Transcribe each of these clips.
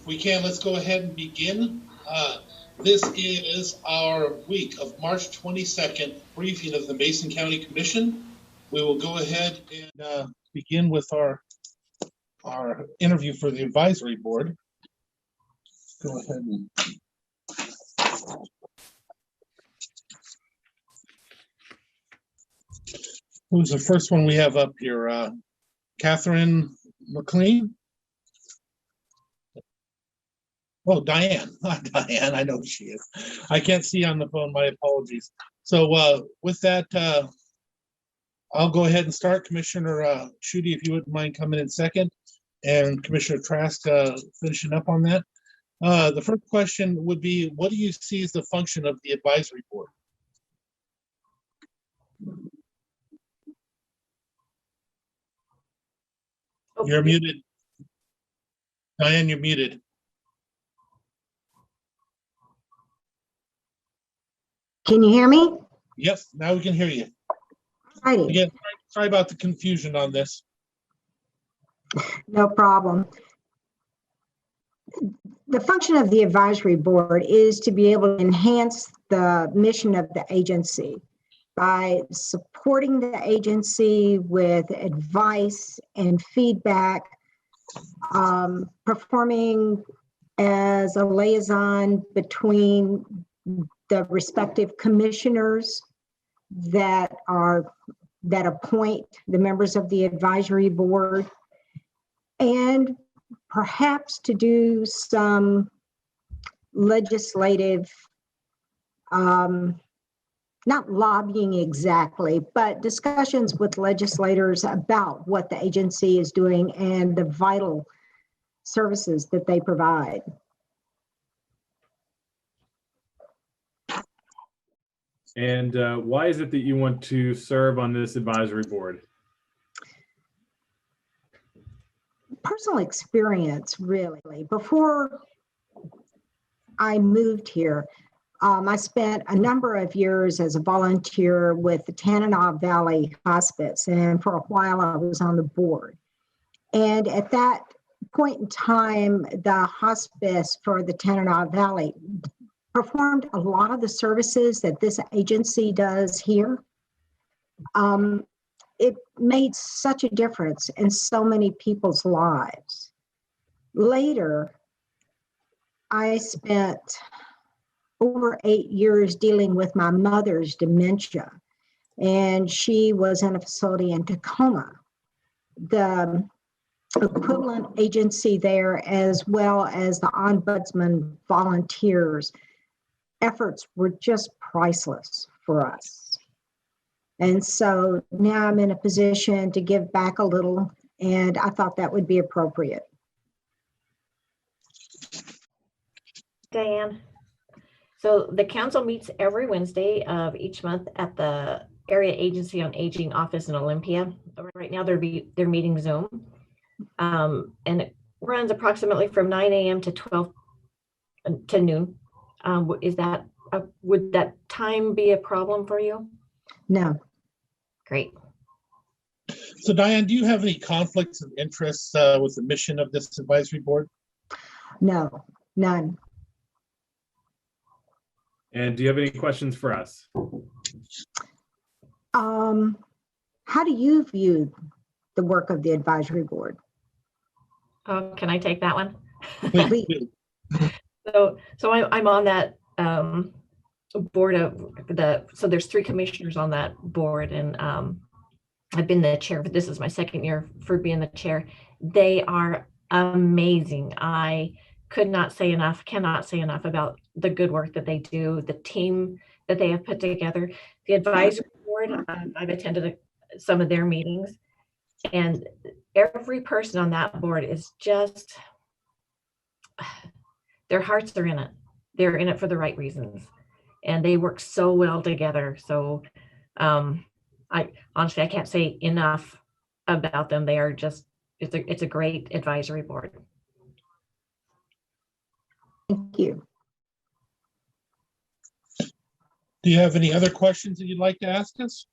We can. Let's go ahead and begin. This is our week of March 22nd briefing of the Mason County Commission. We will go ahead and begin with our interview for the advisory board. Go ahead and who's the first one we have up here? Catherine McLean. Oh, Diane. Diane, I know who she is. I can't see on the phone. My apologies. So with that, I'll go ahead and start. Commissioner Schutte, if you wouldn't mind coming in second, and Commissioner Trask finishing up on that. The first question would be, what do you see as the function of the advisory board? Okay. You're muted. Diane, you're muted. Can you hear me? Yes, now we can hear you. Righty. Again, sorry about the confusion on this. No problem. The function of the advisory board is to be able to enhance the mission of the agency by supporting the agency with advice and feedback, performing as a liaison between the respective commissioners that appoint the members of the advisory board, and perhaps to do some legislative, not lobbying exactly, but discussions with legislators about what the agency is doing and the vital services that they provide. And why is it that you want to serve on this advisory board? Personal experience, really. Before I moved here, I spent a number of years as a volunteer with the Tanana Valley Hospice, and for a while I was on the board. And at that point in time, the hospice for the Tanana Valley performed a lot of the services that this agency does here. It made such a difference in so many people's lives. Later, I spent over 8 years dealing with my mother's dementia, and she was in a facility in Tacoma. The equivalent agency there, as well as the ombudsman volunteers, efforts were just priceless for us. And so now I'm in a position to give back a little, and I thought that would be appropriate. Diane, so the council meets every Wednesday of each month at the Area Agency on Aging office in Olympia. Right now they're meeting Zoom, and it runs approximately from 9 a.m. to 12 to noon. Would that time be a problem for you? No. Great. So Diane, do you have any conflicts of interest with the mission of this advisory board? No, none. And do you have any questions for us? How do you view the work of the advisory board? Oh, can I take that one? Please. So I'm on that board of so there's 3 commissioners on that board, and I've been the chair, but this is my 2nd year for being the chair. They are amazing. I cannot say enough about the good work that they do, the team that they have put together. The advisory board, I've attended some of their meetings, and every person on that board is just, their hearts are in it. They're in it for the right reasons, and they work so well together. So I honestly, I can't say enough about them. They are just, it's a great advisory board. Thank you. Do you have any other questions that you'd like to ask us?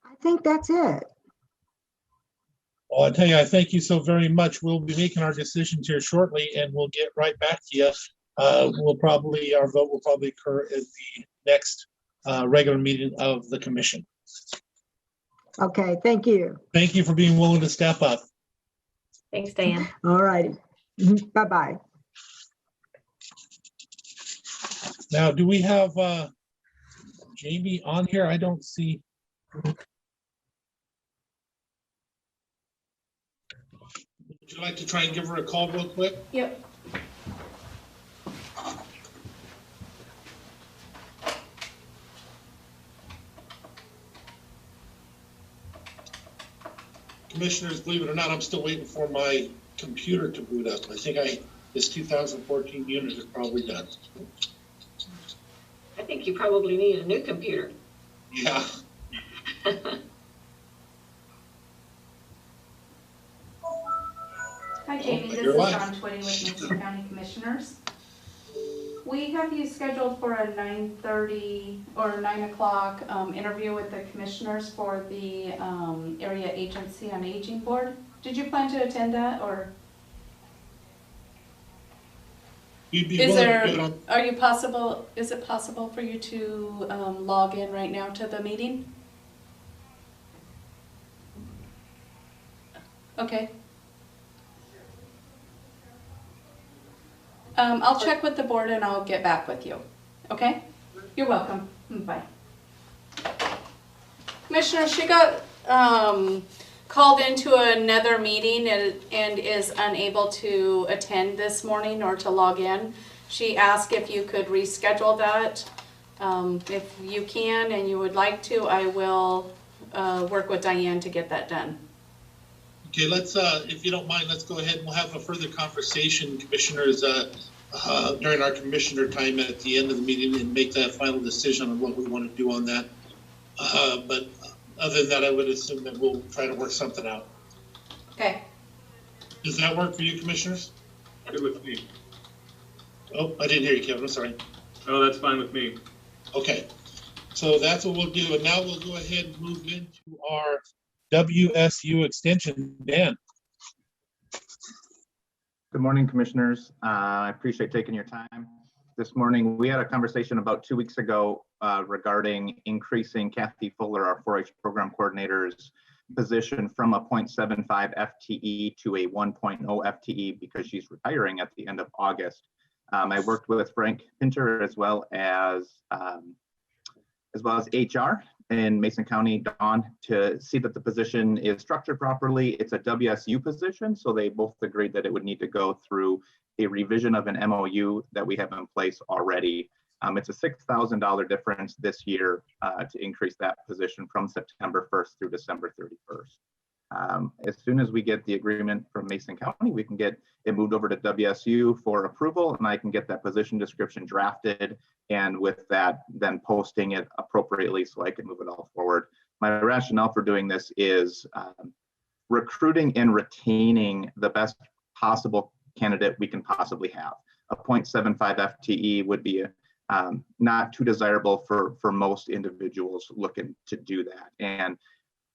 I think that's it. Well, I tell you, I thank you so very much. We'll be making our decisions here shortly, and we'll get right back to you. Our vote will probably occur at the next regular meeting of the commission. Okay, thank you. Thank you for being willing to step up. Thanks, Diane. All righty. Bye-bye. Now, do we have Jamie on here? I don't see. Would you like to try and give her a call real quick? Yep. Commissioners, believe it or not, I'm still waiting for my computer to boot up. I think this 2014 unit is probably done. I think you probably need a new computer. Yeah. Hi Jamie, this You're is live. Dawn Twitty with Mason County Commissioners. We have you scheduled for a 9:30 or 9 o'clock interview with the commissioners for the Area Agency on Aging Board. Did you plan to attend that, or You'd be is willing to do it on, is it possible for you to log in right now to the meeting? Okay. I'll check with the board and I'll get back with you. Okay? You're welcome. Bye. Commissioner, she got called into another meeting and is unable to attend this morning or to log in. She asked if you could reschedule that. If you can and you would like to, I will work with Diane to get that done. okay, let's, if you don't mind, let's go ahead and we'll have a further conversation, commissioners, during our commissioner time at the end of the meeting and make that final decision on what we want to do on that. But other than that, I would assume that we'll try to work something out. Okay. Does that work for you, commissioners? Good with me. Oh, I didn't hear you, Kevin. I'm sorry. Oh, that's fine with me. Okay, so that's what we'll do. And now we'll go ahead and move into our WSU Extension. Dan. Good morning, Commissioners. I appreciate taking your time. This morning, we had a conversation about 2 weeks ago regarding increasing Kathy Fuller, our 4-H program coordinator's position from a 0.75 FTE to a 1.0 FTE because she's retiring at the end of August. I worked with Frank Pinter as well as HR in Mason County, Dawn, to see that the position is structured properly. It's a WSU position, so they both agreed that it would need to go through a revision of an MOU that we have in place already. It's a $6,000 difference this year to increase that position from September 1st through December 31st. As soon as we get the agreement from Mason County, we can get it moved over to WSU for approval, and I can get that position description drafted, and with that, then posting it appropriately so I can move it all forward. My rationale for doing this is recruiting and retaining the best possible candidate we can possibly have. A 0.75 FTE would be not too desirable for most individuals looking to do that. And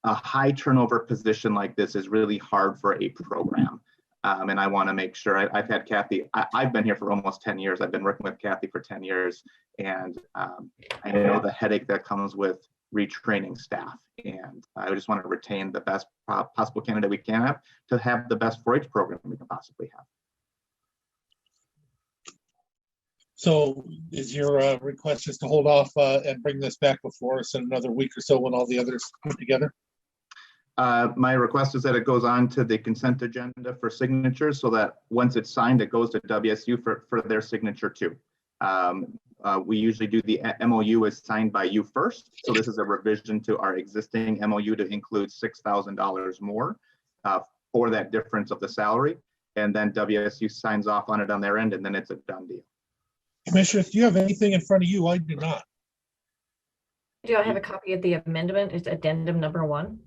a high turnover position like this is really hard for a program. And I want to make sure I've had Kathy, I've been here for almost 10 years. I've been working with Kathy for 10 years. And I know the headache that comes with retraining staff. And I just want to retain the best possible candidate we can have to have the best 4-H program we can possibly have. So is your request just to hold off and bring this back before us in another week or so when all the others put together? My request is that it goes on to the consent agenda for signatures so that once it's signed, it goes to WSU for their signature too. We usually do the MOU is signed by you first. So this is a revision to our existing MOU to include $6,000 more for that difference of the salary. And then WSU signs off on it on their end, and then it's a done deal. Commissioners, do you have anything in front of you? I do not. Do I have a copy of the amendment? It's addendum number 1.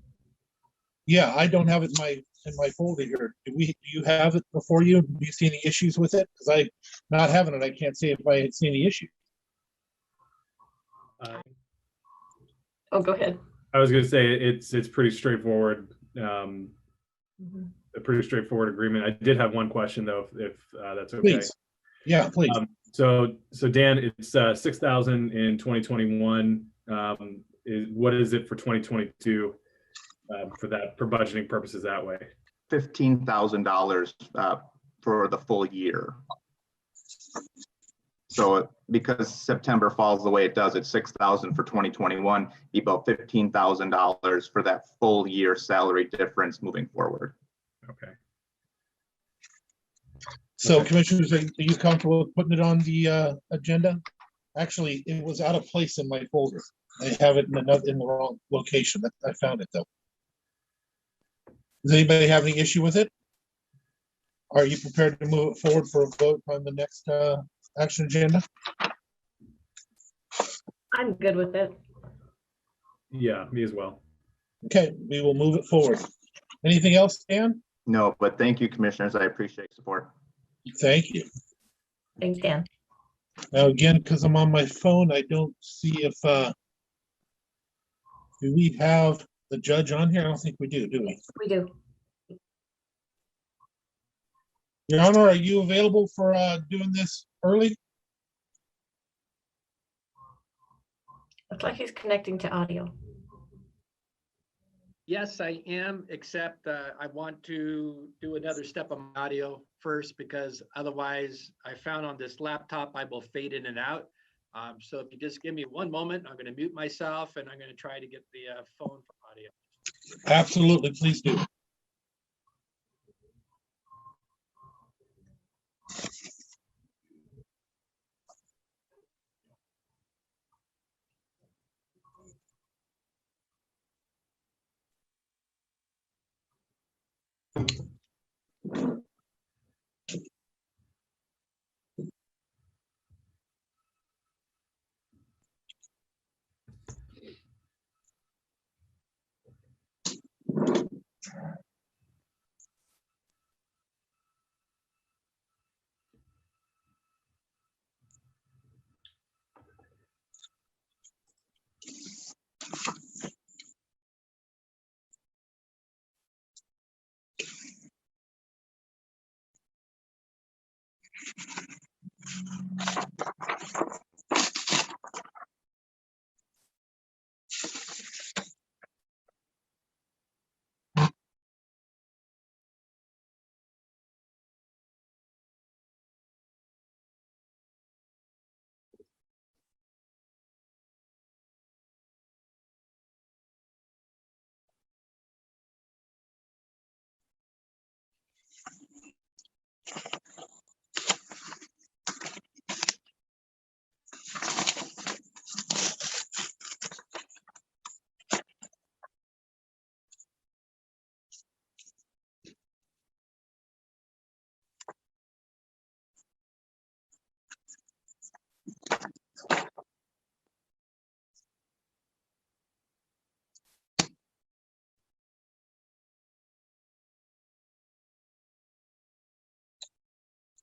Yeah, I don't have it in my folder here. Do you have it before you? Do you see any issues with it? Because I not having it, I can't say if I see any issues. Oh, go ahead. I was going to say it's pretty straightforward. a pretty straightforward agreement. I did have one question though, if that's okay. Please. Yeah, please. So Dan, it's 6,000 in 2021. What is it for 2022 for budgeting purposes that way? $15,000 for the full year. So because September falls the way it does, it's 6,000 for 2021, be about $15,000 for that full year salary difference moving forward. Okay. So commissioners, are you comfortable with putting it on the agenda? Actually, it was out of place in my folder. I have it in the wrong location. I found it though. Does anybody have any issue with it? Are you prepared to move it forward for a vote on the next action agenda? I'm good with it. Yeah, me as well. Okay, we will move it forward. Anything else, Dan? No, but thank you, commissioners. I appreciate support. Thank you. Thanks, Dan. Now again, because I'm on my phone, I don't see if do we have the judge on here? I don't think we do we? We do. Your Honor, are you available for doing this early? Looks like he's connecting to audio. Yes, I am, except I want to do another step on my audio first, because otherwise I found on this laptop I will fade in and out. So if you just give me one moment, I'm going to mute myself and I'm going to try to get the phone for audio. Absolutely, please do.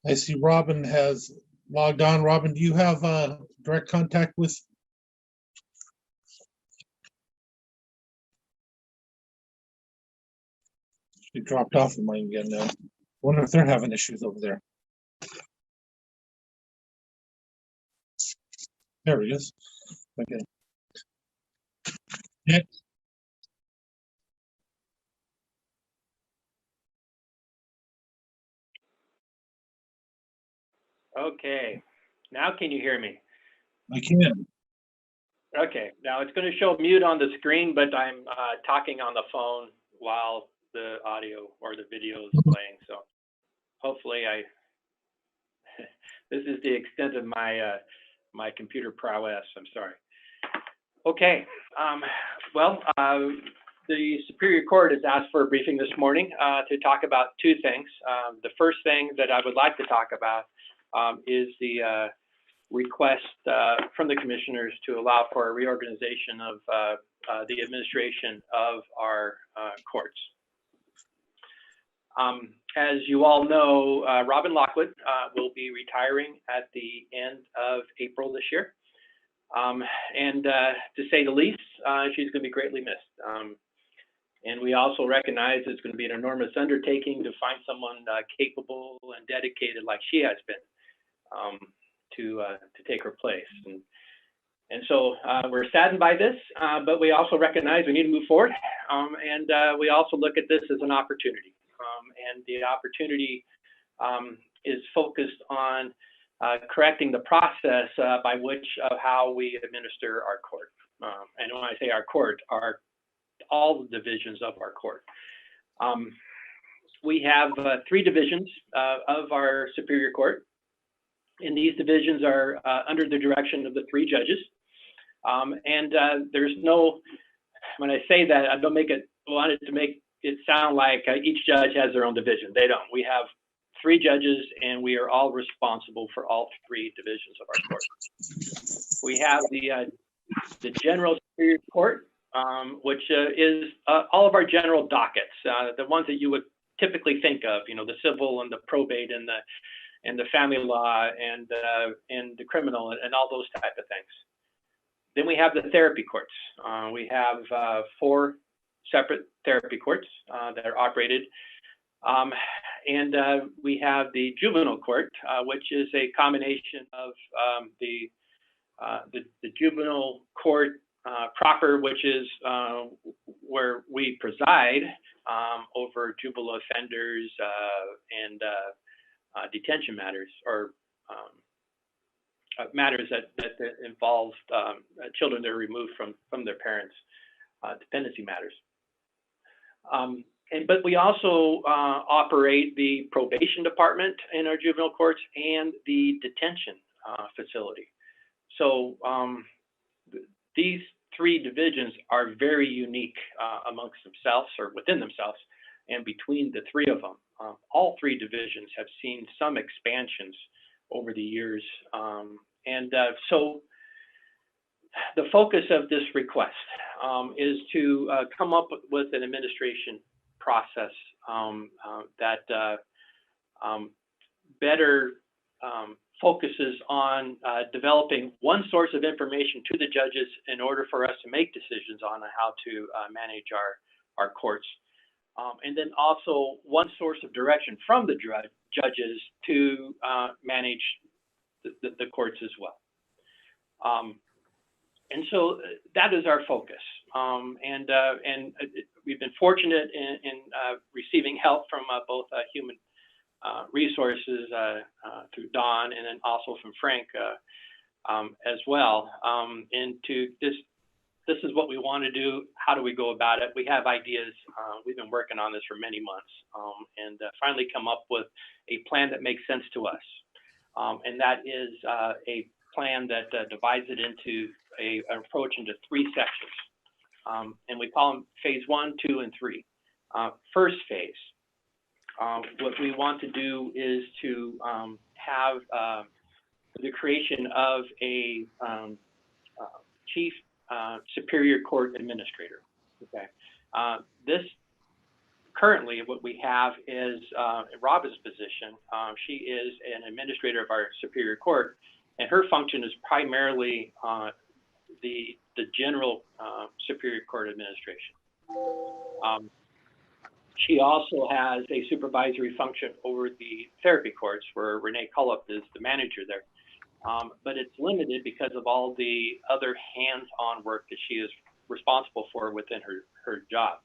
I see Robin has logged on. Robin, do you have direct contact with? She dropped off of mine again now. Wonder if they're having issues over there. There he is. Okay. Next. Okay, now can you hear me? I can. Okay, now it's going to show mute on the screen, but I'm talking on the phone while the audio or the video is playing. So hopefully this is the extent of my my computer prowess. I'm sorry. Okay, the Superior Court has asked for a briefing this morning to talk about two things. The first thing that I would like to talk about is the request from the commissioners to allow for a reorganization of the administration of our courts. As you all know, Robin Lockwood will be retiring at the end of April this year. And to say the least, she's going to be greatly missed. And we also recognize it's going to be an enormous undertaking to find someone capable and dedicated like she has been to take her place. And so we're saddened by this, but we also recognize we need to move forward. And we also look at this as an opportunity. And the opportunity is focused on correcting the process by which of how we administer our court. And when I say our court, all the divisions of our court. We have 3 divisions of our Superior Court, and these divisions are under the direction of the 3 judges. And there's no, when I say that, I don't want it to make it sound like each judge has their own division. They don't. We have 3 judges, and we are all responsible for all 3 divisions of our court. We have the General Superior Court, which is all of our general dockets, the ones that you would typically think of, the civil and the probate and the family law and the criminal and all those type of things. Then we have the therapy courts. We have 4 separate therapy courts that are operated. And we have the juvenile court, which is a combination of the juvenile court proper, which is where we preside over juvenile offenders and detention matters, or matters that involve children that are removed from their parents, dependency matters. But we also operate the probation department in our juvenile courts and the detention facility. So these 3 divisions are very unique amongst themselves or within themselves, and between the 3 of them. All 3 divisions have seen some expansions over the years. So the focus of this request is to come up with an administration process that better focuses on developing one source of information to the judges in order for us to make decisions on how to manage our courts. And then also one source of direction from the judges to manage the courts as well. And so that is our focus. And we've been fortunate in receiving help from both human resources through Don, and then also from Frank as well. And this is what we want to do. How do we go about it? We have ideas. We've been working on this for many months, and finally come up with a plan that makes sense to us. And that is a plan that divides it into an approach into 3 sections. And we call them phase 1, 2, and 3. First phase, what we want to do is to have the creation of a chief superior court administrator. Okay. This currently what we have is Robin's position. She is an administrator of our superior court, and her function is primarily the general superior court administration. She also has a supervisory function over the therapy courts, where Renee Cullup is the manager there. But it's limited because of all the other hands-on work that she is responsible for within her job.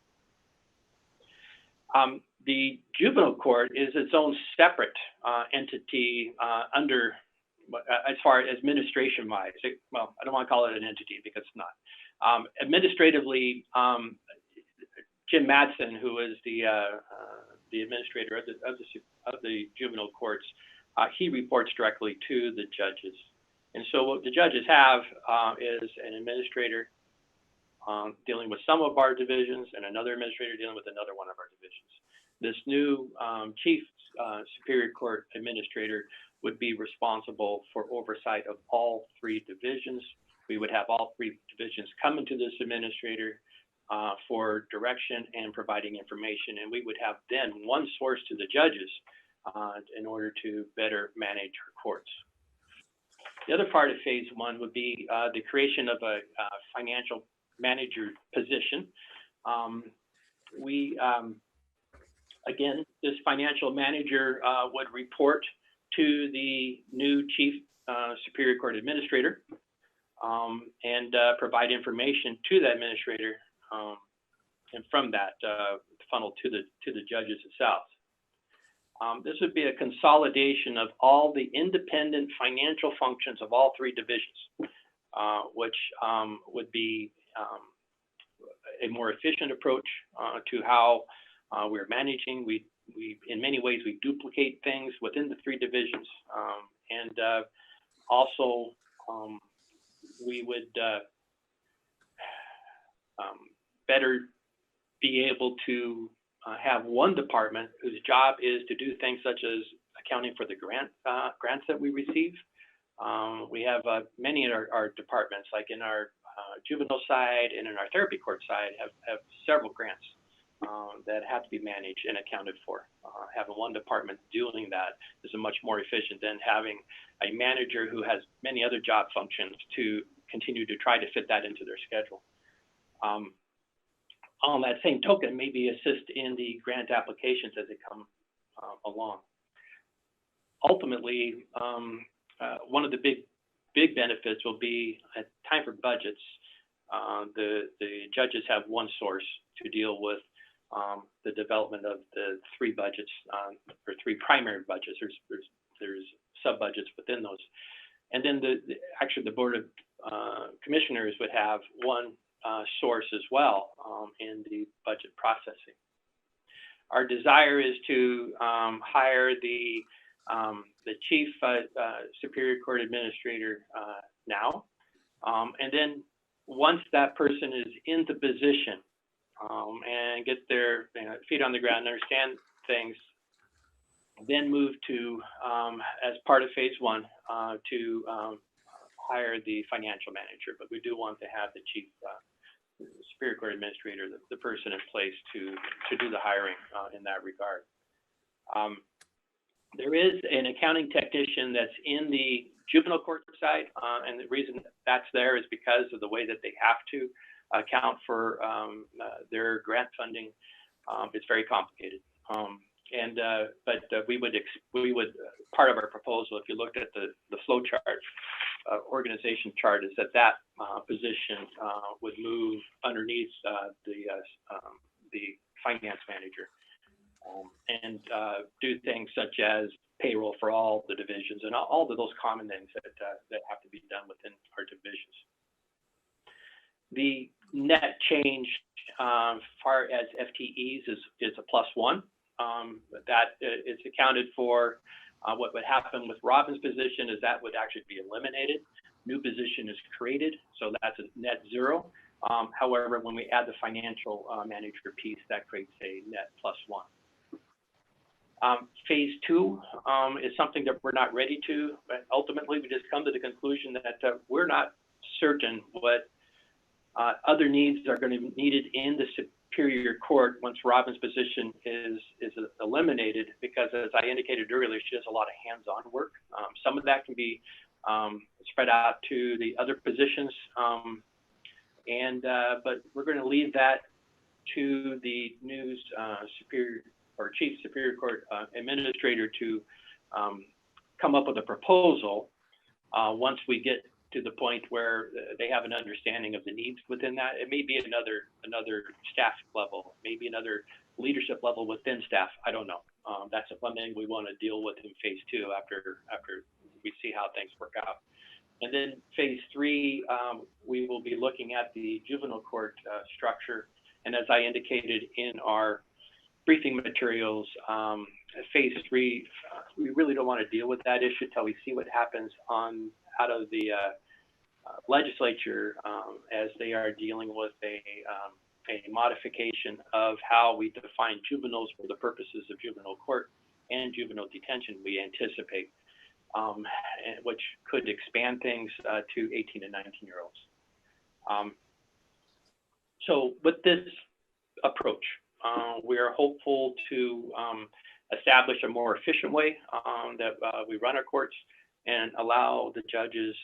The juvenile court is its own separate entity under, as far as administration-wise. Well, I don't want to call it an entity because it's not. Administratively, Jim Madsen, who is the administrator of the juvenile courts, he reports directly to the judges. And so what the judges have is an administrator dealing with some of our divisions and another administrator dealing with another one of our divisions. This new chief superior court administrator would be responsible for oversight of all 3 divisions. We would have all 3 divisions coming to this administrator for direction and providing information. And we would have then one source to the judges in order to better manage our courts. The other part of phase 1 would be the creation of a financial manager position. we, again, this financial manager would report to the new Chief Superior Court Administrator and provide information to the administrator, and from that funnel to the judges themselves. This would be a consolidation of all the independent financial functions of all three divisions, which would be a more efficient approach to how we're managing. We in many ways we duplicate things within the three divisions, and also we would better be able to have one department whose job is to do things such as accounting for the grants that we receive. We have many in our departments, like in our juvenile side and in our therapy court side, have several grants that have to be managed and accounted for. Having one department doing that is much more efficient than having a manager who has many other job functions to continue to try to fit that into their schedule. On that same token, maybe assist in the grant applications as they come along. Ultimately, one of the big benefits will be at time for budgets. The judges have one source to deal with the development of the three budgets, or three primary budgets. There's sub budgets within those, and then actually the Board of Commissioners would have one source as well in the budget processing. Our desire is to hire the Chief Superior Court Administrator now, and then once that person is in the position and get their feet on the ground and understand things, then move to, as part of phase one, to hire the financial manager. But we do want to have the Chief Superior Court Administrator, the person in place to do the hiring in that regard. There is an accounting technician that's in the juvenile court side, and the reason that's there is because of the way that they have to account for their grant funding. It's very complicated. But we would part of our proposal, if you looked at the flow chart, organization chart, is that position would move underneath the finance manager, and do things such as payroll for all the divisions and all of those common things that have to be done within our divisions. The net change far as FTEs is a +1. That is accounted for. What would happen with Robin's position is that would actually be eliminated. New position is created, so that's a net 0. However, when we add the financial manager piece, that creates a net +1. Phase 2 is something that we're not ready to, but ultimately we just come to the conclusion that we're not certain what other needs are going to be needed in the Superior Court once Robin's position is eliminated, because as I indicated earlier, she does a lot of hands-on work. Some of that can be spread out to the other positions, but we're going to leave that to the new Chief Superior Court Administrator to come up with a proposal once we get to the point where they have an understanding of the needs within that. It may be another staff level, maybe another leadership level within staff. I don't know. That's something we want to deal with in phase 2 after we see how things work out. And then phase 3, we will be looking at the juvenile court structure. And as I indicated in our briefing materials, phase 3, we really don't want to deal with that issue until we see what happens out of the legislature as they are dealing with a modification of how we define juveniles for the purposes of juvenile court and juvenile detention, we anticipate, which could expand things to 18 and 19-year-olds. So with this approach, we are hopeful to establish a more efficient way that we run our courts and allow the judges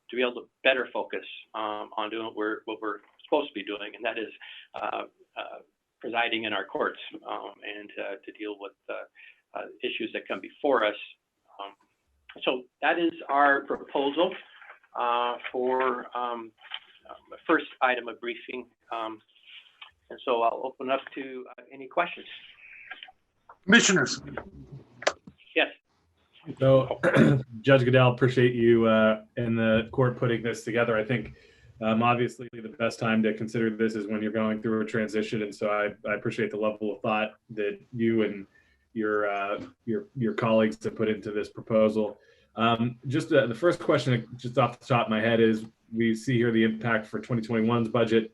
to be able to better focus on doing what we're supposed to be doing, and that is presiding in our courts and to deal with issues that come before us. So that is our proposal for the first item of briefing. And so I'll open up to any questions. Commissioners. Yes. So, Judge Goodell, appreciate you and the court putting this together. I think obviously the best time to consider this is when you're going through a transition, and so I appreciate the level of thought that you and your colleagues have put into this proposal. Just the first question, just off the top of my head, is we see here the impact for 2021's budget.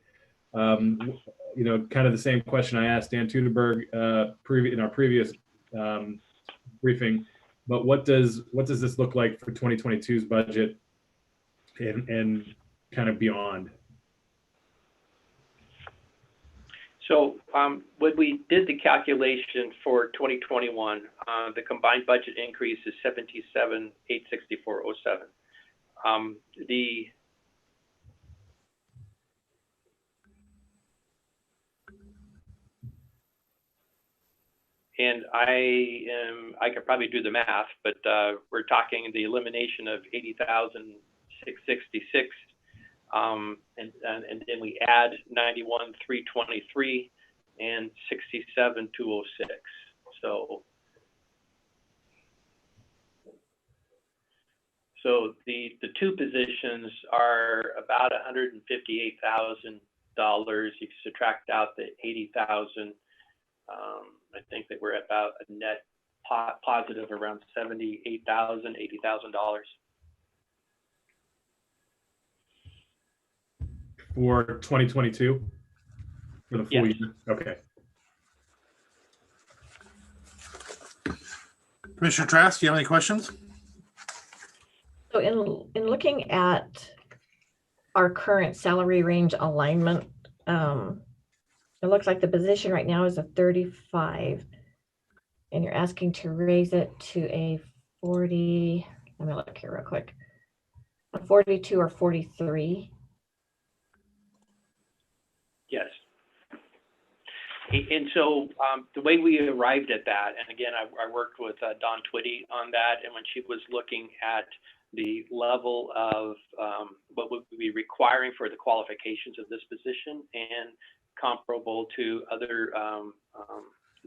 You know, kind of the same question I asked Dan Teuteberg in our previous briefing. But what does this look like for 2022's budget and kind of beyond? So when we did the calculation for 2021, the combined budget increase is $77,864.07. And I could probably do the math, but we're talking the elimination of $80,666, and then we add $91,323 and $67,206. So the two positions are about $158,000. You subtract out the $80,000. I think that we're at about a net positive around $78,000, $80,000. For 2022? For the full Yes. year? Okay. Commissioner Trask, do you have any questions? So in looking at our current salary range alignment, it looks like the position right now is a 35, and you're asking to raise it to a 40. Let me look here real quick. A 42 or 43. Yes. And so the way we arrived at that, and again, I worked with Dawn Twitty on that, and when she was looking at the level of what would be requiring for the qualifications of this position and comparable to other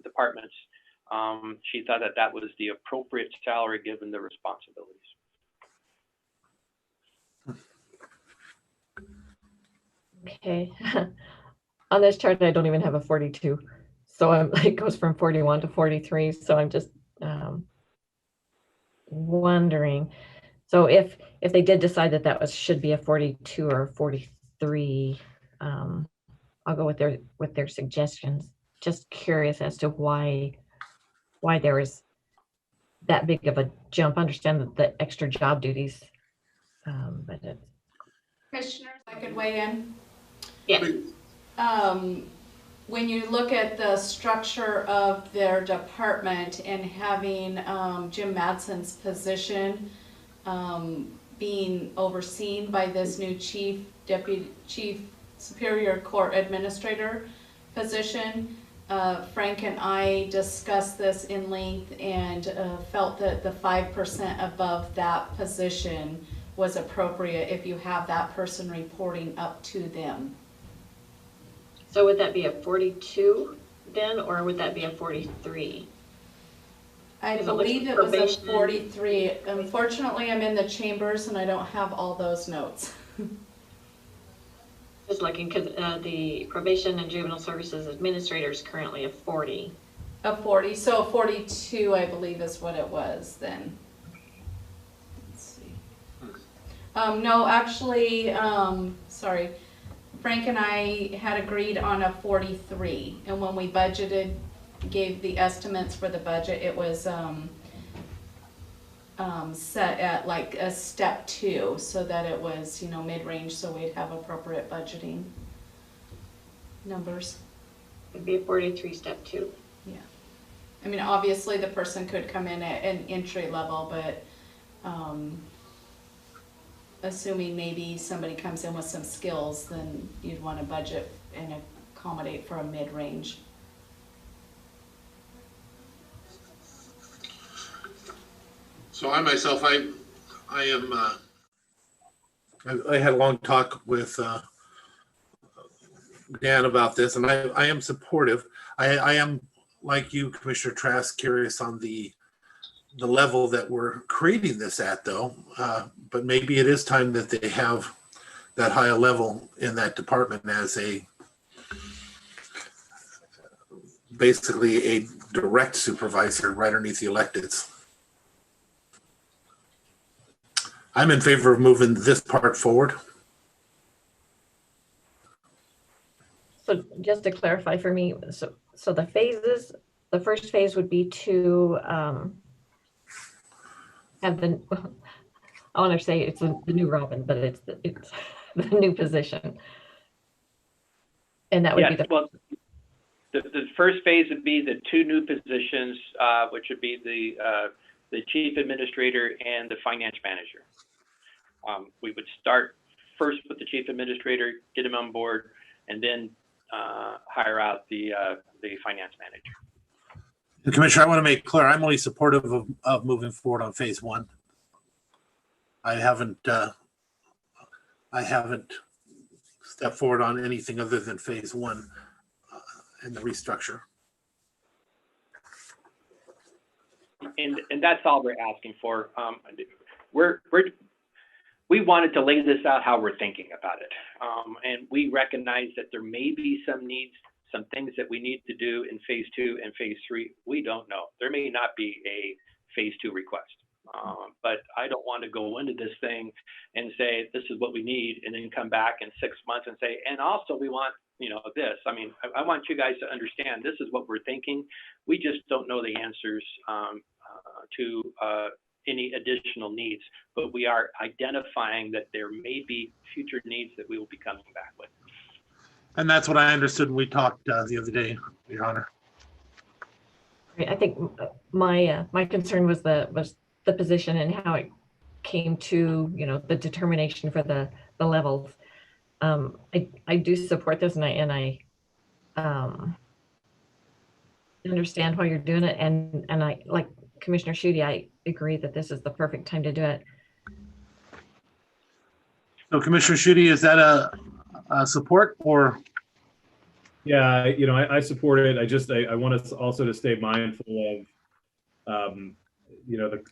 departments, she thought that that was the appropriate salary given the responsibilities. Okay. On this chart, I don't even have a 42. So it goes from 41 to 43. So I'm just wondering. So if they did decide that that should be a 42 or 43, I'll go with their suggestions. Just curious as to why there was that big of a jump. Understand that the extra job duties, but it's. Commissioners, I could weigh in. Yeah. When you look at the structure of their department and having Jim Madsen's position being overseen by this new Deputy Chief Superior Court Administrator position, Frank and I discussed this in length and felt that the 5% above that position was appropriate if you have that person reporting up to them. So would that be a 42 then, or would that be a 43? I believe it was a 43. Unfortunately, I'm in the chambers and I don't have all those notes. Just looking, because the probation and juvenile services administrator is currently a 40. A 40, so a 42, I believe, is what it was then. Let's see. No, actually, sorry. Frank and I had agreed on a 43, and when we budgeted, gave the estimates for the budget, it was set at like a step 2, so that it was, you know, mid-range, so we'd have appropriate budgeting numbers. It'd be a 43 step 2. Yeah. I mean, obviously the person could come in at an entry level, but assuming maybe somebody comes in with some skills, then you'd want to budget and accommodate for a mid-range. So I myself, I am, I had a long talk with Dan about this, and I am supportive. I am, like you, Commissioner Trask, curious on the level that we're creating this at, though. But maybe it is time that they have that high a level in that department as basically a direct supervisor right underneath the electeds. I'm in favor of moving this part forward. So just to clarify for me, so the phases, the first phase would be to have the, I want to say it's the new Robin, but it's the new position. And that would be Yes, well, the first phase would be the two new positions, which would be the chief administrator and the finance manager. We would start first with the chief administrator, get him on board, and then hire out the finance manager. Commissioner, I want to make clear, I'm only supportive of moving forward on phase one. I haven't stepped forward on anything other than phase one and the restructure. And that's all we're asking for. We wanted to lay this out how we're thinking about it. And we recognize that there may be some needs, some things that we need to do in phase two and phase three. We don't know. There may not be a phase two request. But I don't want to go into this thing and say, this is what we need, and then come back in 6 months and say, and also we want, this. I mean, I want you guys to understand this is what we're thinking. We just don't know the answers to any additional needs, but we are identifying that there may be future needs that we will be coming back with. And that's what I understood when we talked the other day, Your Honor. I think my concern was the position and how it came to, the determination for the levels. I do support this, and I understand why you're doing it, and I, like Commissioner Schutte, I agree that this is the perfect time to do it. So Commissioner Schutte, is that a support or? Yeah, I support it. I want us also to stay mindful of,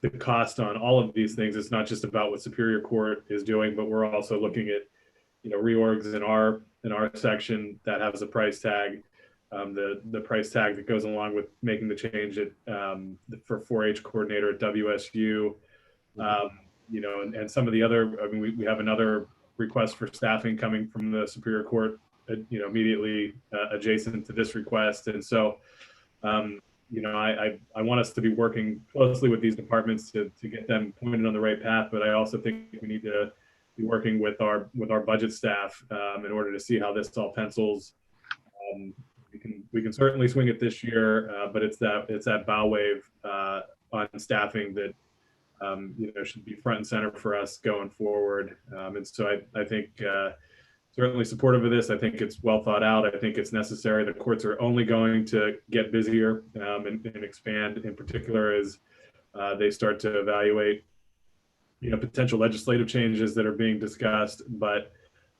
the cost on all of these things. It's not just about what Superior Court is doing, but we're also looking at, reorgs in our section that has a price tag, the price tag that goes along with making the change at for 4-H coordinator at WSU, and some of the other. I mean, we have another request for staffing coming from the Superior Court, immediately adjacent to this request, and so. I want us to be working closely with these departments to get them pointed on the right path, but I also think we need to be working with our budget staff in order to see how this all pencils. We can certainly swing it this year, but it's that bow wave on staffing that should be front and center for us going forward. And so I think certainly supportive of this. I think it's well thought out. I think it's necessary. The courts are only going to get busier and expand, in particular as they start to evaluate, potential legislative changes that are being discussed. But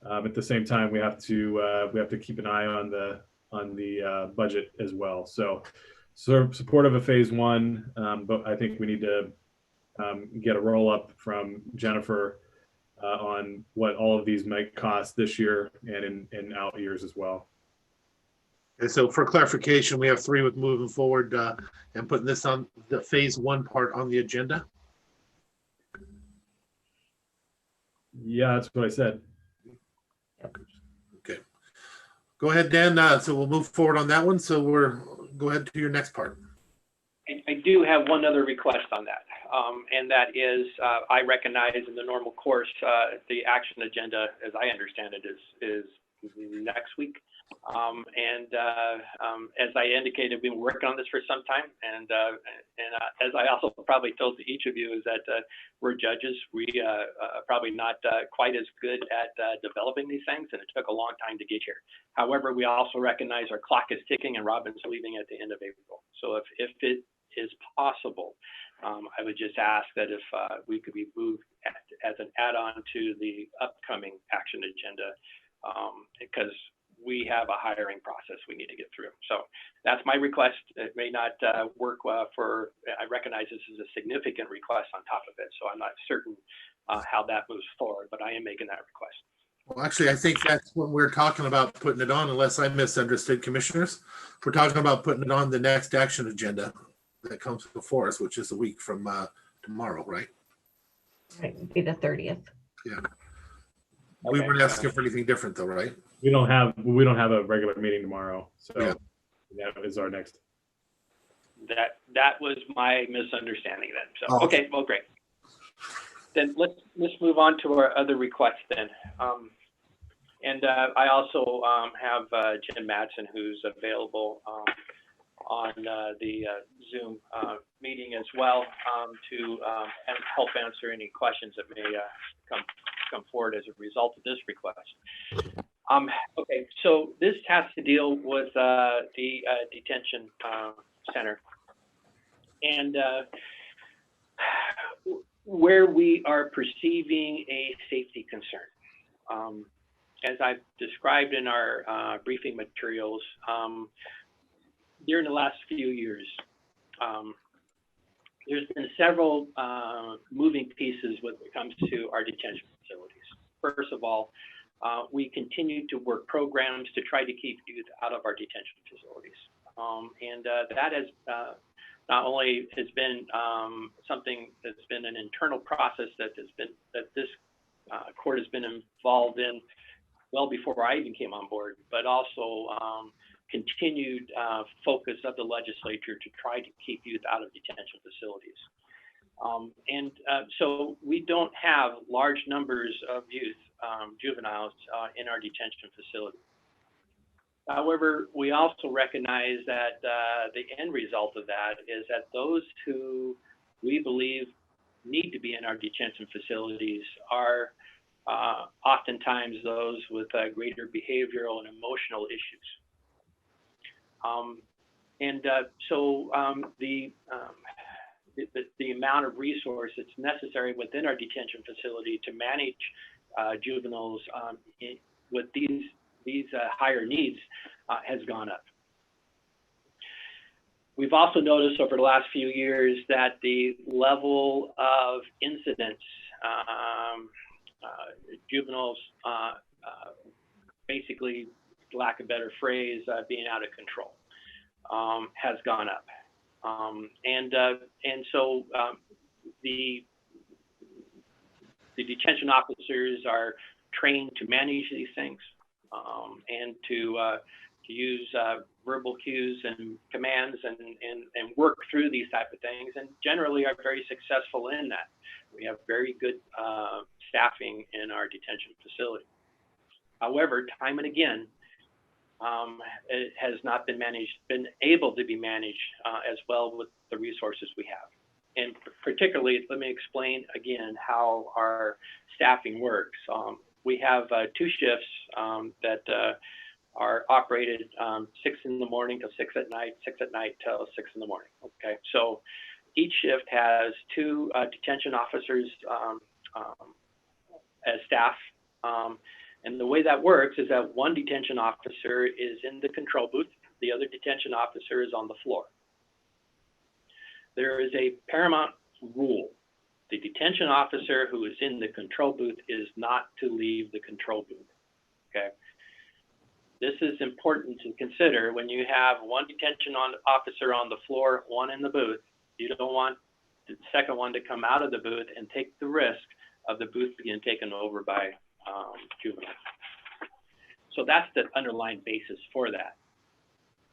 at the same time, we have to keep an eye on the budget as well. So supportive of phase one, but I think we need to get a roll up from Jennifer on what all of these might cost this year and in out years as well. And so for clarification, we have 3 with moving forward and putting this on the phase one part on the agenda. Yeah, that's what I said. Okay. Go ahead, Dan. So we'll move forward on that one. So go ahead to your next part. I do have one other request on that, and that is I recognize in the normal course the action agenda, as I understand it, is next week. As I indicated, we've been working on this for some time, and as I also probably told to each of you, is that we're judges. We probably not quite as good at developing these things, and it took a long time to get here. However, we also recognize our clock is ticking, and Robin's leaving at the end of April. So if it is possible, I would just ask that if we could be moved as an add-on to the upcoming action agenda, because we have a hiring process we need to get through. So that's my request. It may not work for, I recognize this is a significant request on top of it, so I'm not certain how that moves forward, but I am making that request. Well, actually, I think that's what we're talking about, putting it on, unless I misunderstood, commissioners. We're talking about putting it on the next action agenda that comes before us, which is a week from tomorrow, right? Right, it'd be the 30th. Yeah. We Okay. weren't asking for anything different though, right? We don't have a regular meeting tomorrow, so Yeah. that is our next. That was my misunderstanding then. So Oh. okay, well, great. Then let's move on to our other requests then. I also have Jim Madsen, who's available on the Zoom meeting as well to help answer any questions that may come forward as a result of this request. Okay, so this has to deal with the detention center and where we are perceiving a safety concern. As I've described in our briefing materials, during the last few years, there's been several moving pieces when it comes to our detention facilities. First of all, we continue to work programs to try to keep youth out of our detention facilities. That has not only has been something that's been an internal process that this court has been involved in well before I even came on board, but also continued focus of the legislature to try to keep youth out of detention facilities. So we don't have large numbers of youth, juveniles in our detention facility. However, we also recognize that the end result of that is that those who we believe need to be in our detention facilities are oftentimes those with greater behavioral and emotional issues. So the amount of resource that's necessary within our detention facility to manage juveniles with these higher needs has gone up. We've also noticed over the last few years that the level of incidents, juveniles basically, lack of a better phrase, being out of control, has gone up. So the detention officers are trained to manage these things and to use verbal cues and commands and work through these type of things, and generally are very successful in that. We have very good staffing in our detention facility. However, time and again, it has not been able to be managed as well with the resources we have. And particularly, let me explain again how our staffing works. We have 2 shifts that are operated 6 in the morning till 6 at night, 6 at night till 6 in the morning. Okay, so each shift has 2 detention officers as staff. And the way that works is that one detention officer is in the control booth, the other detention officer is on the floor. There is a paramount rule. The detention officer who is in the control booth is not to leave the control booth, okay? This is important to consider when you have one detention officer on the floor, one in the booth. You don't want the second one to come out of the booth and take the risk of the booth being taken over by juveniles. So that's the underlying basis for that.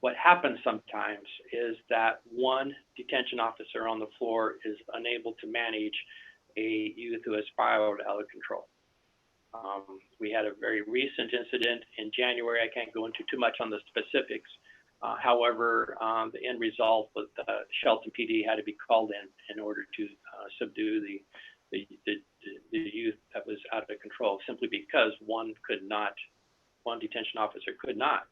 What happens sometimes is that one detention officer on the floor is unable to manage a youth who has spiraled out of control. We had a very recent incident in January. I can't go into too much on the specifics. However, the end result was Shelton PD had to be called in order to subdue the youth that was out of control, simply because one detention officer could not,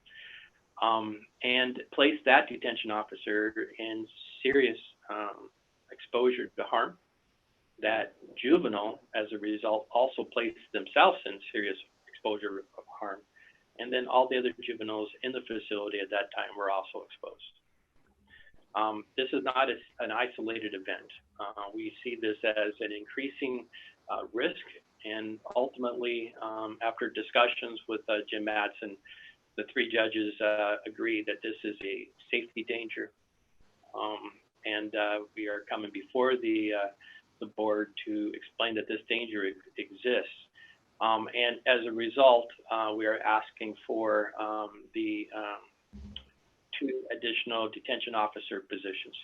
and placed that detention officer in serious exposure to harm. That juvenile, as a result, also placed themselves in serious exposure of harm. And then all the other juveniles in the facility at that time were also exposed. This is not an isolated event. We see this as an increasing risk, and ultimately, after discussions with Jim Madsen, the three judges agreed that this is a safety danger, and we are coming before the board to explain that this danger exists. And as a result, we are asking for the 2 additional detention officer positions.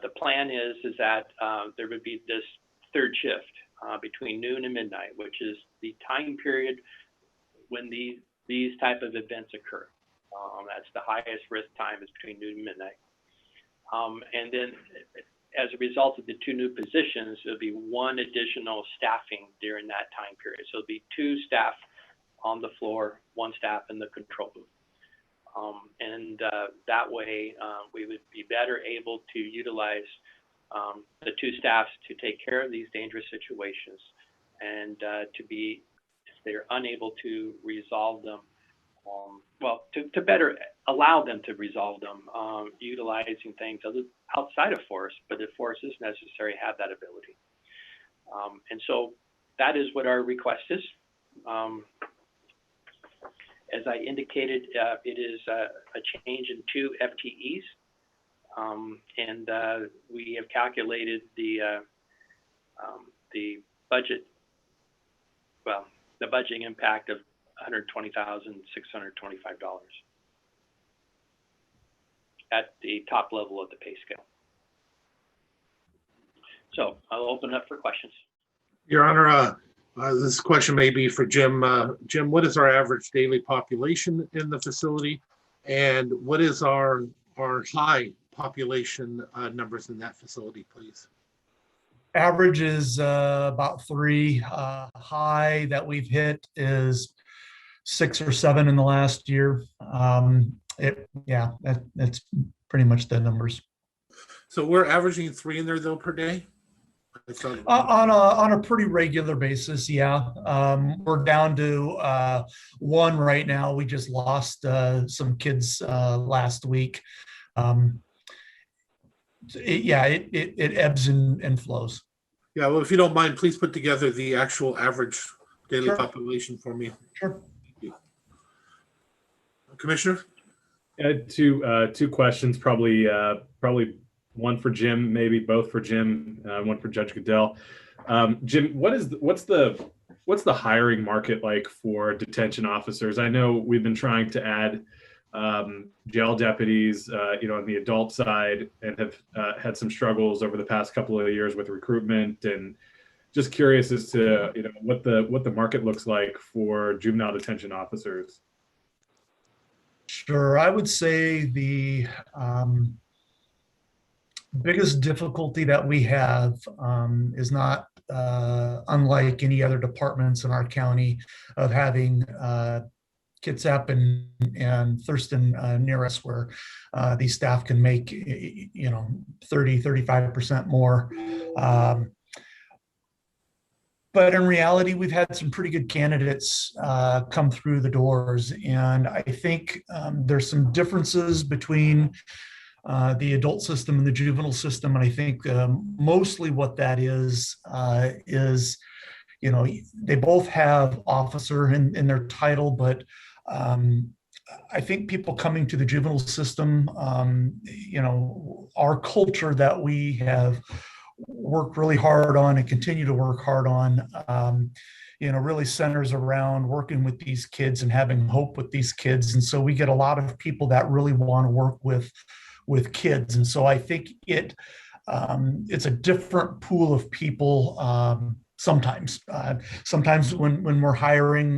The plan is that there would be this third shift between noon and midnight, which is the time period when these type of events occur. That's the highest risk time, is between noon and midnight. And then as a result of the 2 new positions, there'll be 1 additional staffing during that time period. So it'll be 2 staff on the floor, 1 staff in the control booth. And that way, we would be better able to utilize the 2 staffs to take care of these dangerous situations, and to be, if they're unable to resolve them, to better allow them to resolve them, utilizing things outside of force, but if force is necessary, have that ability. And so that is what our request is. As I indicated, it is a change in 2 FTEs, and we have calculated the budget, the budgeting impact of $120,625 at the top level of the pay scale. So I'll open up for questions. Your Honor, this question may be for Jim. Jim, what is our average daily population in the facility, and what is our high population numbers in that facility, please? Average is about 3. High that we've hit is 6 or 7 in the last year. That's pretty much the numbers. So we're averaging 3 in there though per day? On a pretty regular basis, yeah. We're down to 1 right now. We just lost some kids last week. It ebbs and flows. Yeah, well, if you don't mind, please put together the actual average daily population for me. Sure. Thank you. Commissioner? Two questions, probably one for Jim, maybe both for Jim, one for Judge Goodell. Jim, what's the hiring market like for detention officers? I know we've been trying to add jail deputies, on the adult side, and have had some struggles over the past couple of years with recruitment, and just curious as to what the market looks like for juvenile detention officers. Sure, I would say the biggest difficulty that we have is not unlike any other departments in our county, of having Kitsap and Thurston near us, where these staff can make 30-35% more. But in reality, we've had some pretty good candidates come through the doors, and I think there's some differences between the adult system and the juvenile system. And I think mostly what that is they both have officer in their title, but I think people coming to the juvenile system, our culture that we have worked really hard on and continue to work hard on, really centers around working with these kids and having hope with these kids. And so we get a lot of people that really want to work with kids. And so I think it's a different pool of people. Sometimes when we're hiring,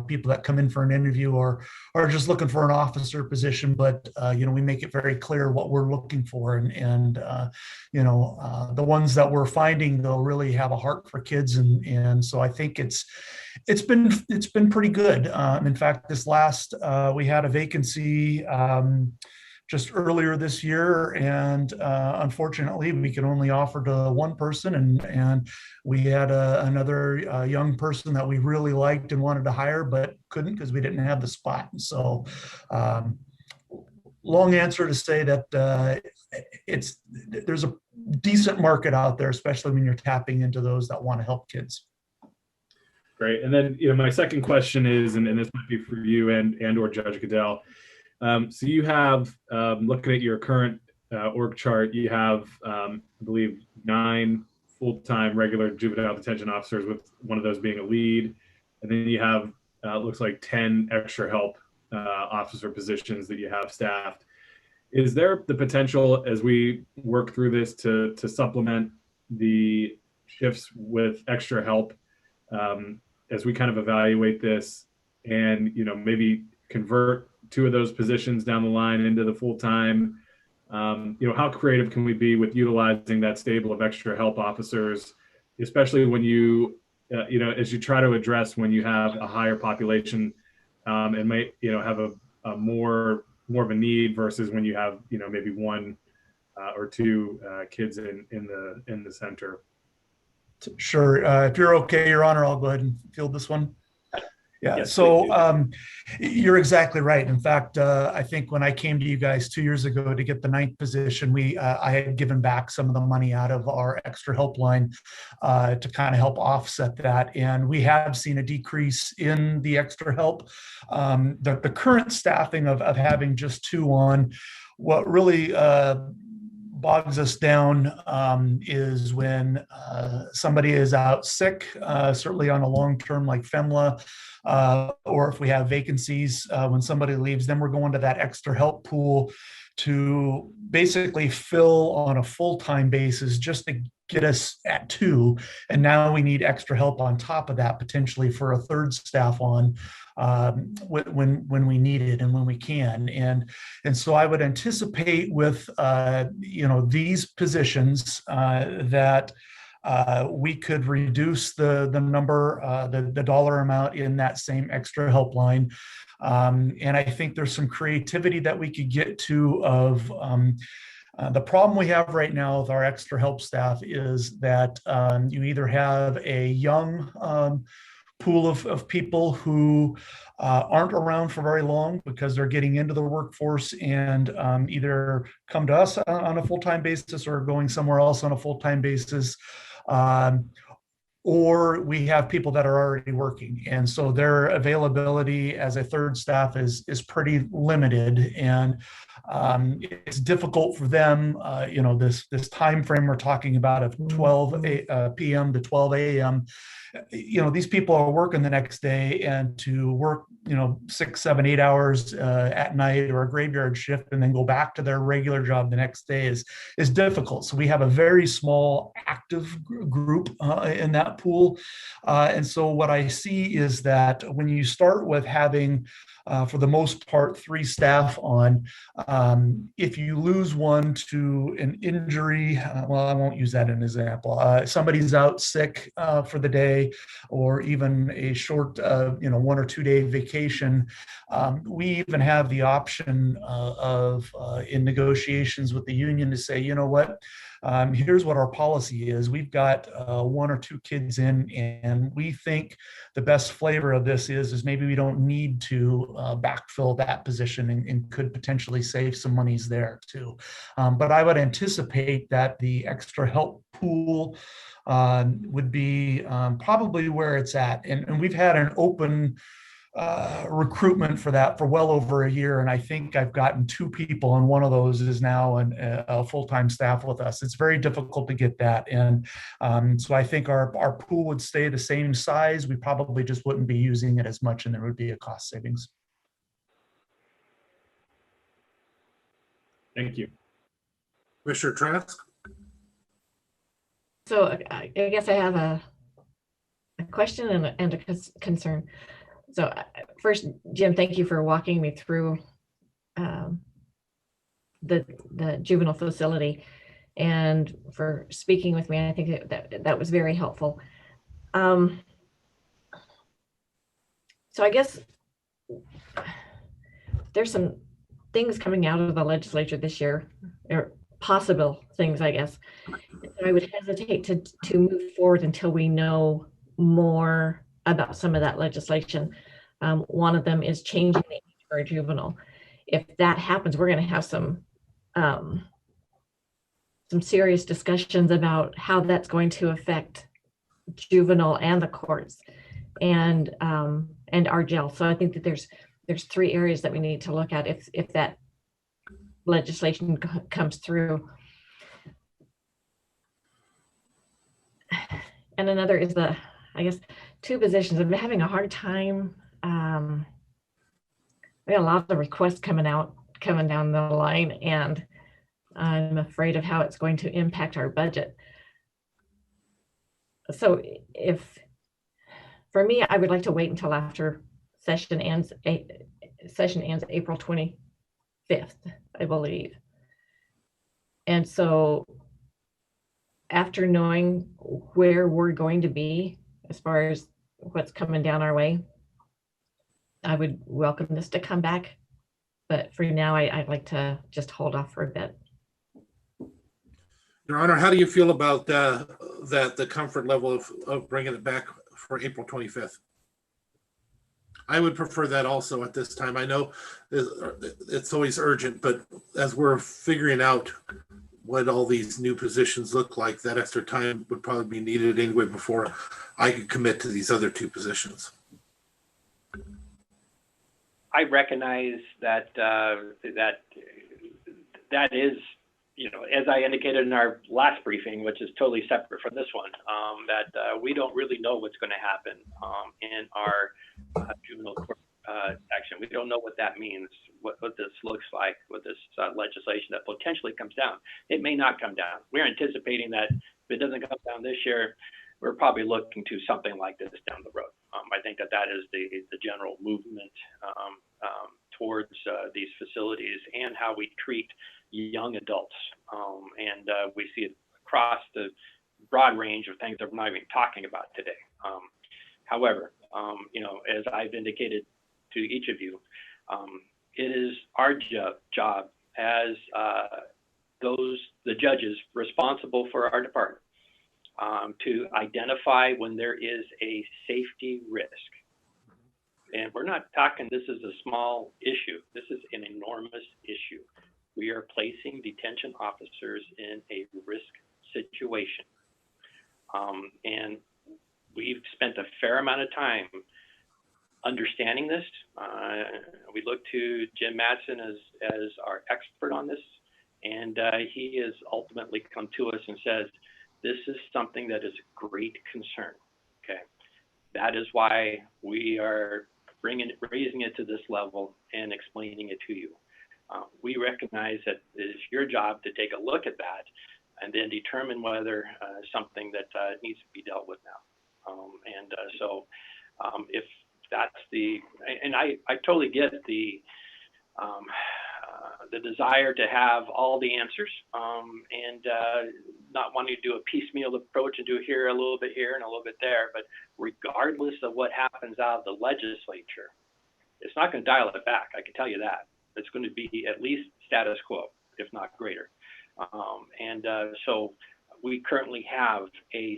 people that come in for an interview or are just looking for an officer position, but we make it very clear what we're looking for, and the ones that we're finding, they'll really have a heart for kids, and so I think it's been pretty good. In fact, this last we had a vacancy just earlier this year, and unfortunately we could only offer to one person, and we had another young person that we really liked and wanted to hire but couldn't because we didn't have the spot. And so long answer to say that there's a decent market out there, especially when you're tapping into those that want to help kids. Great. And then, my second question is, and this might be for you and or Judge Goodell. So you have, looking at your current org chart, you have, I believe, 9 full-time regular juvenile detention officers, with one of those being a lead. And then you have, looks like 10 extra help officer positions that you have staffed. Is there the potential, as we work through this, to supplement the shifts with extra help as we kind of evaluate this, and maybe convert 2 of those positions down the line into the full-time? How creative can we be with utilizing that stable of extra help officers, especially when you as you try to address when you have a higher population and might have a more of a need versus when you have maybe 1 or 2 kids in the center. Sure. If you're okay, Your Honor, I'll go ahead and field this one. Yeah, Yes, so you're exactly right. In fact, I think when I came to you guys 2 years ago to get the 9th position, I had given back some of the money out of our extra help line to kind of help offset that. And we have seen a decrease in the extra help. The current staffing of having just 2 on, what really bogs us down is when somebody is out sick, certainly on a long-term like FEMLA, or if we have vacancies, when somebody leaves, then we're going to that extra help pool to basically fill on a full-time basis just to get us at 2. And now we need extra help on top of that, potentially for a 3rd staff on when we need it and when we can. And so I would anticipate with these positions that we could reduce the number, the dollar amount in that same extra helpline. And I think there's some creativity that we could get to of the problem we have right now with our extra help staff is that you either have a young pool of people who aren't around for very long because they're getting into the workforce and either come to us on a full-time basis or going somewhere else on a full-time basis. Or we have people that are already working. And so their availability as a 3rd staff is pretty limited. And it's difficult for them, this time frame we're talking about of 12 p.m. to 12 a.m. These people are working the next day, and to work 6, 7, 8 hours at night or a graveyard shift and then go back to their regular job the next day is difficult. So we have a very small active group in that pool. And so what I see is that when you start with having for the most part 3 staff on, if you lose one to an injury, well, I won't use that as an example. Somebody's out sick for the day, or even a short 1 or 2 day vacation, we even have the option of in negotiations with the union to say, here's what our policy is. We've got 1 or 2 kids in, and we think the best flavor of this is maybe we don't need to backfill that position and could potentially save some monies there too. But I would anticipate that the extra help pool would be probably where it's at. And we've had an open recruitment for that for well over a year. And I think I've gotten 2 people, and one of those is now a full-time staff with us. It's very difficult to get that. And so I think our pool would stay the same size. We probably just wouldn't be using it as much, and there would be a cost savings. Thank you. Commissioner Trask? So I guess I have question and a concern. So first, Jim, thank you for walking me through the juvenile facility and for speaking with me. I think that was very helpful. So I guess there's some things coming out of the legislature this year, or possible things, I guess. I would hesitate to move forward until we know more about some of that legislation. One of them is changing the age for a juvenile. If that happens, we're going to have some serious discussions about how that's going to affect juvenile and the courts and our jail. So I think that there's 3 areas that we need to look at if that legislation comes through. And another is I guess 2 positions. I've been having a hard time. We got a lot of requests coming down the line, and I'm afraid of how it's going to impact our budget. So for me, I would like to wait until after session ends April 25th, I believe. And so after knowing where we're going to be as far as what's coming down our way, I would welcome this to come back. But for now, I'd like to just hold off for a bit. Your Honor, how do you feel about the comfort level of bringing it back for April 25th? I would prefer that also at this time. I know it's always urgent, but as we're figuring out what all these new positions look like, that extra time would probably be needed anyway before I could commit to these other 2 positions. I recognize that that is, as I indicated in our last briefing, which is totally separate from this one, that we don't really know what's going to happen in our juvenile court action. We don't know what that means, what this looks like, what this legislation that potentially comes down. It may not come down. We're anticipating that if it doesn't come down this year, we're probably looking to something like this down the road. I think that is the general movement towards these facilities and how we treat young adults. And we see it across the broad range of things that we're not even talking about today. However, as I've indicated to each of you, it is our job as the judges responsible for our department to identify when there is a safety risk. And we're not talking this is a small issue. This is an enormous issue. We are placing detention officers in a risk situation. And we've spent a fair amount of time understanding this. We look to Jim Madsen as our expert on this, and he has ultimately come to us and says, this is something that is a great concern, okay? That is why we are raising it to this level and explaining it to you. We recognize that it is your job to take a look at that and then determine whether something that needs to be dealt with now. So if that's and I totally get the desire to have all the answers and not wanting to do a piecemeal approach and do here a little bit here and a little bit there. But regardless of what happens out of the legislature, it's not going to dial it back. I can tell you that. It's going to be at least status quo, if not greater. So we currently have a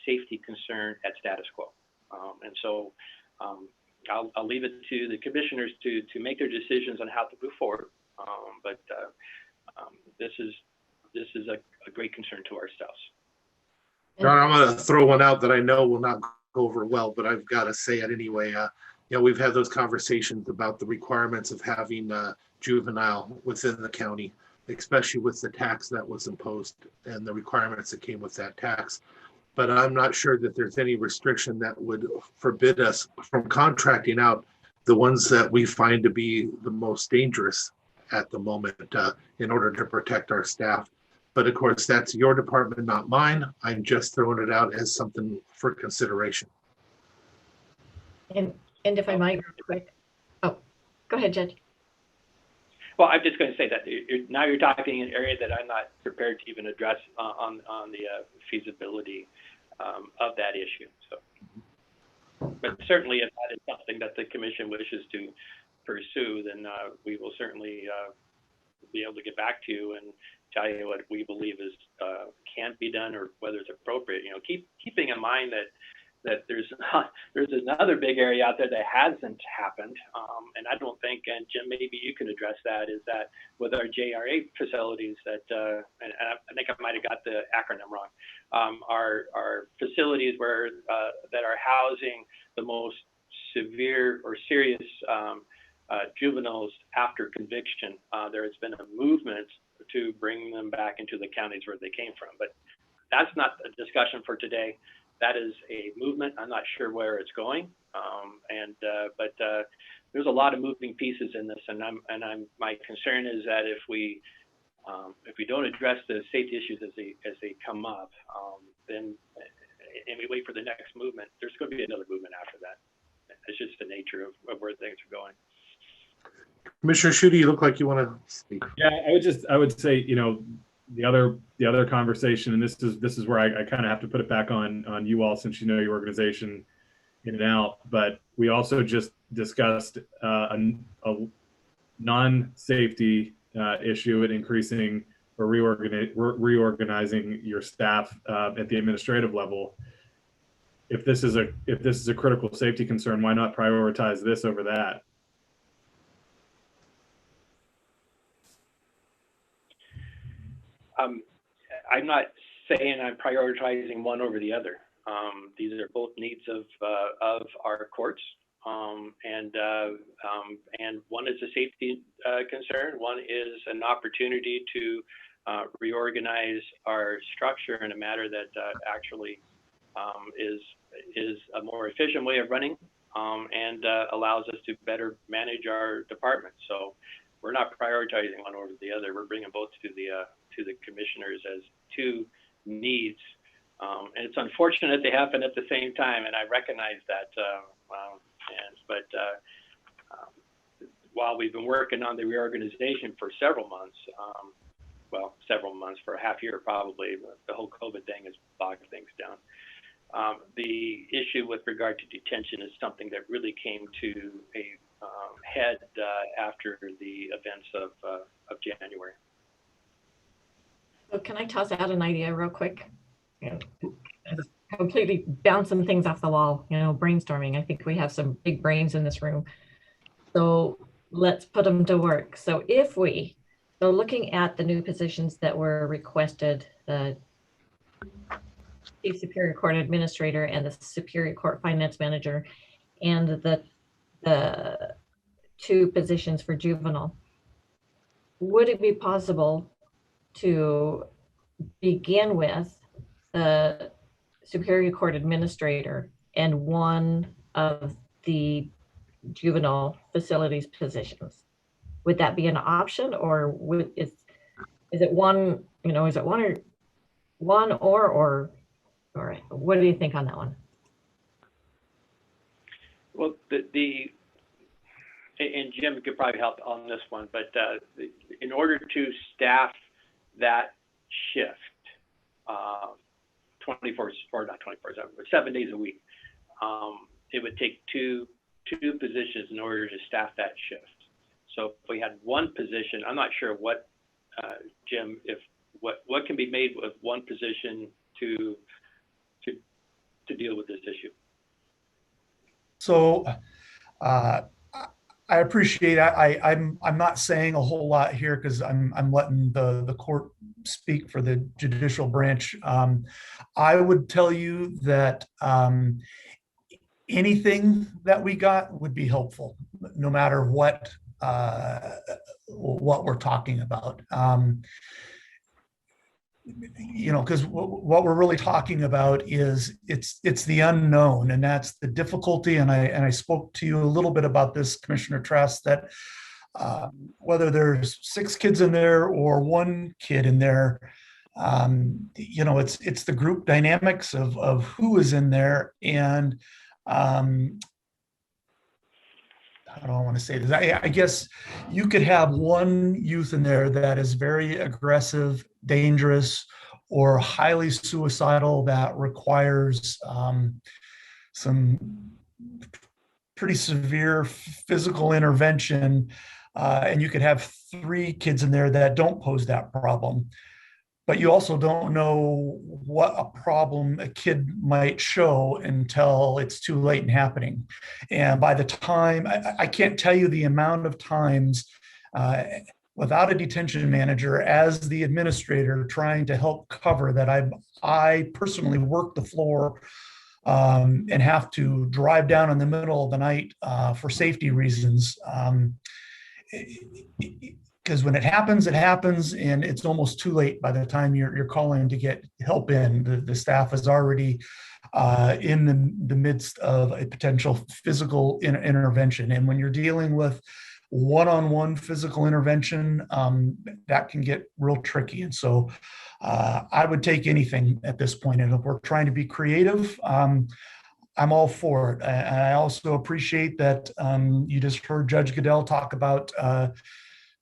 safety concern at status quo. So I'll leave it to the commissioners to make their decisions on how to move forward. But this is a great concern to ourselves. John, I'm going to throw one out that I know will not go over well, but I've got to say it anyway. We've had those conversations about the requirements of having juvenile within the county, especially with the tax that was imposed and the requirements that came with that tax. But I'm not sure that there's any restriction that would forbid us from contracting out the ones that we find to be the most dangerous at the moment in order to protect our staff. But of course, that's your department, not mine. I'm just throwing it out as something for consideration. And if I might, real quick. Oh, go ahead, Judge. Well, I'm just going to say that now you're talking an area that I'm not prepared to even address on the feasibility of that issue. So, but certainly if that is something that the commission wishes to pursue, then we will certainly be able to get back to you and tell you what we believe is can be done or whether it's appropriate. You know, keeping in mind that there's another big area out there that hasn't happened, and I don't think, and Jim, maybe you can address that, is that with our JRA facilities that, and I think I might have got the acronym wrong, our facilities where that are housing the most severe or serious juveniles after conviction. There has been a movement to bring them back into the counties where they came from, but that's not a discussion for today. That is a movement. I'm not sure where it's going, but there's a lot of moving pieces in this, and my concern is that if we don't address the safety issues as they come up, then and we wait for the next movement, there's going to be another movement after that. It's just the nature of where things are going. Commissioner Schutte, you look like you want to speak. Yeah, I would say, you know, the other conversation, and this is where I kind of have to put it back on you all, since you know your organization in and out. But we also just discussed a non-safety issue at increasing or reorganizing your staff at the administrative level. If this is a critical safety concern, why not prioritize this over that? I'm not saying I'm prioritizing one over the other. These are both needs of our courts, and one is a safety concern. One is an opportunity to reorganize our structure in a manner that actually is a more efficient way of running, and allows us to better manage our department. So we're not prioritizing one over the other. We're bringing both to the commissioners as two needs, and it's unfortunate they happen at the same time, and I recognize that. While we've been working on the reorganization for several months, for a half year probably, the whole COVID thing has bogged things down. The issue with regard to detention is something that really came to a head after the events of January. So can I toss out an idea real quick? Just completely bouncing things off the wall, brainstorming. I think we have some big brains in this room. So let's put them to work. So looking at the new positions that were requested, the Chief Superior Court Administrator and the Superior Court Finance Manager, and the two positions for juvenile, would it be possible to begin with the Superior Court Administrator and one of the juvenile facilities positions? Would that be an option, or is it one? Is it one or what do you think on that one? Well, and Jim could probably help on this one, but in order to staff that shift 7 days a week, it would take two positions in order to staff that shift. So if we had one position, I'm not sure what, Jim, what can be made with one position to deal with this issue. So I appreciate I'm not saying a whole lot here because I'm letting the court speak for the judicial branch. I would tell you that anything that we got would be helpful, no matter what we're talking about. Because what we're really talking about is it's the unknown, and that's the difficulty. And I spoke to you a little bit about this, Commissioner Trask, that whether there's 6 kids in there or 1 kid in there, it's the group dynamics of who is in there, and how do I want to say this? I guess you could have one youth in there that is very aggressive, dangerous, or highly suicidal that requires some pretty severe physical intervention. And you could have 3 kids in there that don't pose that problem. But you also don't know what a problem a kid might show until it's too late and happening. And by the time, I can't tell you the amount of times without a detention manager as the administrator trying to help cover that I personally work the floor and have to drive down in the middle of the night for safety reasons. Because when it happens, and it's almost too late by the time you're calling to get help in. The staff is already in the midst of a potential physical intervention. And when you're dealing with one-on-one physical intervention, that can get real tricky. And so I would take anything at this point. And if we're trying to be creative, I'm all for it. And I also appreciate that you just heard Judge Goodell talk about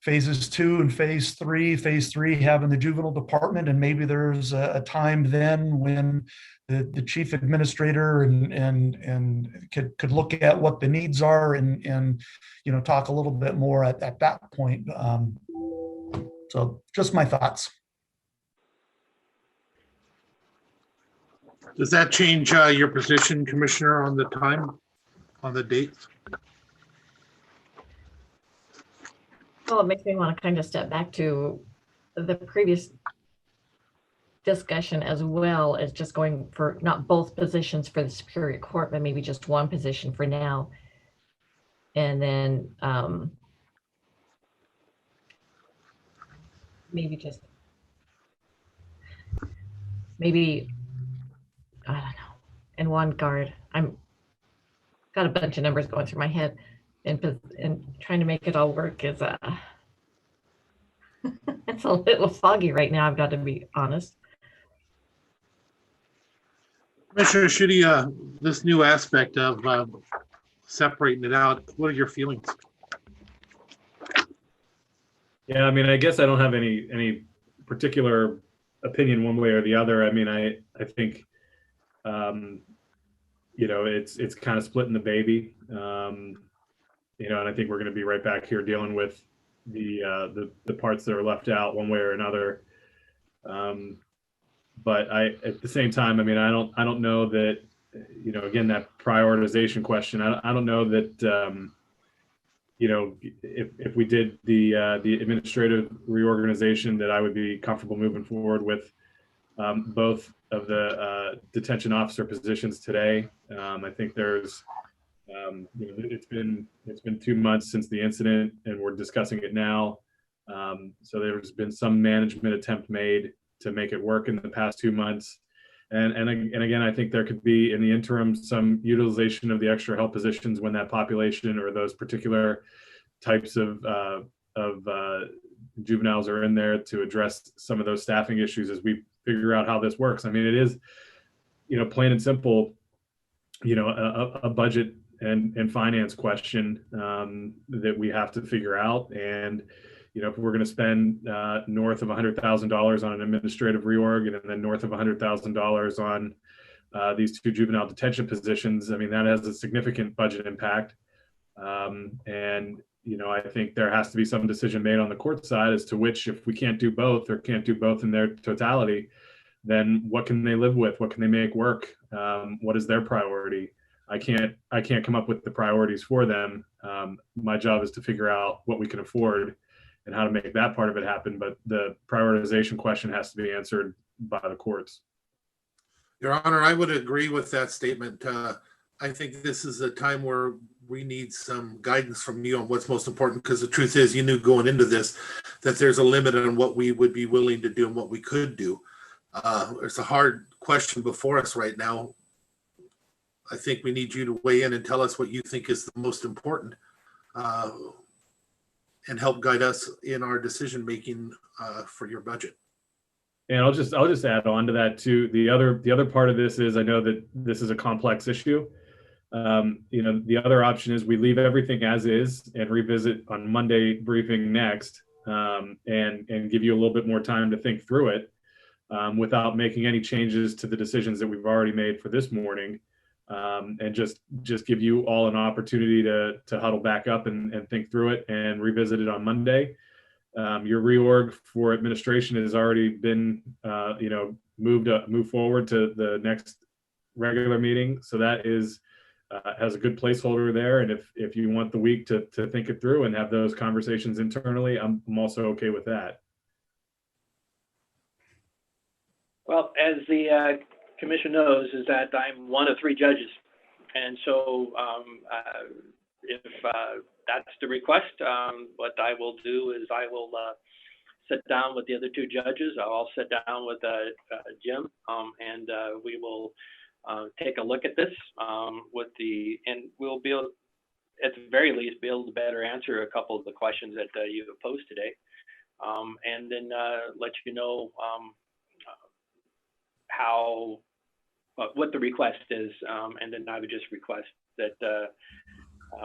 phases 2 and phase 3. Phase 3 having the juvenile department, and maybe there's a time then when the chief administrator and could look at what the needs are and talk a little bit more at that point. So just my thoughts. Does that change your position, Commissioner, on the time, on the dates? Well, it makes me want to kind of step back to the previous discussion, as well as just going for not both positions for the Superior Court, but maybe just one position for now. And then maybe I don't know, and one guard. I'm got a bunch of numbers going through my head, and trying to make it all work is it's a little foggy right now, I've got to be honest. Commissioner Schutte, this new aspect of separating it out, what are your feelings? Yeah, I mean, I guess I don't have any particular opinion one way or the other. I mean, I think it's kind of splitting the baby, and I think we're going to be right back here dealing with the parts that are left out one way or another. But at the same time, I mean, I don't know that, again, that prioritization question. I don't know that if we did the administrative reorganization, that I would be comfortable moving forward with both of the detention officer positions today. I think there's it's been 2 months since the incident, and we're discussing it now. So there's been some management attempt made to make it work in the past 2 months. And again, I think there could be in the interim some utilization of the extra help positions when that population or those particular types of juveniles are in there to address some of those staffing issues as we figure out how this works. I mean, it is, plain and simple, a budget and finance question that we have to figure out. And if we're going to spend north of $100,000 on an administrative reorg and then north of $100,000 on these 2 juvenile detention positions, I mean, that has a significant budget impact. And I think there has to be some decision made on the court side as to which, if we can't do both or can't do both in their totality, then what can they live with? What can they make work? What is their priority? I can't come up with the priorities for them. My job is to figure out what we can afford and how to make that part of it happen. But the prioritization question has to be answered by the courts. Your Honor, I would agree with that statement. I think this is a time where we need some guidance from you on what's most important, because the truth is, you knew going into this that there's a limit on what we would be willing to do and what we could do. It's a hard question before us right now. I think we need you to weigh in and tell us what you think is the most important, and help guide us in our decision making for your budget. And I'll just add on to that too. The other part of this is, I know that this is a complex issue. The other option is we leave everything as is and revisit on Monday briefing next, and give you a little bit more time to think through it, without making any changes to the decisions that we've already made for this morning, and just give you all an opportunity to huddle back up and think through it and revisit it on Monday. Your reorg for administration has already been moved forward to the next regular meeting, so that is has a good placeholder there. And if you want the week to think it through and have those conversations internally, I'm also okay with that. Well, as the commission knows, is that I'm one of 3 judges. And so if that's the request, what I will do is I will sit down with the other 2 judges. I'll sit down with Jim, and we will take a look at this and we'll be able, at the very least, be able to better answer a couple of the questions that you have posed today, and then let you know what the request is, and then I would just request that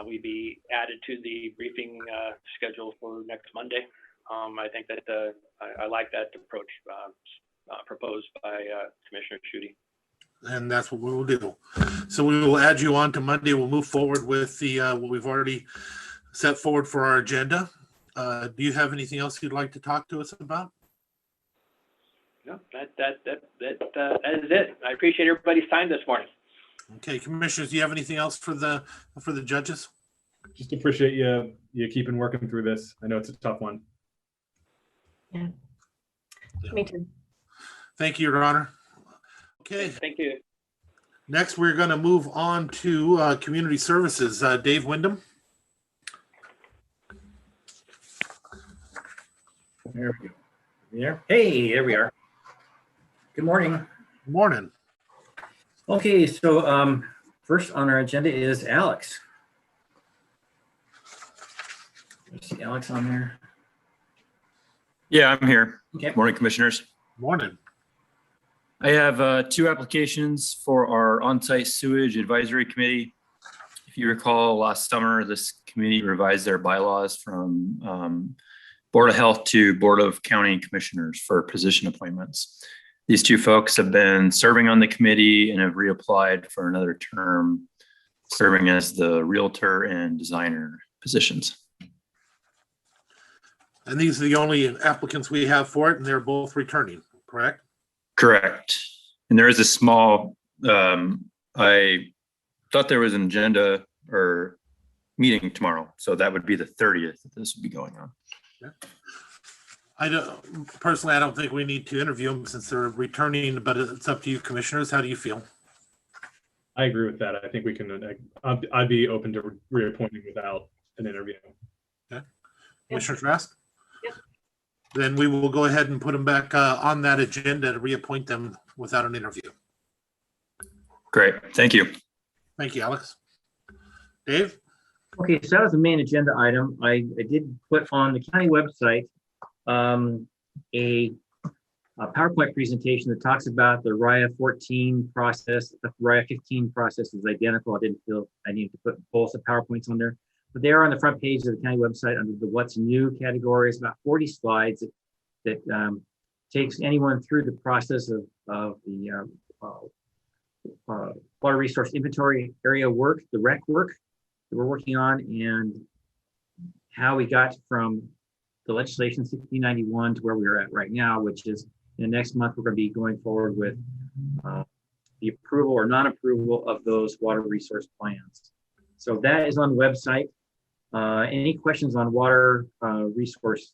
we be added to the briefing schedule for next Monday. I think that I like that approach proposed by Commissioner Schutte. And that's what we will do. So we will add you on to Monday. We'll move forward with the what we've already set forward for our agenda. Do you have anything else you'd like to talk to us about? No, that is it. I appreciate everybody's time this morning. Okay, commissioners, do you have anything else for the judges? Just appreciate you keeping working through this. I know it's a tough one. Yeah. Me too. Thank you, Your Honor. Okay. Thank you. Next, we're going to move on to community services. Dave Windom. There we go. There. Hey, there we are. Good morning. Good morning. Okay, so first on our agenda is Alex. See Alex on there? Yeah, I'm here. Okay. Morning, commissioners. Morning. I have 2 applications for our on-site sewage advisory committee. If you recall, last summer, this committee revised their bylaws from Board of Health to Board of County Commissioners for position appointments. These 2 folks have been serving on the committee and have reapplied for another term, serving as the realtor and designer positions. And these are the only applicants we have for it, and they're both returning, correct? Correct. And there is a small, I thought there was an agenda or meeting tomorrow. So that would be the 30th that this would be going on. Yeah. I don't think we need to interview them since they're returning, but it's up to you, commissioners. How do you feel? I agree with that. I think we can, I'd be open to reappointing without an interview. Okay. Commissioner Trask? Yep. Then we will go ahead and put them back on that agenda to reappoint them without an interview. Great. Thank you. Thank you, Alex. Dave? Okay, so that was the main agenda item. I did put on the county website a PowerPoint presentation that talks about the RIA 14 process. The RIA 15 process is identical. I didn't feel I needed to put both the PowerPoints on there, but they are on the front page of the county website under the What's New category. It's about 40 slides that takes anyone through the process of the water resource inventory area work, the REC work that we're working on, and how we got from the legislation 1691 to where we are at right now, which is in the next month, we're going to be going forward with the approval or non-approval of those water resource plans. So that is on the website. Any questions on water resource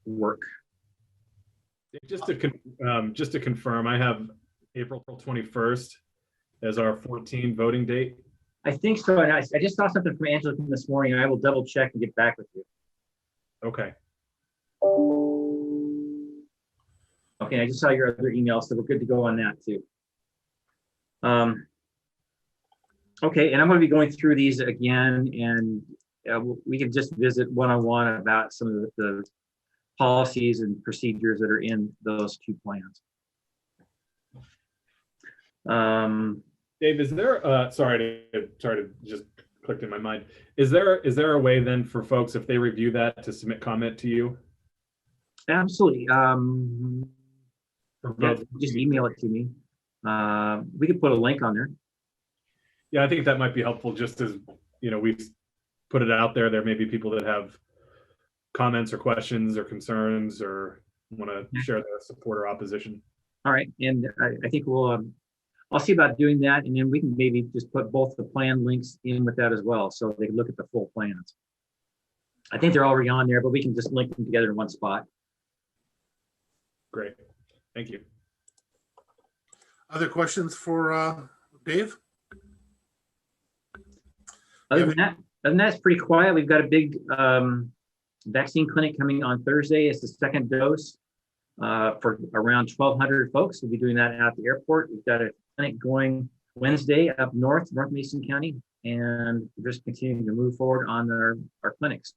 work? Just to confirm, I have April 21st as our 14 voting date. I think so. And I just saw something from Angela this morning. I will double check and get back with you. Okay. Okay, I just saw your other email, so we're good to go on that too. Okay, and I'm going to be going through these again, and we can just visit one-on-one about some of the policies and procedures that are in those 2 plans. Dave, is there, sorry to just clicked in my mind. Is there a way then for folks, if they review that, to submit comment to you? Absolutely. Yeah, just email it to me. We could put a link on there. Yeah, I think that might be helpful, just as, you know, we've put it out there. There may be people that have comments or questions or concerns or want to share their support or opposition. All right, and I think I'll see about doing that, and then we can maybe just put both the plan links in with that as well, so they can look at the full plans. I think they're already on there, but we can just link them together in one spot. Great, thank you. Other questions for Dave? Other than that, it's pretty quiet. We've got a big vaccine clinic coming on Thursday. It's the second dose for around 1,200 folks. We'll be doing that at the airport. We've got a clinic going Wednesday up North Mason County, and we're just continuing to move forward on our clinics.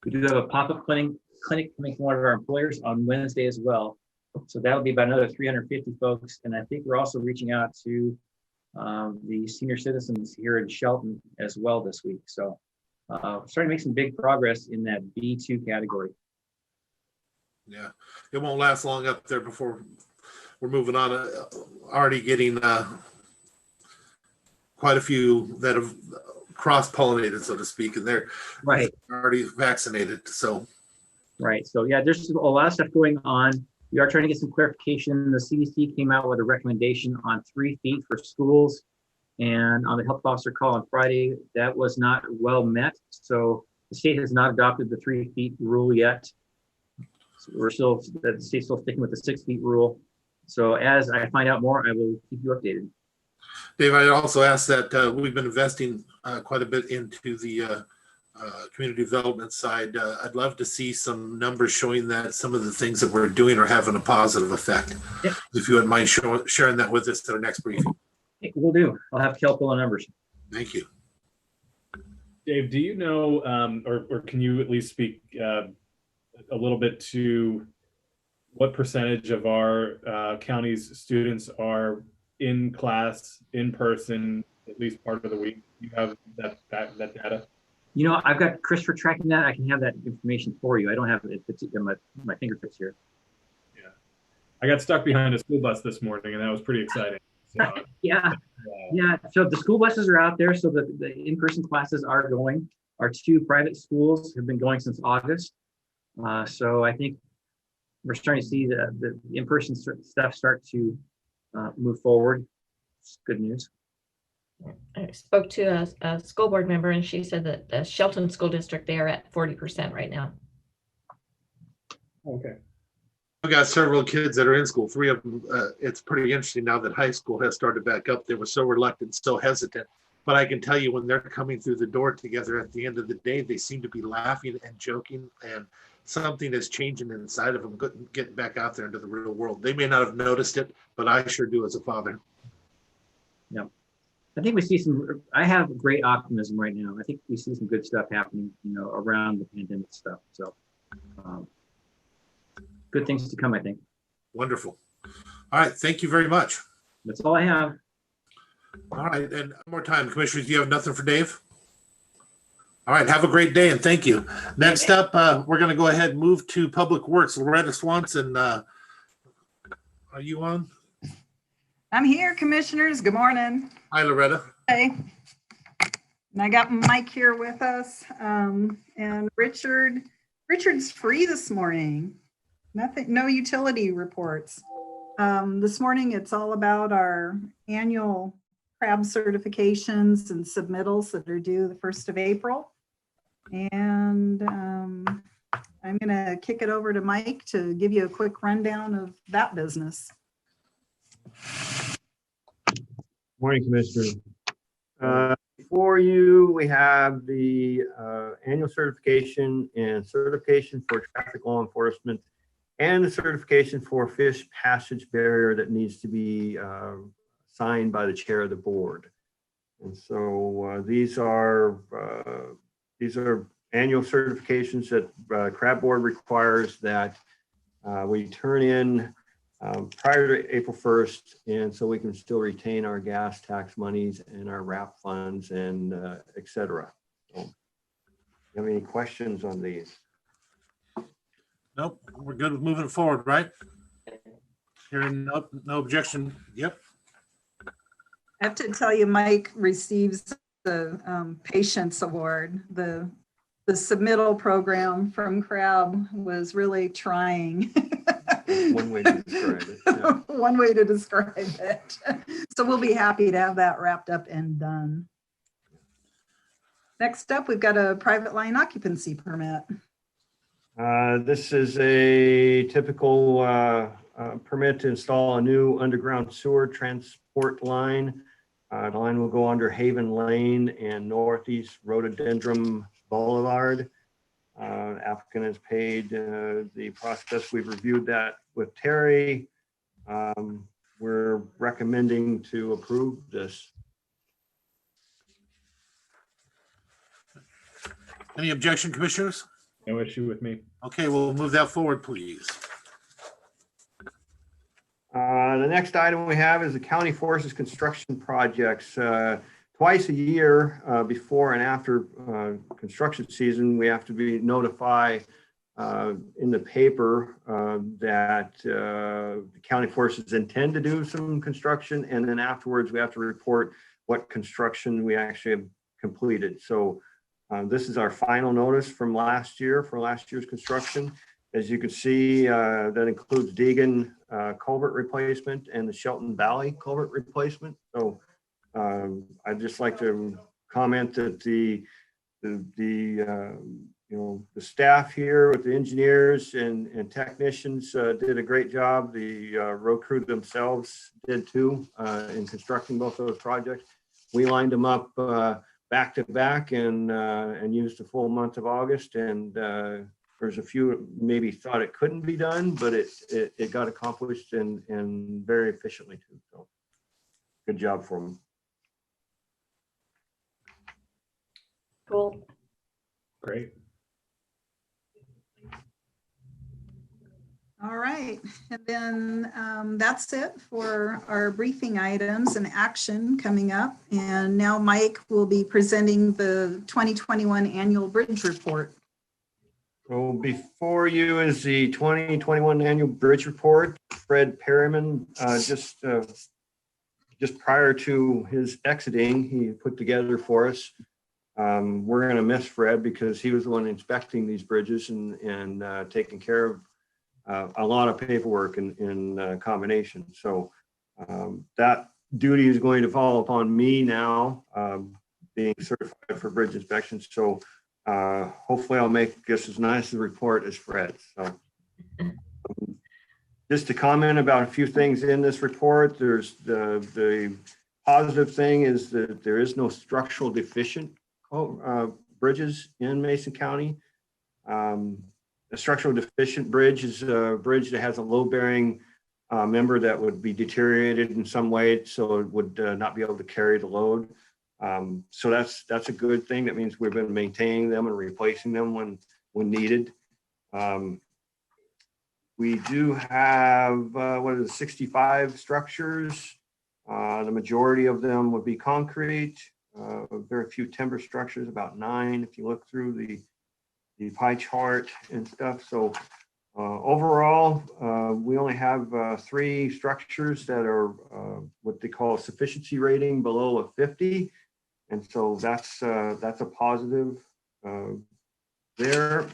We do have a pop-up clinic coming from one of our employers on Wednesday as well. So that'll be about another 350 folks. And I think we're also reaching out to the senior citizens here in Shelton as well this week. So starting to make some big progress in that B2 category. Yeah, it won't last long up there before we're moving on. Already getting quite a few that have cross-pollinated, so to speak, and they're right already vaccinated. So right. So yeah, there's a lot of stuff going on. We are trying to get some clarification. The CDC came out with a recommendation on 3 feet for schools, and on the health officer call on Friday, that was not well met. So the state has not adopted the 3 feet rule yet. So the state's still sticking with the 6 feet rule. So as I find out more, I will keep you updated. Dave, I also asked that we've been investing quite a bit into the community development side. I'd love to see some numbers showing that some of the things that we're doing are having a positive effect. Yep. If you wouldn't mind sharing that with us at our next briefing. We'll do. I'll have to help pull the numbers. Thank you. Dave, do you know, or can you at least speak a little bit to what percentage of our county's students are in class, in person, at least part of the week? You have that data? You know, I've got Christopher tracking that. I can have that information for you. I don't have it in my fingertips here. Yeah, I got stuck behind a school bus this morning, and that was pretty exciting. So, yeah. So the school buses are out there. So the in-person classes are going. Our 2 private schools have been going since August. So I think we're starting to see the in-person stuff start to move forward. It's good news. I spoke to a school board member, and she said that the Shelton School District, they are at 40% right now. Okay. I've got several kids that are in school. 3 of them, it's pretty interesting now that high school has started back up. They were so reluctant, so hesitant. But I can tell you when they're coming through the door together at the end of the day, they seem to be laughing and joking, and something is changing inside of them, getting back out there into the real world. They may not have noticed it, but I sure do as a father. Yeah. I think we see I have great optimism right now. I think we see some good stuff happening, around the pandemic stuff. So good things to come, I think. Wonderful. All right. Thank you very much. That's all I have. All right. And one more time, Commissioners, do you have nothing for Dave? All right. Have a great day and thank you. Next up, we're going to go ahead and move to Public Works. Loretta Swanson, are you on? I'm here, Commissioners. Good morning. Hi, Loretta. Hey. And I got Mike here with us, and Richard's free this morning. No utility reports. This morning, it's all about our annual CRAB certifications and submittals that are due the 1st of April. And I'm going to kick it over to Mike to give you a quick rundown of that business. Morning, Commissioner. Before you, we have the annual certification and certification for traffic law enforcement and the certification for fish passage barrier that needs to be signed by the chair of the board. And so these are annual certifications that CRAB board requires that we turn in prior to April 1st, and so we can still retain our gas tax monies and our RAP funds and et cetera. So, you have any questions on these? Nope, we're good with moving forward, right? Hearing no objection. Yep. I have to tell you, Mike receives the Patience Award. The submittal program from CRAB was really trying. One way to describe it. Yeah. One way to describe it. So we'll be happy to have that wrapped up and done. Next up, we've got a private line occupancy permit. This is a typical permit to install a new underground sewer transport line. The line will go under Haven Lane and Northeast Rhododendron Boulevard. Applicant has paid the process. We've reviewed that with Terry. We're recommending to approve this. Any objection, commissioners? No issue with me. Okay, we'll move that forward, please. The next item we have is the county forces construction projects. Twice a year, before and after construction season, we have to be notify in the paper that the county forces intend to do some construction, and then afterwards we have to report what construction we actually have completed. So this is our final notice from last year for last year's construction. As you can see, that includes Deegan culvert replacement and the Shelton Valley culvert replacement. So I'd just like to comment that the staff here with the engineers and technicians did a great job. The road crew themselves did too in constructing both those projects. We lined them up back to back and used a full month of August, and there's a few maybe thought it couldn't be done, but it got accomplished and very efficiently too. So good job for them. Cool. Great. All right, and then that's it for our briefing items and action coming up. And now Mike will be presenting the 2021 annual bridge report. So before you is the 2021 annual bridge report. Fred Perryman, just prior to his exiting, he put together for us. We're going to miss Fred because he was the one inspecting these bridges and taking care of a lot of paperwork in combination. So that duty is going to fall upon me now, being certified for bridge inspections. So hopefully I'll make just as nice a report as Fred. So just to comment about a few things in this report, there's the positive thing is that there is no structural deficient bridges in Mason County. A structural deficient bridge is a bridge that has a load-bearing member that would be deteriorated in some way, so it would not be able to carry the load. So that's a good thing. That means we've been maintaining them and replacing them when needed. We do have 65 structures. The majority of them would be concrete. Very few timber structures, about 9 if you look through the pie chart and stuff. So overall, we only have 3 structures that are what they call a sufficiency rating below a 50. And so that's a positive there.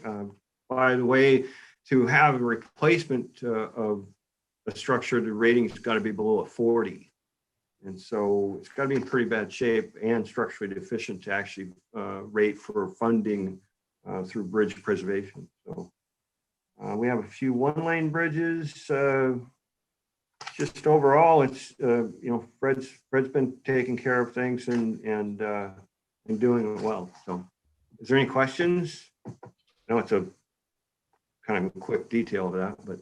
By the way, to have a replacement of a structure, the rating's got to be below a 40. And so it's got to be in pretty bad shape and structurally deficient to actually rate for funding through bridge preservation. So we have a few 1-lane bridges. Just overall, it's Fred's been taking care of things and doing it well. So, is there any questions? I know it's a kind of a quick detail of that, but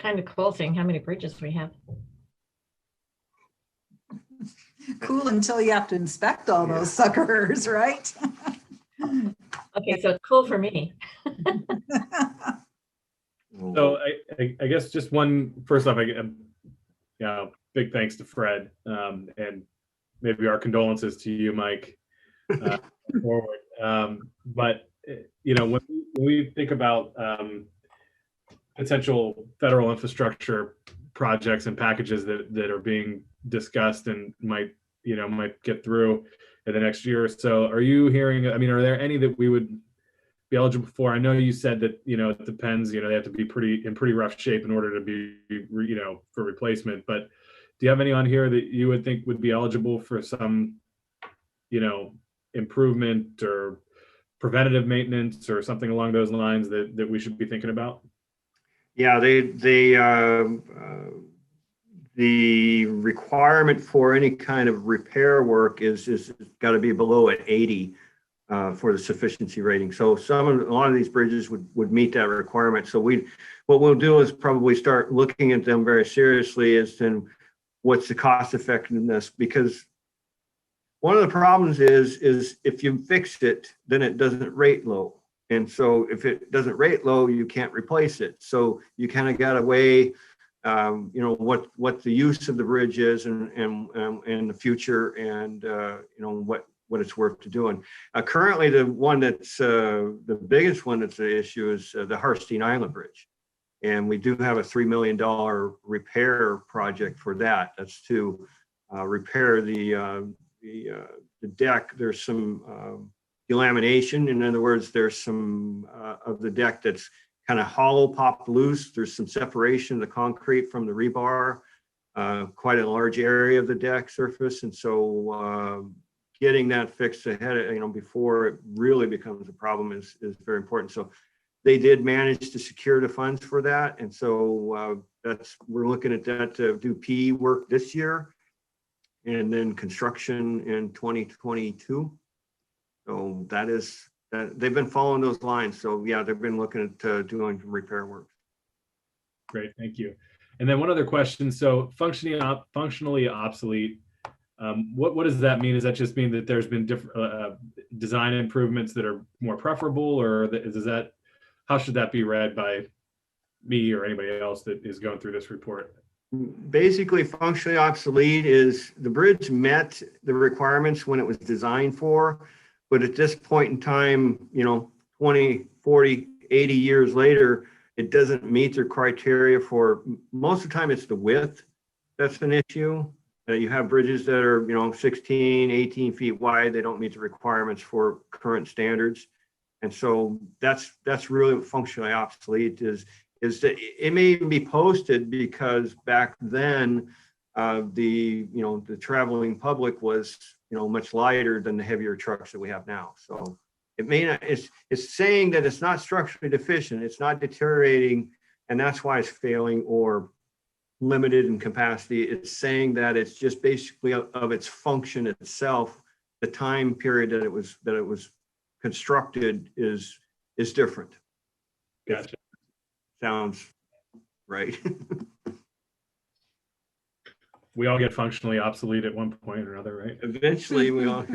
Kind of cool seeing how many bridges we have. Cool until you have to inspect all those suckers, right? Okay, so it's cool for me. So I guess just first off, big thanks to Fred, and maybe our condolences to you, Mike, forward. But when we think about potential federal infrastructure projects and packages that are being discussed and might get through in the next year or so, are you hearing? I mean, are there any that we would be eligible for? I know you said that it depends. They have to be in pretty rough shape in order to be for replacement. But do you have any on here that you would think would be eligible for some improvement or preventative maintenance or something along those lines that we should be thinking about? Yeah, the requirement for any kind of repair work is got to be below an 80 for the sufficiency rating. So a lot of these bridges would meet that requirement. So what we'll do is probably start looking at them very seriously as to what's the cost effectiveness, because one of the problems is if you fix it, then it doesn't rate low. And so if it doesn't rate low, you can't replace it. So you kind of got to weigh, what the use of the bridge is and the future, and what it's worth to doing. Currently, the one that's the biggest one that's the issue is the Harstein Island Bridge, and we do have a $3 million repair project for that. That's to repair the deck. There's some delamination. In other words, there's some of the deck that's kind of hollow, popped loose. There's some separation of the concrete from the rebar, quite a large area of the deck surface. And so getting that fixed ahead of, before it really becomes a problem is very important. So they did manage to secure the funds for that. And so we're looking at that to do P work this year and then construction in 2022. So they've been following those lines. So yeah, they've been looking at doing some repair work. Great, thank you. And then one other question. So functionally obsolete, what does that mean? Does that just mean that there's been different design improvements that are more preferable, or how should that be read by me or anybody else that is going through this report? Basically, functionally obsolete is the bridge met the requirements when it was designed for, but at this point in time, 20, 40, 80 years later, it doesn't meet their criteria for, most of the time it's the width that's an issue. You have bridges that are, 16, 18 feet wide. They don't meet the requirements for current standards. And so that's really functionally obsolete is that it may even be posted because back then the traveling public was much lighter than the heavier trucks that we have now. So it may not, it's saying that it's not structurally deficient, it's not deteriorating, and that's why it's failing or limited in capacity. It's saying that it's just basically of its function itself. The time period that it was constructed is different. Gotcha. Sounds right. We all get functionally obsolete at one point or another, right? Eventually we all.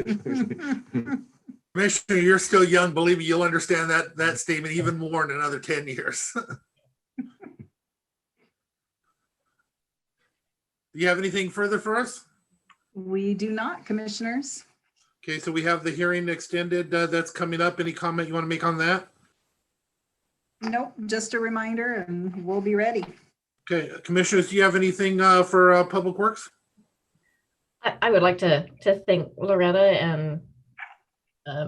Commissioner, you're still young. Believe me, you'll understand that statement even more in another 10 years. Do you have anything further for us? We do not, commissioners. Okay, so we have the hearing extended that's coming up. Any comment you want to make on that? Nope, just a reminder and we'll be ready. Okay, commissioners, do you have anything for Public Works? I would like to thank Loretta, and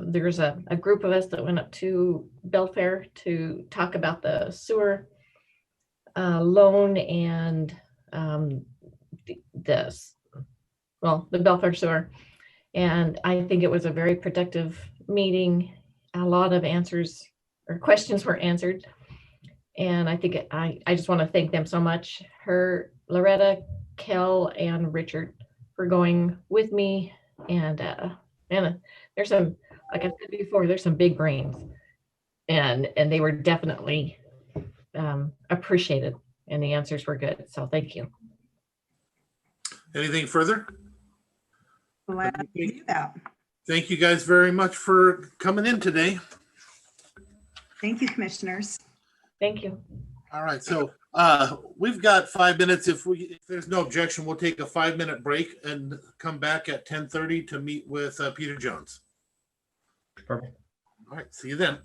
there's a group of us that went up to Belfair to talk about the sewer loan and the Belfair sewer. And I think it was a very productive meeting. A lot of answers or questions were answered. And I think I just want to thank them so much. Loretta, Kel, and Richard for going with me. And there's some, like I said before, there's some big brains. And they were definitely appreciated, and the answers were good. So thank you. Anything further? Glad to do that. Thank you guys very much for coming in today. Thank you, commissioners. Thank you. All right, so we've got 5 minutes. If there's no objection, we'll take a 5-minute break and come back at 10:30 to meet with Peter Jones. Perfect. All right, see you then.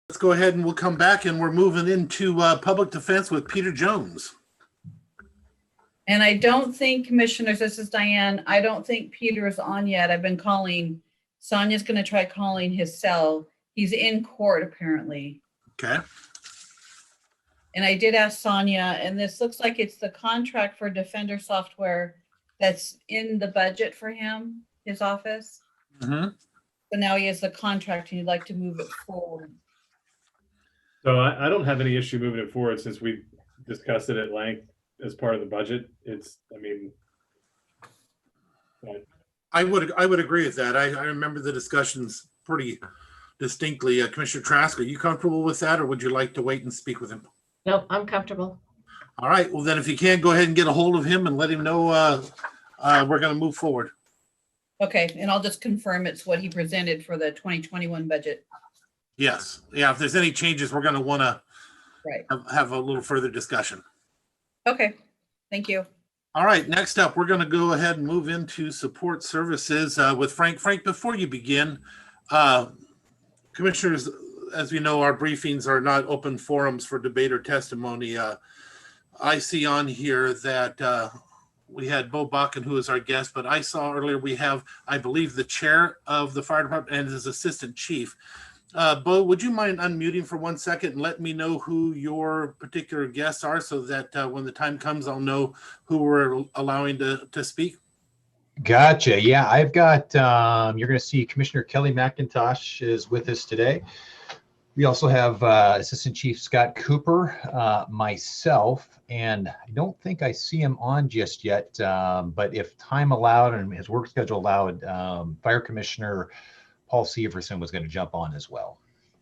Let's go ahead and we'll come back, and we're moving into public defense with Peter Jones. And I don't think, commissioners, this is Diane, I don't think Peter is on yet. I've been calling. Sonia's going to try calling his cell. He's in court apparently. Okay. And I did ask Sonia, and this looks like it's the contract for Defender software that's in the budget for him, his office. Mm-hmm. So now he has the contract and he'd like to move it forward. So I don't have any issue moving it forward since we discussed it at length as part of the budget. I would agree with that. I remember the discussions pretty distinctly. Commissioner Trask, are you comfortable with that, or would you like to wait and speak with him? Nope, I'm comfortable. All right. Well, then if you can, go ahead and get a hold of him and let him know we're going to move forward. Okay, and I'll just confirm it's what he presented for the 2021 budget. Yes. Yeah. If there's any changes, we're going to want to have a little further discussion. Okay, thank you. All right. Next up, we're going to go ahead and move into support services with Frank. Frank, before you begin, commissioners, as we know, our briefings are not open forums for debate or testimony. I see on here that we had Bo Bakken, who is our guest, but I saw earlier we have, I believe, the chair of the fire department and his assistant chief. Bo, would you mind unmuting for 1 second and let me know who your particular guests are so that when the time comes, I'll know who we're allowing to speak? Gotcha. Yeah, I've got, you're going to see Commissioner Kelly McIntosh is with us today. We also have Assistant Chief Scott Cooper, myself, and I don't think I see him on just yet, but if time allowed and his work schedule allowed, Fire Commissioner Paul Severson was going to jump on as well.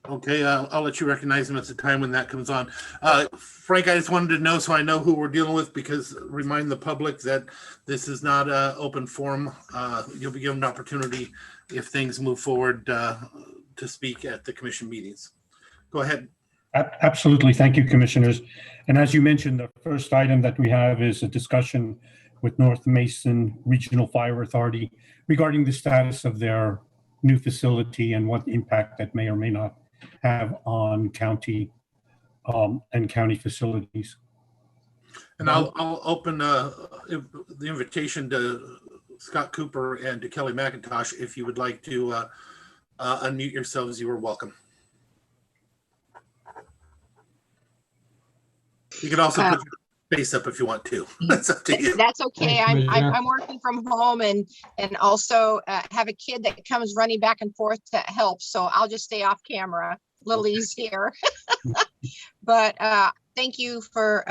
Okay, I'll let you recognize him at the time when that comes on. Frank, I just wanted to know so I know who we're dealing with, because remind the public that this is not an open forum. You'll be given an opportunity if things move forward to speak at the commission meetings. Go ahead. Absolutely. Thank you, commissioners. And as you mentioned, the first item that we have is a discussion with North Mason Regional Fire Authority regarding the status of their new facility and what impact that may or may not have on county and county facilities. And I'll open the invitation to Scott Cooper and to Kelly McIntosh. If you would like to unmute yourselves, you are welcome. You can also put your face up if you want to. That's up to you. That's okay. I'm working from home and also have a kid that comes running back and forth to help. So I'll just stay off camera, a little easier. But thank you for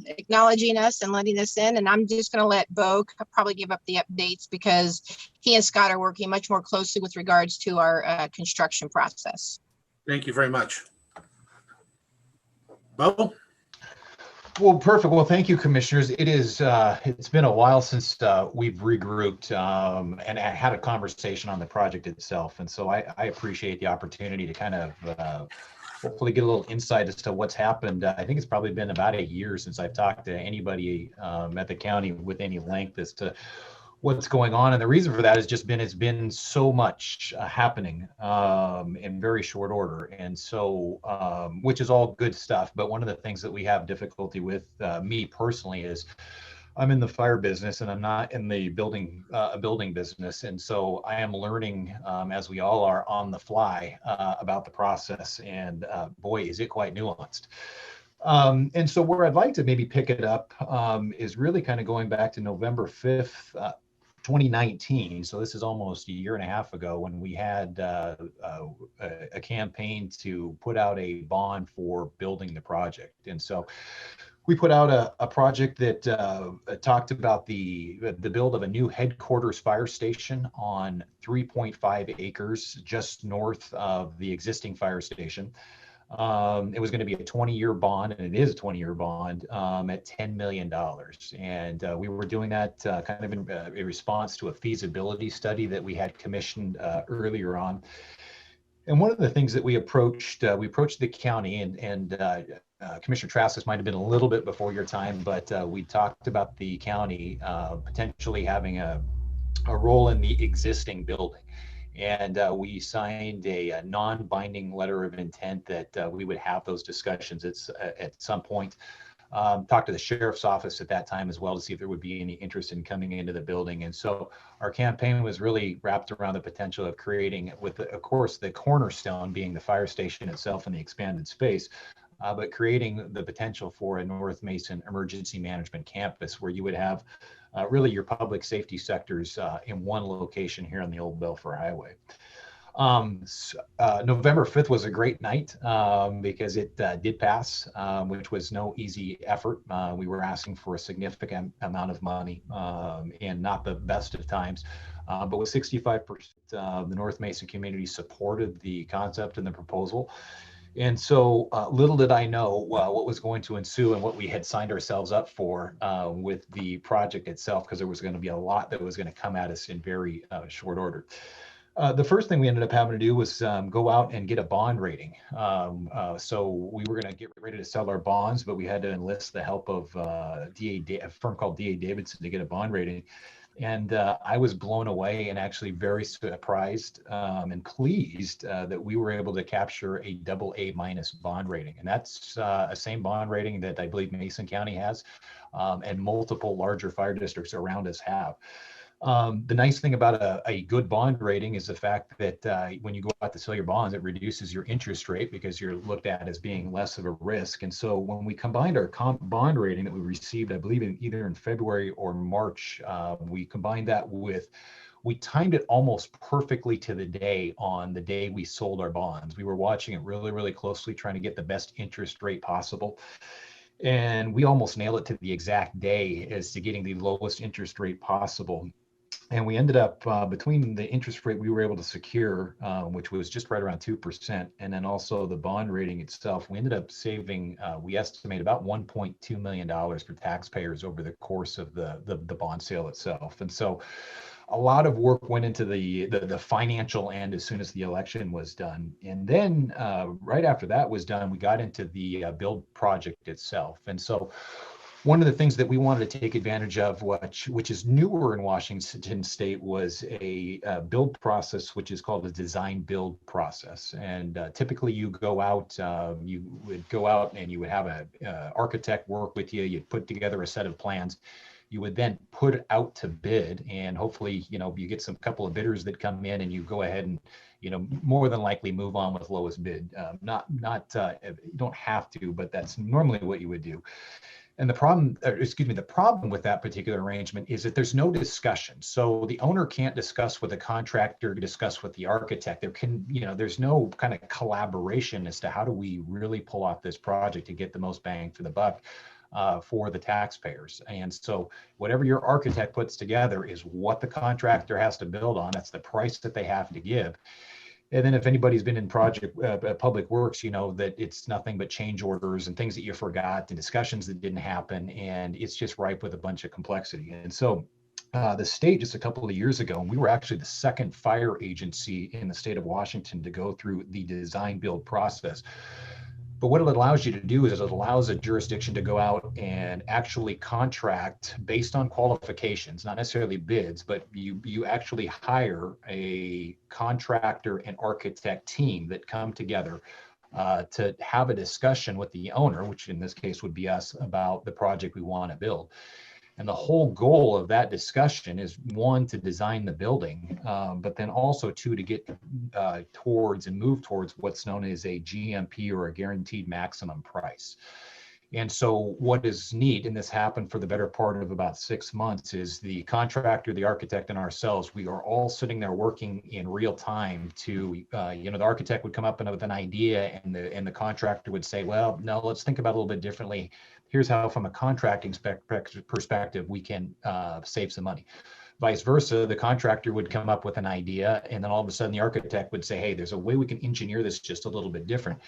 acknowledging us and letting us in. And I'm just going to let Bo probably give up the updates because he and Scott are working much more closely with regards to our construction process. Thank you very much. Bo? Well, perfect. Well, thank you, commissioners. It is, it's been a while since we've regrouped and had a conversation on the project itself. And so I appreciate the opportunity to kind of hopefully get a little insight as to what's happened. I think it's probably been about a year since I've talked to anybody at the county with any length as to what's going on. And the reason for that has just been, it's been so much happening in very short order. And so, which is all good stuff. But one of the things that we have difficulty with, me personally, is I'm in the fire business and I'm not in the building business. And so I am learning, as we all are, on the fly about the process. And boy, is it quite nuanced. And so where I'd like to maybe pick it up is really kind of going back to November 5th, 2019. So this is almost a year and a half ago when we had a campaign to put out a bond for building the project. And so we put out a project that talked about the build of a new headquarters fire station on 3.5 acres just north of the existing fire station. It was going to be a 20-year bond, and it is a 20-year bond at $10 million. And we were doing that kind of in response to a feasibility study that we had commissioned earlier on. And one of the things that we approached the county, and Commissioner Trask, this might have been a little bit before your time, but we talked about the county potentially having a role in the existing building. And we signed a non-binding letter of intent that we would have those discussions at some point. Talked to the sheriff's office at that time as well to see if there would be any interest in coming into the building. And so our campaign was really wrapped around the potential of creating, with of course the cornerstone being the fire station itself and the expanded space, but creating the potential for a North Mason emergency management campus where you would have really your public safety sectors in one location here on the Old Belfair Highway. November 5th was a great night because it did pass, which was no easy effort. We were asking for a significant amount of money and not the best of times. But with 65%, the North Mason community supported the concept and the proposal. And so little did I know what was going to ensue and what we had signed ourselves up for with the project itself, because there was going to be a lot that was going to come at us in very short order. The first thing we ended up having to do was go out and get a bond rating. So we were going to get ready to sell our bonds, but we had to enlist the help of a firm called D.A. Davidson to get a bond rating. And I was blown away and actually very surprised and pleased that we were able to capture a AA- bond rating. And that's a same bond rating that I believe Mason County has and multiple larger fire districts around us have. The nice thing about a good bond rating is the fact that when you go out to sell your bonds, it reduces your interest rate because you're looked at as being less of a risk. And so when we combined our bond rating that we received, I believe either in February or March, we combined that with, we timed it almost perfectly to the day on the day we sold our bonds. We were watching it really, really closely, trying to get the best interest rate possible. And we almost nailed it to the exact day as to getting the lowest interest rate possible. And we ended up between the interest rate we were able to secure, which was just right around 2%, and then also the bond rating itself, we ended up saving, we estimate about $1.2 million for taxpayers over the course of the bond sale itself. And so a lot of work went into the financial end as soon as the election was done. And then right after that was done, we got into the build project itself. And so one of the things that we wanted to take advantage of, which is newer in Washington State, was a build process, which is called a design build process. And typically you go out, you would go out and you would have an architect work with you. You'd put together a set of plans. You would then put it out to bid, and hopefully, you get some couple of bidders that come in, and you go ahead and, more than likely move on with lowest bid. You don't have to, but that's normally what you would do. And the problem with that particular arrangement is that there's no discussion. So the owner can't discuss with the contractor, discuss with the architect. There's no kind of collaboration as to how do we really pull off this project to get the most bang for the buck for the taxpayers. And so whatever your architect puts together is what the contractor has to build on. That's the price that they have to give. And then if anybody's been in public works, that it's nothing but change orders and things that you forgot and discussions that didn't happen. And it's just ripe with a bunch of complexity. And so the state, just a couple of years ago, and we were actually the second fire agency in the state of Washington to go through the design build process. But what it allows you to do is it allows a jurisdiction to go out and actually contract based on qualifications, not necessarily bids, but you actually hire a contractor and architect team that come together to have a discussion with the owner, which in this case would be us, about the project we want to build. And the whole goal of that discussion is, one, to design the building, but then also two, to get towards and move towards what's known as a GMP, or a guaranteed maximum price. And so what is neat, and this happened for the better part of about 6 months, is the contractor, the architect, and ourselves, we are all sitting there working in real time to, the architect would come up with an idea, and the contractor would say, well, no, let's think about it a little bit differently. Here's how, from a contracting perspective, we can save some money. Vice versa, the contractor would come up with an idea, and then all of a sudden the architect would say, hey, there's a way we can engineer this just a little bit different.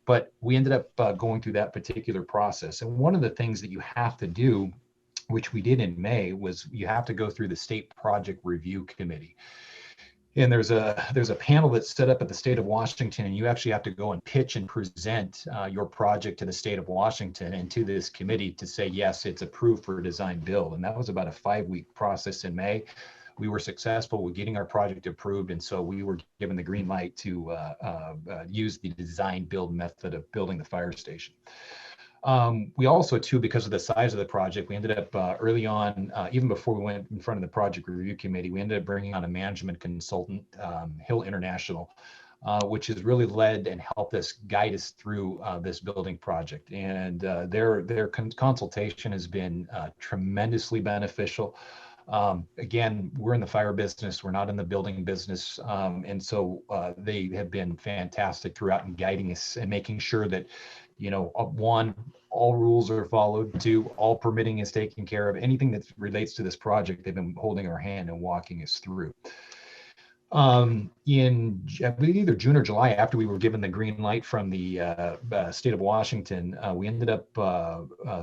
But we ended up going through that particular process. And one of the things that you have to do, which we did in May, was you have to go through the State Project Review Committee. And there's a panel that's set up at the state of Washington, and you actually have to go and pitch and present your project to the state of Washington and to this committee to say, yes, it's approved for design build. And that was about a 5-week process in May. We were successful with getting our project approved, and so we were given the green light to use the design build method of building the fire station. We also, too, because of the size of the project, we ended up early on, even before we went in front of the project review committee, we ended up bringing on a management consultant, Hill International, which has really led and helped us guide us through this building project. And their consultation has been tremendously beneficial. Again, we're in the fire business, we're not in the building business. And so they have been fantastic throughout in guiding us and making sure that, one, all rules are followed. 2, all permitting is taken care of. Anything that relates to this project, they've been holding our hand and walking us through. In, I believe, either June or July, after we were given the green light from the state of Washington, we ended up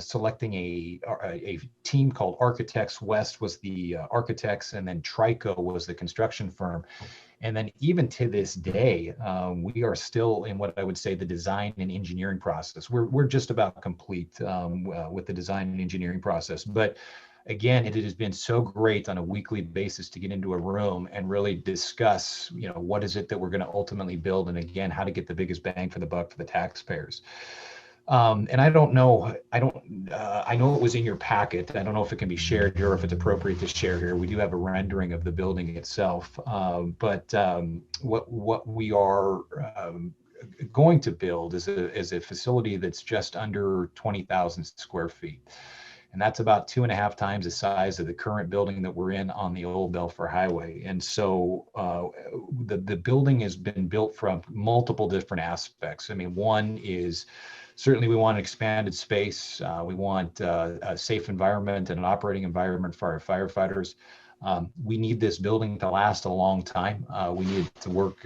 selecting a team called Architects West was the architects, and then Trico was the construction firm. And then even to this day, we are still in what I would say the design and engineering process. We're just about complete with the design and engineering process. But again, it has been so great on a weekly basis to get into a room and really discuss, what is it that we're going to ultimately build, and again, how to get the biggest bang for the buck for the taxpayers. And I know it was in your packet. I don't know if it can be shared here or if it's appropriate to share here. We do have a rendering of the building itself, but what we are going to build is a facility that's just under 20,000 square feet. And that's about 2.5 times the size of the current building that we're in on the old Belfair Highway. And so the building has been built from multiple different aspects. I mean, one is certainly we want an expanded space. We want a safe environment and an operating environment for our firefighters. We need this building to last a long time. We need it to work.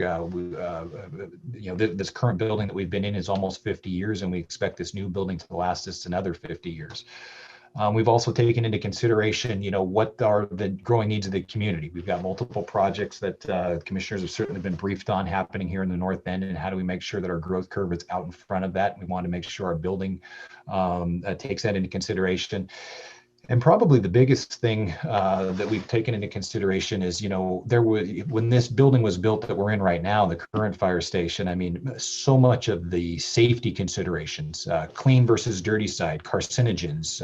This current building that we've been in is almost 50 years, and we expect this new building to last us another 50 years. We've also taken into consideration, what are the growing needs of the community. We've got multiple projects that commissioners have certainly been briefed on happening here in the North End, and how do we make sure that our growth curve is out in front of that. We want to make sure our building takes that into consideration. And probably the biggest thing that we've taken into consideration is, when this building was built that we're in right now, the current fire station, I mean, so much of the safety considerations, clean versus dirty side, carcinogens,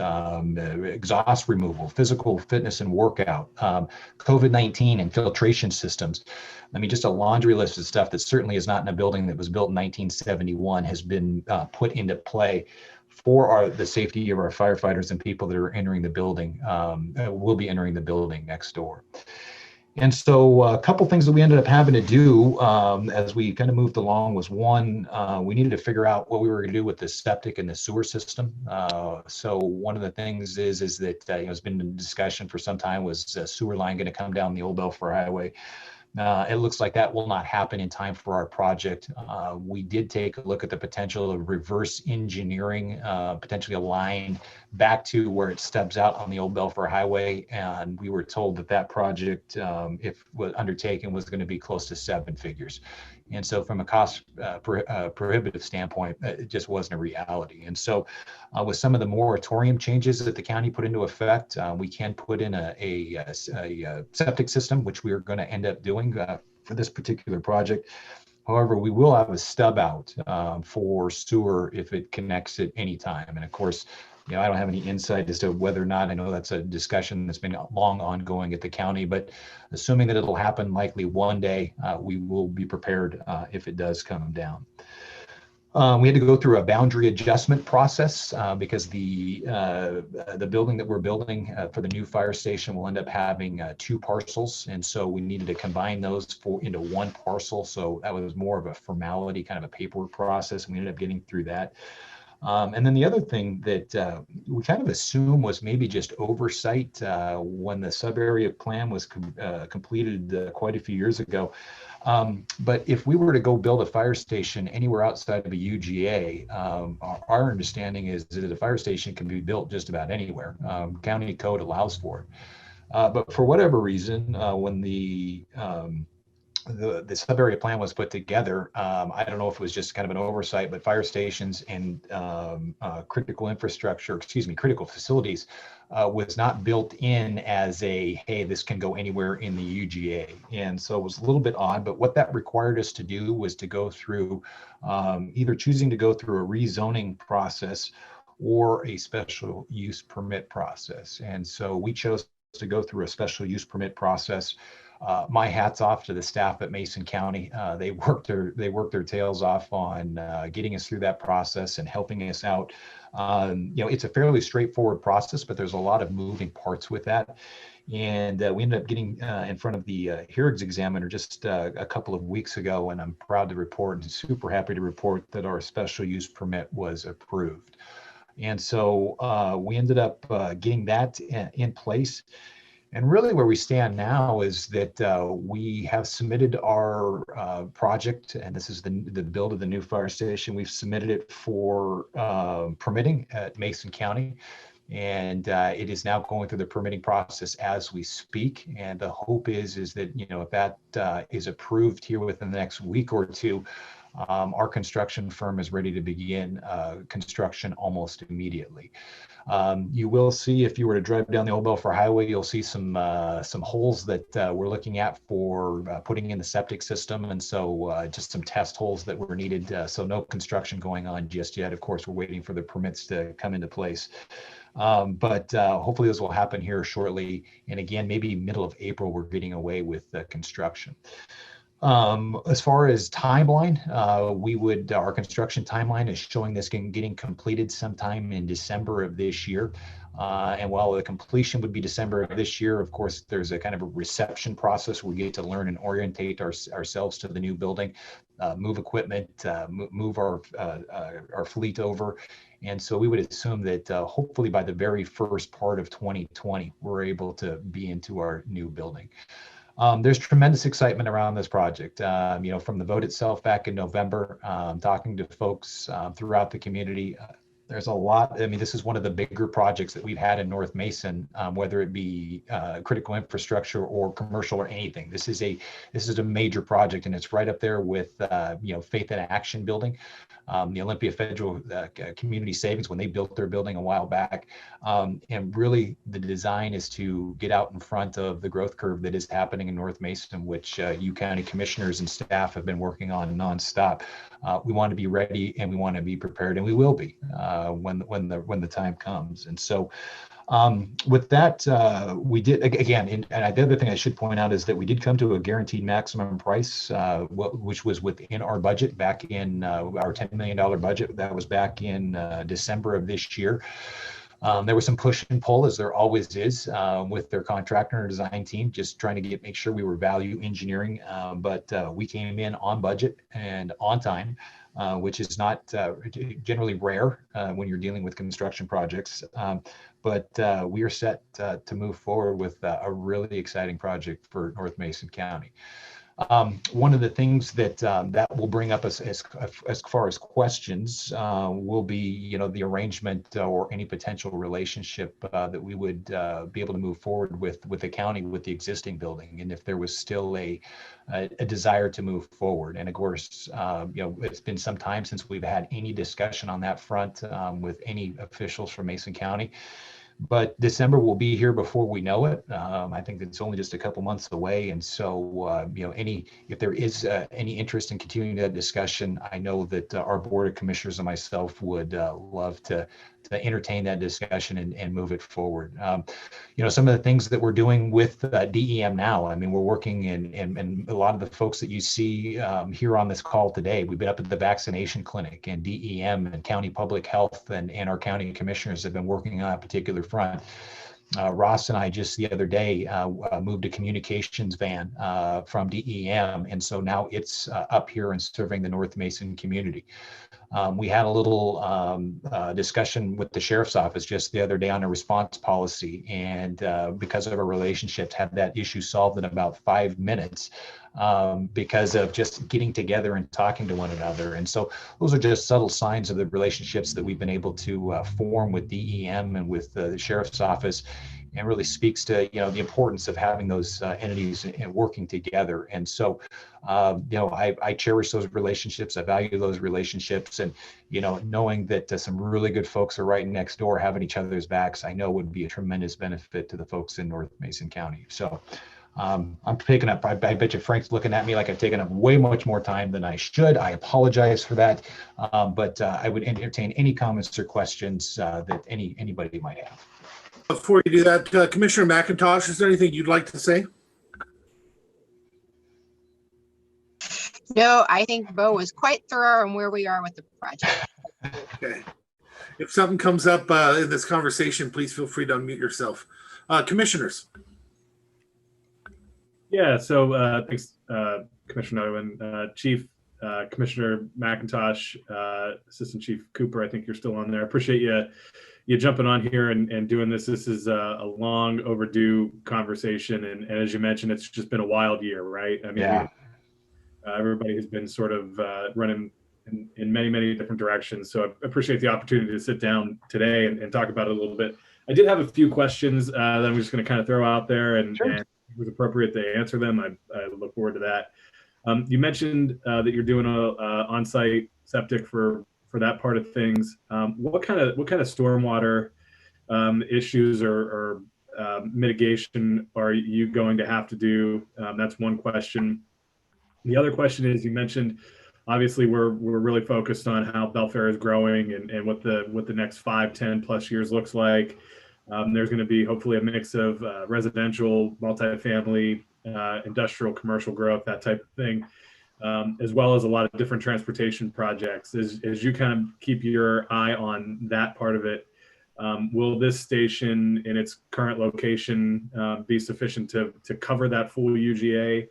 exhaust removal, physical fitness and workout, COVID-19 and filtration systems. I mean, just a laundry list of stuff that certainly is not in a building that was built in 1971 has been put into play for the safety of our firefighters and people that are entering the building, will be entering the building next door. And so a couple things that we ended up having to do as we kind of moved along was, one, we needed to figure out what we were going to do with the septic and the sewer system. So one of the things is that it's been in discussion for some time, was a sewer line going to come down the old Belfair Highway. It looks like that will not happen in time for our project. We did take a look at the potential of reverse engineering, potentially a line back to where it stubs out on the old Belfair Highway. And we were told that project, if was undertaken, was going to be close to 7 figures. And so from a cost prohibitive standpoint, it just wasn't a reality. And so with some of the moratorium changes that the county put into effect, we can put in a septic system, which we are going to end up doing for this particular project. However, we will have a stub out for sewer if it connects at any time. And of course, I don't have any insight as to whether or not. I know that's a discussion that's been long ongoing at the county, but assuming that it'll happen likely one day, we will be prepared if it does come down. We had to go through a boundary adjustment process because the building that we're building for the new fire station will end up having 2 parcels. And so we needed to combine those into one parcel. So that was more of a formality, kind of a paperwork process. And we ended up getting through that. And then the other thing that we kind of assume was maybe just oversight when the sub-area plan was completed quite a few years ago. But if we were to go build a fire station anywhere outside of a UGA, our understanding is that a fire station can be built just about anywhere. County code allows for it. But for whatever reason, when the the sub-area plan was put together. I don't know if it was just kind of an oversight, but fire stations and critical infrastructure, critical facilities was not built in as a, hey, this can go anywhere in the UGA. And so it was a little bit odd, but what that required us to do was to go through either choosing to go through a rezoning process or a special use permit process. And so we chose to go through a special use permit process. My hat's off to the staff at Mason County. They worked their tails off on getting us through that process and helping us out. It's a fairly straightforward process, but there's a lot of moving parts with that. And we ended up getting in front of the hearings examiner just a couple of weeks ago, and I'm proud to report and super happy to report that our special use permit was approved. And so we ended up getting that in place. And really where we stand now is that we have submitted our project, and this is the build of the new fire station. We've submitted it for permitting at Mason County, and it is now going through the permitting process as we speak. And the hope is that, if that is approved here within the next week or two, our construction firm is ready to begin construction almost immediately. You will see, if you were to drive down the Old Belfort Highway, you'll see some holes that we're looking at for putting in the septic system. And so just some test holes that were needed. So no construction going on just yet. Of course, we're waiting for the permits to come into place. But hopefully this will happen here shortly. And again, maybe middle of April, we're getting away with construction. As far as timeline, our construction timeline is showing this getting completed sometime in December of this year. And while the completion would be December of this year, of course, there's a kind of a reception process where we get to learn and orientate ourselves to the new building, move equipment, move our fleet over. And so we would assume that hopefully by the very first part of 2020, we're able to be into our new building. There's tremendous excitement around this project. From the vote itself back in November, talking to folks throughout the community, there's a lot. I mean, this is one of the bigger projects that we've had in North Mason, whether it be critical infrastructure or commercial or anything. This is a major project, and it's right up there with Faith in Action building. The Olympia Federal Community Savings, when they built their building a while back. And really the design is to get out in front of the growth curve that is happening in North Mason, which you county commissioners and staff have been working on nonstop. We want to be ready and we want to be prepared, and we will be when the time comes. And so with that, we did, again, and the other thing I should point out is that we did come to a guaranteed maximum price, which was within our budget back in our $10 million budget. That was back in December of this year. There was some push and pull, as there always is, with their contractor and design team, just trying to make sure we were value engineering. But we came in on budget and on time, which is not generally rare when you're dealing with construction projects. But we are set to move forward with a really exciting project for North Mason County. One of the things that will bring up as far as questions will be, the arrangement or any potential relationship that we would be able to move forward with the county with the existing building, and if there was still a desire to move forward. And of course, it's been some time since we've had any discussion on that front with any officials from Mason County. But December will be here before we know it. I think it's only just a couple months away. And so, if there is any interest in continuing that discussion, I know that our Board of Commissioners and myself would love to entertain that discussion and move it forward. Some of the things that we're doing with DEM now, I mean, we're working and a lot of the folks that you see here on this call today, we've been up at the vaccination clinic, and DEM and County Public Health and our county commissioners have been working on a particular front. Ross and I just the other day moved a communications van from DEM, and so now it's up here and serving the North Mason community. We had a little discussion with the sheriff's office just the other day on a response policy, and because of our relationships, had that issue solved in about 5 minutes because of just getting together and talking to one another. And so those are just subtle signs of the relationships that we've been able to form with DEM and with the sheriff's office. and really speaks to, the importance of having those entities and working together. And so, I cherish those relationships. I value those relationships, and, knowing that some really good folks are right next door having each other's backs, I know would be a tremendous benefit to the folks in North Mason County. So I'm picking up, I bet you Frank's looking at me like I've taken up way much more time than I should. I apologize for that. But I would entertain any comments or questions that anybody might have. Before you do that, Commissioner McIntosh, is there anything you'd like to say? No, I think Bo was quite thorough on where we are with the project. Okay. If something comes up in this conversation, please feel free to unmute yourself. Commissioners. Yeah, so thanks, Commissioner Nolan. Chief Commissioner McIntosh, Assistant Chief Cooper, I think you're still on there. I appreciate you jumping on here and doing this. This is a long overdue conversation. And as you mentioned, it's just been a wild year, right? I mean, yeah. Everybody has been sort of running in many, many different directions. So I appreciate the opportunity to sit down today and talk about it a little bit. I did have a few questions that I'm just going to kind of throw out there, and, sure. and it was appropriate to answer them. I look forward to that. You mentioned that you're doing a on-site septic for that part of things. What kind of stormwater issues or mitigation are you going to have to do? That's one question. The other question is, you mentioned obviously we're really focused on how Belfair is growing and what the next 5, 10 plus years looks like. There's going to be hopefully a mix of residential, multifamily, industrial, commercial growth, that type of thing, as well as a lot of different transportation projects. As you kind of keep your eye on that part of it, will this station in its current location be sufficient to cover that full UGA,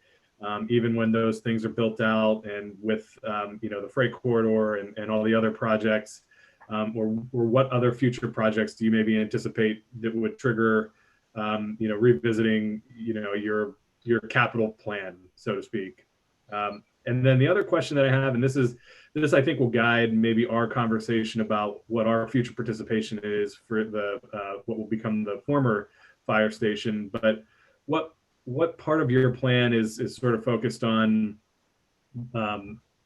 even when those things are built out, and with the freight corridor and all the other projects? Or what other future projects do you maybe anticipate that would trigger, revisiting, your capital plan, so to speak? And then the other question that I have, and this I think will guide maybe our conversation about what our future participation is for the what will become the former fire station. But what part of your plan is sort of focused on,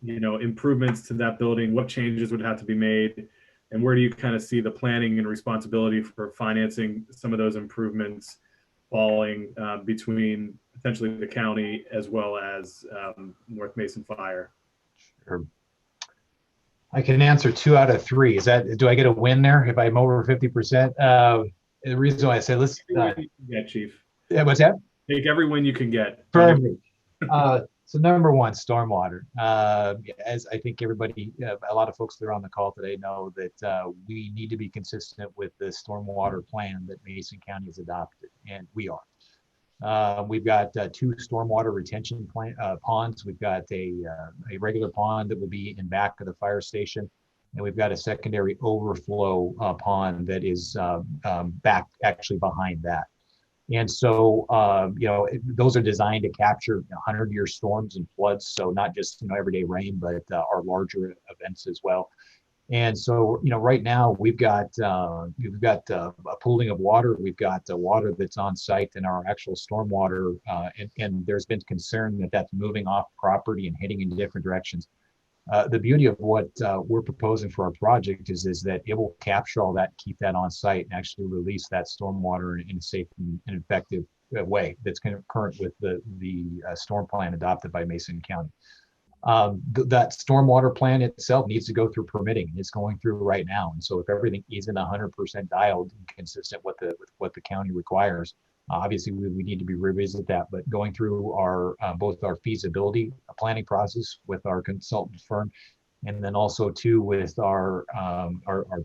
improvements to that building? What changes would have to be made? And where do you kind of see the planning and responsibility for financing some of those improvements falling between potentially the county as well as North Mason Fire? Sure. I can answer 2 out of 3. Do I get a win there if I'm over 50%? The reason why I say let's yeah, Chief. Yeah, what's that? Take every win you can get. Perfect. So number one, stormwater. As I think everybody, a lot of folks that are on the call today know that we need to be consistent with the stormwater plan that Mason County has adopted, and we are. We've got 2 stormwater retention ponds. We've got a regular pond that will be in back of the fire station, and we've got a secondary overflow pond that is back actually behind that. And so, those are designed to capture 100-year storms and floods. So not just, everyday rain, but our larger events as well. And so, right now we've got a pooling of water. We've got water that's on site in our actual stormwater. And there's been concern that that's moving off property and heading in different directions. The beauty of what we're proposing for our project is that it will capture all that, keep that on site, and actually release that stormwater in a safe and effective way that's concurrent with the storm plan adopted by Mason County. That stormwater plan itself needs to go through permitting. It's going through right now. And so if everything isn't 100% dialed and consistent with what the county requires, obviously we need to revisit that. But going through our both our feasibility planning process with our consultant firm, and then also too with our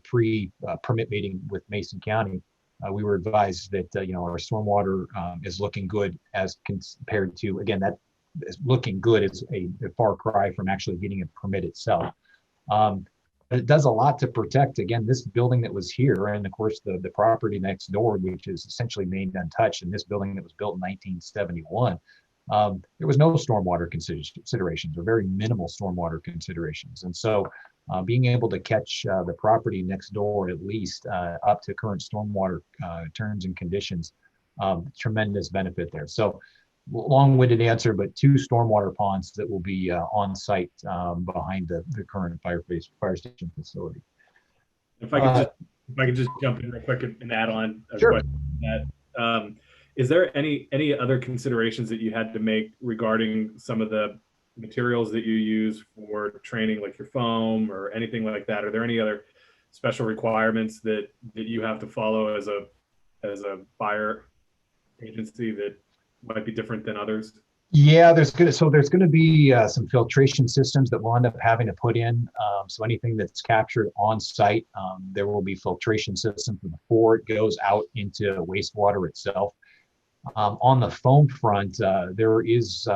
pre-permit meeting with Mason County, we were advised that our stormwater is looking good as compared to, again, that is looking good. It's a far cry from actually getting a permit itself. It does a lot to protect, again, this building that was here, and of course the property next door, which is essentially remained untouched, and this building that was built in 1971. There was no stormwater considerations, or very minimal stormwater considerations. And so being able to catch the property next door at least up to current stormwater terms and conditions, tremendous benefit there. So long-winded answer, but 2 stormwater ponds that will be on site behind the current fire station facility. If I could just jump in real quick and add on a Sure. question to that. Is there any other considerations that you had to make regarding some of the materials that you use for training, like your foam or anything like that? Are there any other special requirements that you have to follow as a fire agency that might be different than others? Yeah, there's gonna be some filtration systems that we'll end up having to put in. So anything that's captured on site, there will be filtration systems before it goes out into wastewater itself. On the foam front, there is,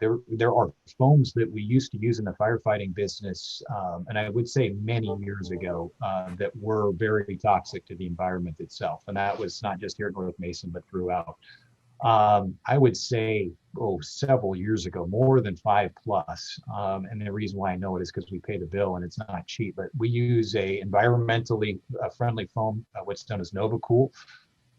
there are foams that we used to use in the firefighting business, and I would say many years ago, that were very toxic to the environment itself. And that was not just here at North Mason, but throughout. I would say, several years ago, more than 5+. And the reason why I know it is because we pay the bill and it's not cheap, but we use a environmentally friendly foam, what's known as NovaCool.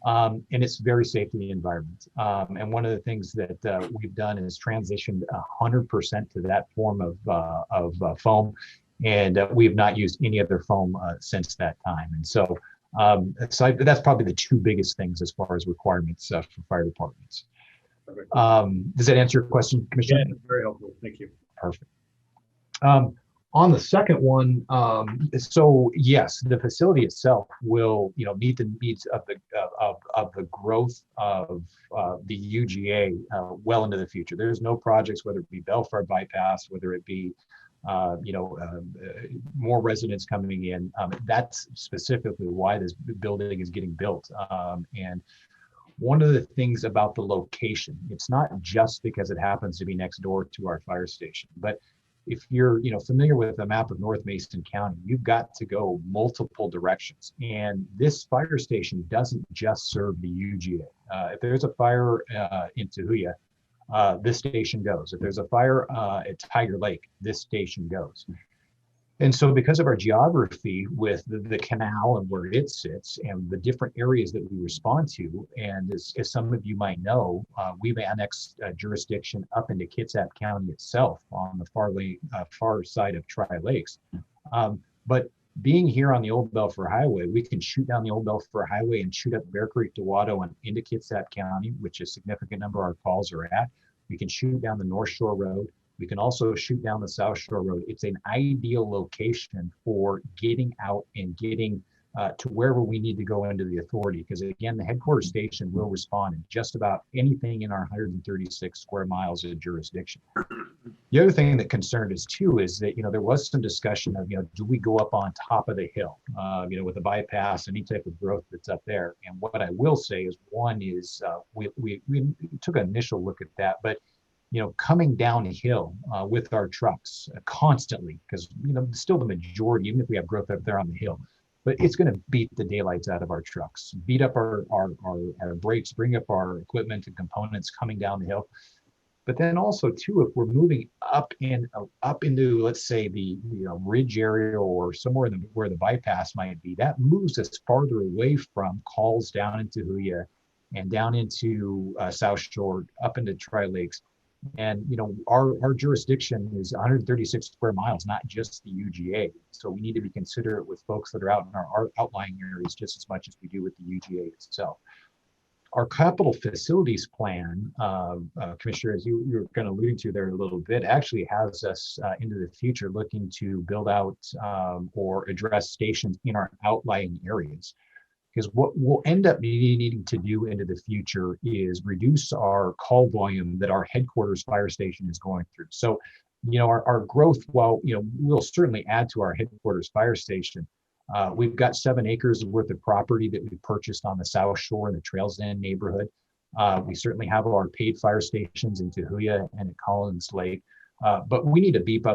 And it's very safe to the environment. And one of the things that we've done is transitioned 100% to that form of foam. And we have not used any other foam since that time. And so, that's probably the 2 biggest things as far as requirements for fire departments. Does that answer your question, Commissioner? Yeah, very helpful. Thank you. Perfect. On the second one, so yes, the facility itself will, meet the needs of the growth of the UGA well into the future. There's no projects, whether it be Belfar bypass, whether it be more residents coming in. That's specifically why this building is getting built. And one of the things about the location, it's not just because it happens to be next door to our fire station, but if you're familiar with the map of North Mason County, you've got to go multiple directions. And this fire station doesn't just serve the UGA. If there's a fire in Tahuya, this station goes. If there's a fire at Tiger Lake, this station goes. And so because of our geography with the canal and where it sits and the different areas that we respond to, and as some of you might know, we've annexed jurisdiction up into Kitsap County itself on the far side of Tri-Lakes. But being here on the Old Belfort Highway, we can shoot down the Old Belfort Highway and shoot up Bear Creek, Dewatto, and into Kitsap County, which a significant number of our calls are at. We can shoot down the North Shore Road. We can also shoot down the South Shore Road. It's an ideal location for getting out and getting to wherever we need to go into the authority. Because again, the headquarters station will respond in just about anything in our 136 square miles of jurisdiction. The other thing that concerned us too is that, there was some discussion of, do we go up on top of the hill, with a bypass, any type of growth that's up there. And what I will say is, one is we took an initial look at that, but coming downhill with our trucks constantly, because still the majority, even if we have growth up there on the hill, but it's going to beat the daylights out of our trucks, beat up our brakes, bring up our equipment and components coming down the hill. But then also too, if we're moving up into, let's say, the ridge area or somewhere where the bypass might be, that moves us farther away from calls down into Tahuya and down into South Shore, up into Tri-Lakes. And our jurisdiction is 136 square miles, not just the UGA. So we need to be considerate with folks that are out in our outlying areas just as much as we do with the UGA itself. Our capital facilities plan, Commissioner, as you were kind of alluding to there a little bit, actually has us into the future looking to build out or address stations in our outlying areas. Because what we'll end up needing to do into the future is reduce our call volume that our headquarters fire station is going through. So, our growth, while, we'll certainly add to our headquarters fire station. We've got 7 acres worth of property that we purchased on the South Shore in the Trails End neighborhood. We certainly have our paid fire stations in Tahuya and at Collins Lake. But we need to beef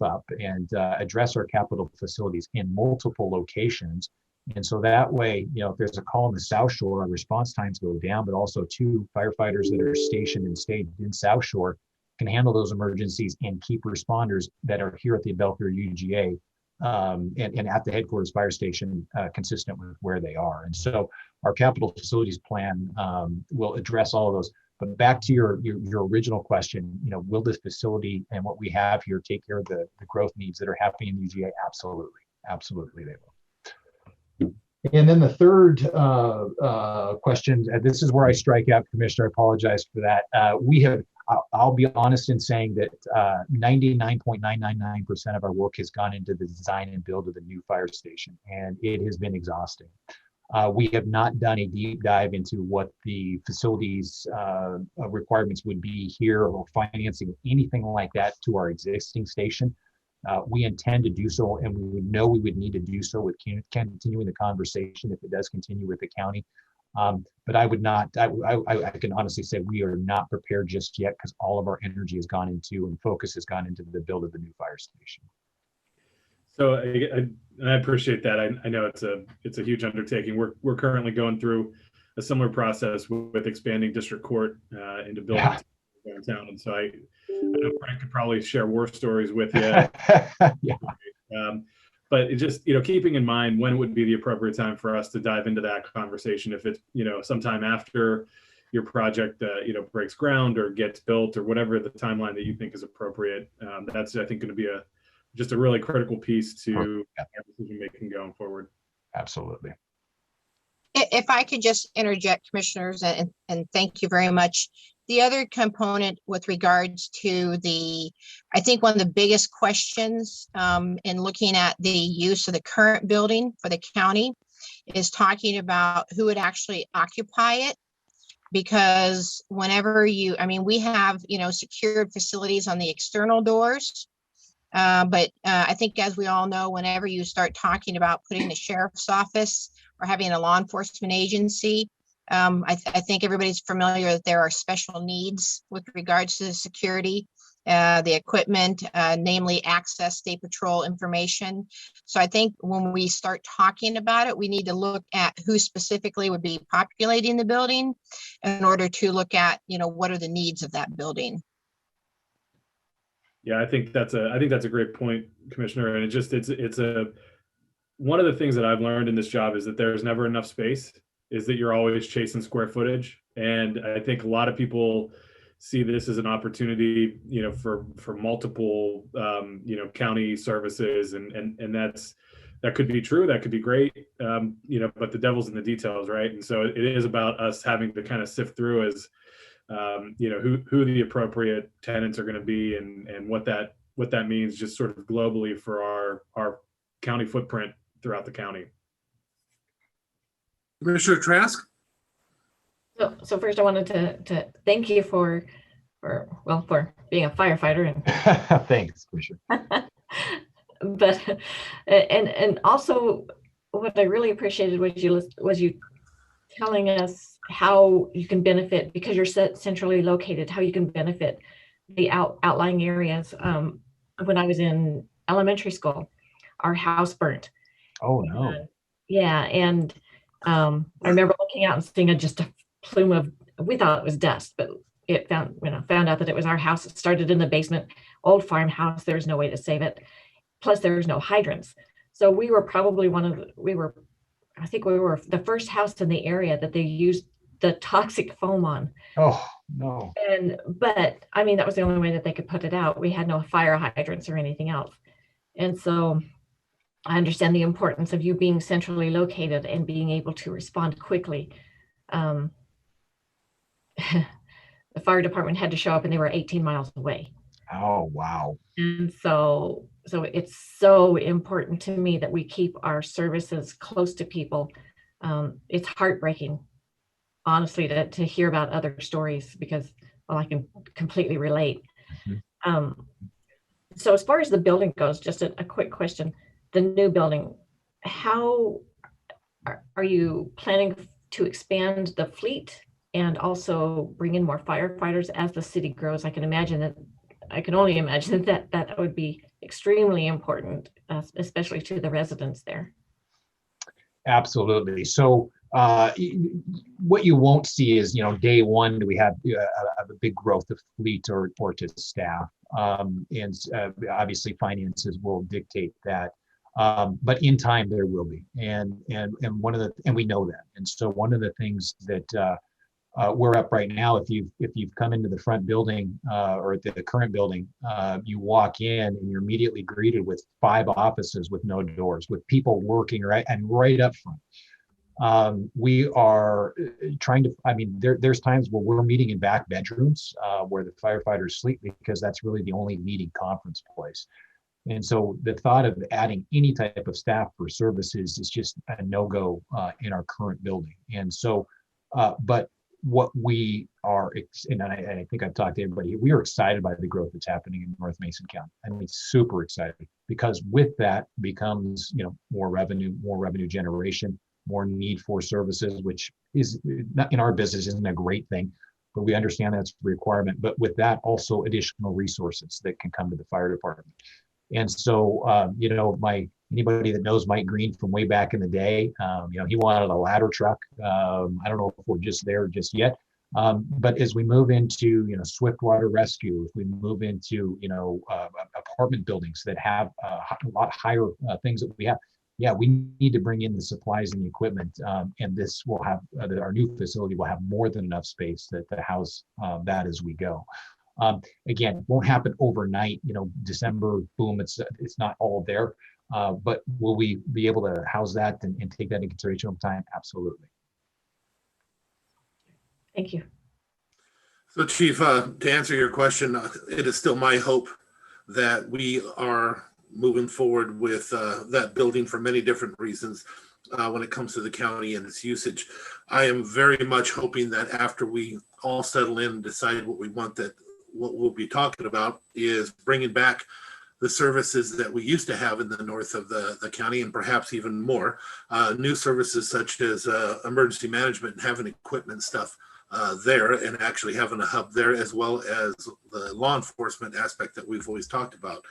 up and address our capital facilities in multiple locations. And so that way, if there's a call in the South Shore, our response times go down, but also 2 firefighters that are stationed and stayed in South Shore can handle those emergencies and keep responders that are here at the Belfair UGA and at the headquarters fire station consistent with where they are. And so our capital facilities plan will address all of those. But back to your original question, will this facility and what we have here take care of the growth needs that are happening in the UGA? Absolutely they will. And then the third question, this is where I strike out, Commissioner, I apologize for that. I'll be honest in saying that 99.999% of our work has gone into the design and build of the new fire station, and it has been exhausting. We have not done a deep dive into what the facilities requirements would be here or financing anything like that to our existing station. We intend to do so, and we would know we would need to do so with continuing the conversation if it does continue with the county. But I would not, I can honestly say we are not prepared just yet because all of our energy has gone into and focus has gone into the build of the new fire station. So I appreciate that. I know it's a huge undertaking. We're currently going through a similar process with expanding district court into buildings downtown. And so I know Frank could probably share war stories with you. Yeah. But it just, keeping in mind when would be the appropriate time for us to dive into that conversation. If it's, sometime after your project, breaks ground or gets built or whatever the timeline that you think is appropriate. That's, I think, going to be just a really critical piece to our decision making going forward. Absolutely. If I could just interject, commissioners, and thank you very much. The other component with regards to I think one of the biggest questions in looking at the use of the current building for the county is talking about who would actually occupy it. Because whenever we have, secured facilities on the external doors. But I think, as we all know, whenever you start talking about putting the sheriff's office or having a law enforcement agency, I think everybody's familiar that there are special needs with regards to the security, the equipment, namely access, state patrol information. So I think when we start talking about it, we need to look at who specifically would be populating the building in order to look at, what are the needs of that building. Yeah, I think that's a great point, Commissioner. And it's one of the things that I've learned in this job is that there's never enough space, is that you're always chasing square footage. And I think a lot of people see this as an opportunity, for multiple, county services. And that could be true. That could be great. But the devil's in the details, right? And so it is about us having to kind of sift through as, who the appropriate tenants are going to be and what that means just sort of globally for our county footprint throughout the county. Commissioner Trask? So first I wanted to thank you for being a firefighter. And thanks, Commissioner. But, and also what I really appreciated was you telling us how you can benefit, because you're centrally located, how you can benefit the outlying areas. When I was in elementary school, our house burnt. Oh no. Yeah, and I remember looking out and seeing just a plume of, we thought it was dust, but it found out that it was our house. It started in the basement, old farmhouse. There was no way to save it. Plus there was no hydrants. So we were probably I think we were the first house in the area that they used the toxic foam on. Oh no. But I mean, that was the only way that they could put it out. We had no fire hydrants or anything else. And so I understand the importance of you being centrally located and being able to respond quickly. The fire department had to show up and they were 18 miles away. Oh, wow. And so it's so important to me that we keep our services close to people. It's heartbreaking, honestly, to hear about other stories because, well, I can completely relate. Mm-hmm. So as far as the building goes, just a quick question. The new building, how are you planning to expand the fleet and also bring in more firefighters as the city grows? I can only imagine that would be extremely important, especially to the residents there. Absolutely. So what you won't see is, day one, do we have a big growth of fleet or to staff? And obviously finances will dictate that. But in time there will be, and we know that. And so one of the things that we're up right now, if you've come into the front building or the current building, you walk in and you're immediately greeted with 5 offices with no doors, with people working right up front. We are trying to, there's times where we're meeting in back bedrooms where the firefighters sleep, because that's really the only meeting conference place. And so the thought of adding any type of staff for services is just a no-go in our current building. And so, but what we are, and I think I've talked to everybody, we are excited by the growth that's happening in North Mason County. Super excited, because with that becomes, more revenue generation, more need for services, which is not in our business isn't a great thing, but we understand that's a requirement. But with that, also additional resources that can come to the fire department. And so, anybody that knows Mike Green from way back in the day, he wanted a ladder truck. I don't know if we're just there just yet. But as we move into, swift water rescue, if we move into, apartment buildings that have a lot higher things that we have, we need to bring in the supplies and the equipment. And this will have, our new facility will have more than enough space to house that as we go. Again, won't happen overnight, December, boom, it's not all there. But will we be able to house that and take that into consideration over time? Absolutely. Thank you. So Chief, to answer your question, it is still my hope that we are moving forward with that building for many different reasons when it comes to the county and its usage. I am very much hoping that after we all settle in and decide what we want, that what we'll be talking about is bringing back the services that we used to have in the north of the county, and perhaps even more new services such as emergency management and having equipment stuff there, and actually having a hub there, as well as the law enforcement aspect that we've always talked about.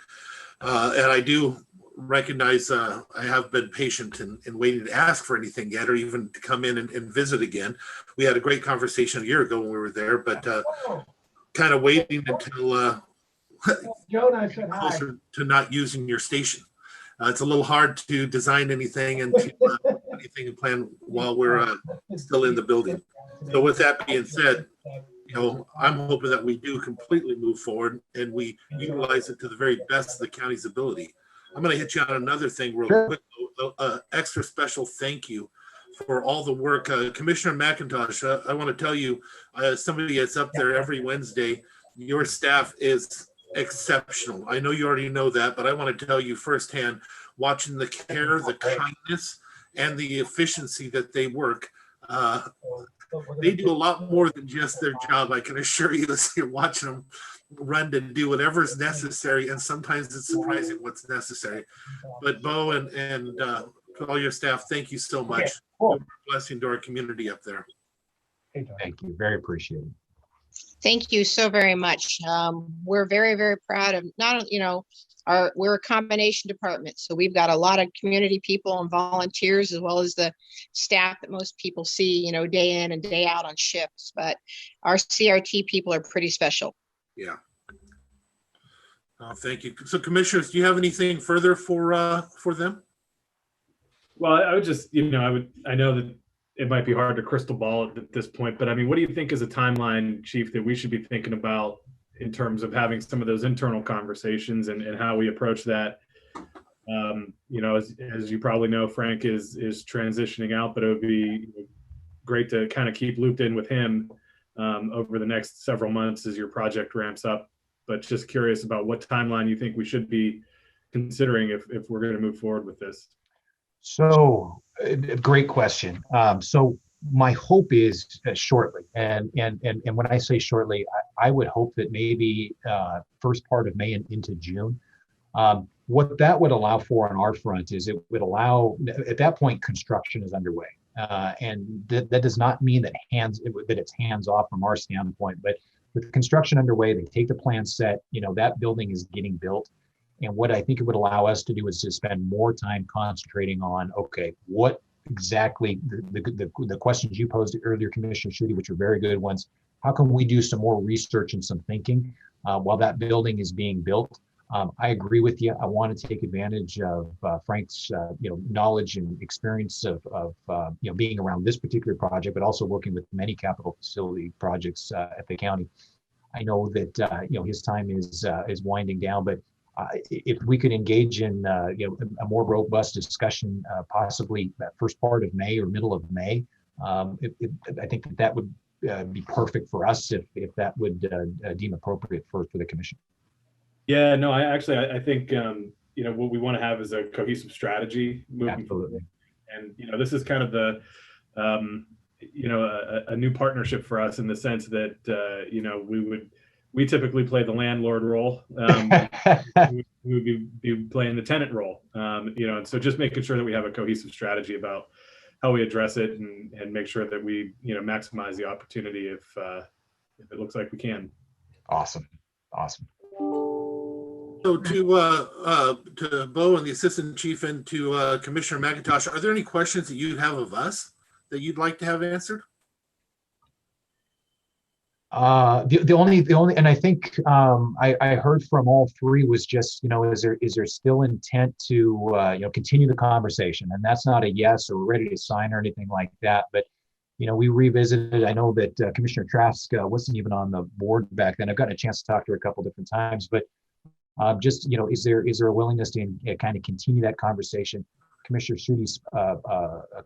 And I do recognize I have been patient in waiting to ask for anything yet, or even to come in and visit again. We had a great conversation a year ago when we were there, but kind of waiting until closer to not using your station. It's a little hard to design anything and to anything and plan while we're still in the building. So with that being said, I'm hoping that we do completely move forward and we utilize it to the very best of the county's ability. I'm going to hit you on another thing real quick. Extra special thank you for all the work. Commissioner McIntosh, I want to tell you, somebody that's up there every Wednesday, your staff is exceptional. I know you already know that, but I want to tell you firsthand, watching the care, the kindness, and the efficiency that they work. They do a lot more than just their job. I can assure you, as you're watching them run to do whatever is necessary, and sometimes it's surprising what's necessary. But Bo and all your staff, thank you so much. You're a blessing to our community up there. Thank you. Very appreciated. Thank you so very much. We're very, very proud of we're a combination department. So we've got a lot of community people and volunteers, as well as the staff that most people see, day in and day out on shifts. But our CRT people are pretty special. Yeah. Thank you. So commissioners, do you have anything further for them? Well, I would just, I know that it might be hard to crystal ball at this point, but what do you think is a timeline, Chief, that we should be thinking about in terms of having some of those internal conversations and how we approach that? As you probably know, Frank is transitioning out, but it would be great to kind of keep looped in with him over the next several months as your project ramps up. But just curious about what timeline you think we should be considering if we're going to move forward with this. So, great question. So my hope is shortly, and when I say shortly, I would hope that maybe first part of May and into June. What that would allow for on our front is it would allow, at that point, construction is underway. And that does not mean that it's hands off from our standpoint, but with construction underway, they take the plan set, that building is getting built. And what I think it would allow us to do is to spend more time concentrating on, okay, what exactly the questions you posed earlier, Commissioner Schutte, which are very good ones. How can we do some more research and some thinking while that building is being built? I agree with you. I want to take advantage of Frank's knowledge and experience of being around this particular project, but also working with many capital facility projects at the county. I know that his time is winding down, but if we could engage in a more robust discussion, possibly that first part of May or middle of May, I think that would be perfect for us if that would deem appropriate for the commission. Yeah, no, I think what we want to have is a cohesive strategy moving forward. And this is kind of the a new partnership for us in the sense that we typically play the landlord role. We would be playing the tenant role. And so just making sure that we have a cohesive strategy about how we address it and make sure that we maximize the opportunity if it looks like we can. Awesome. So to Bo and the assistant chief and to Commissioner McIntosh, are there any questions that you have of us that you'd like to have answered? The only, and I think I heard from all three was just, is there still intent to continue the conversation? And that's not a yes or we're ready to sign or anything like that. But we revisited. I know that Commissioner Trask wasn't even on the board back then. I've gotten a chance to talk to her a couple different times, but just is there a willingness to kind of continue that conversation? Commissioner Schutte's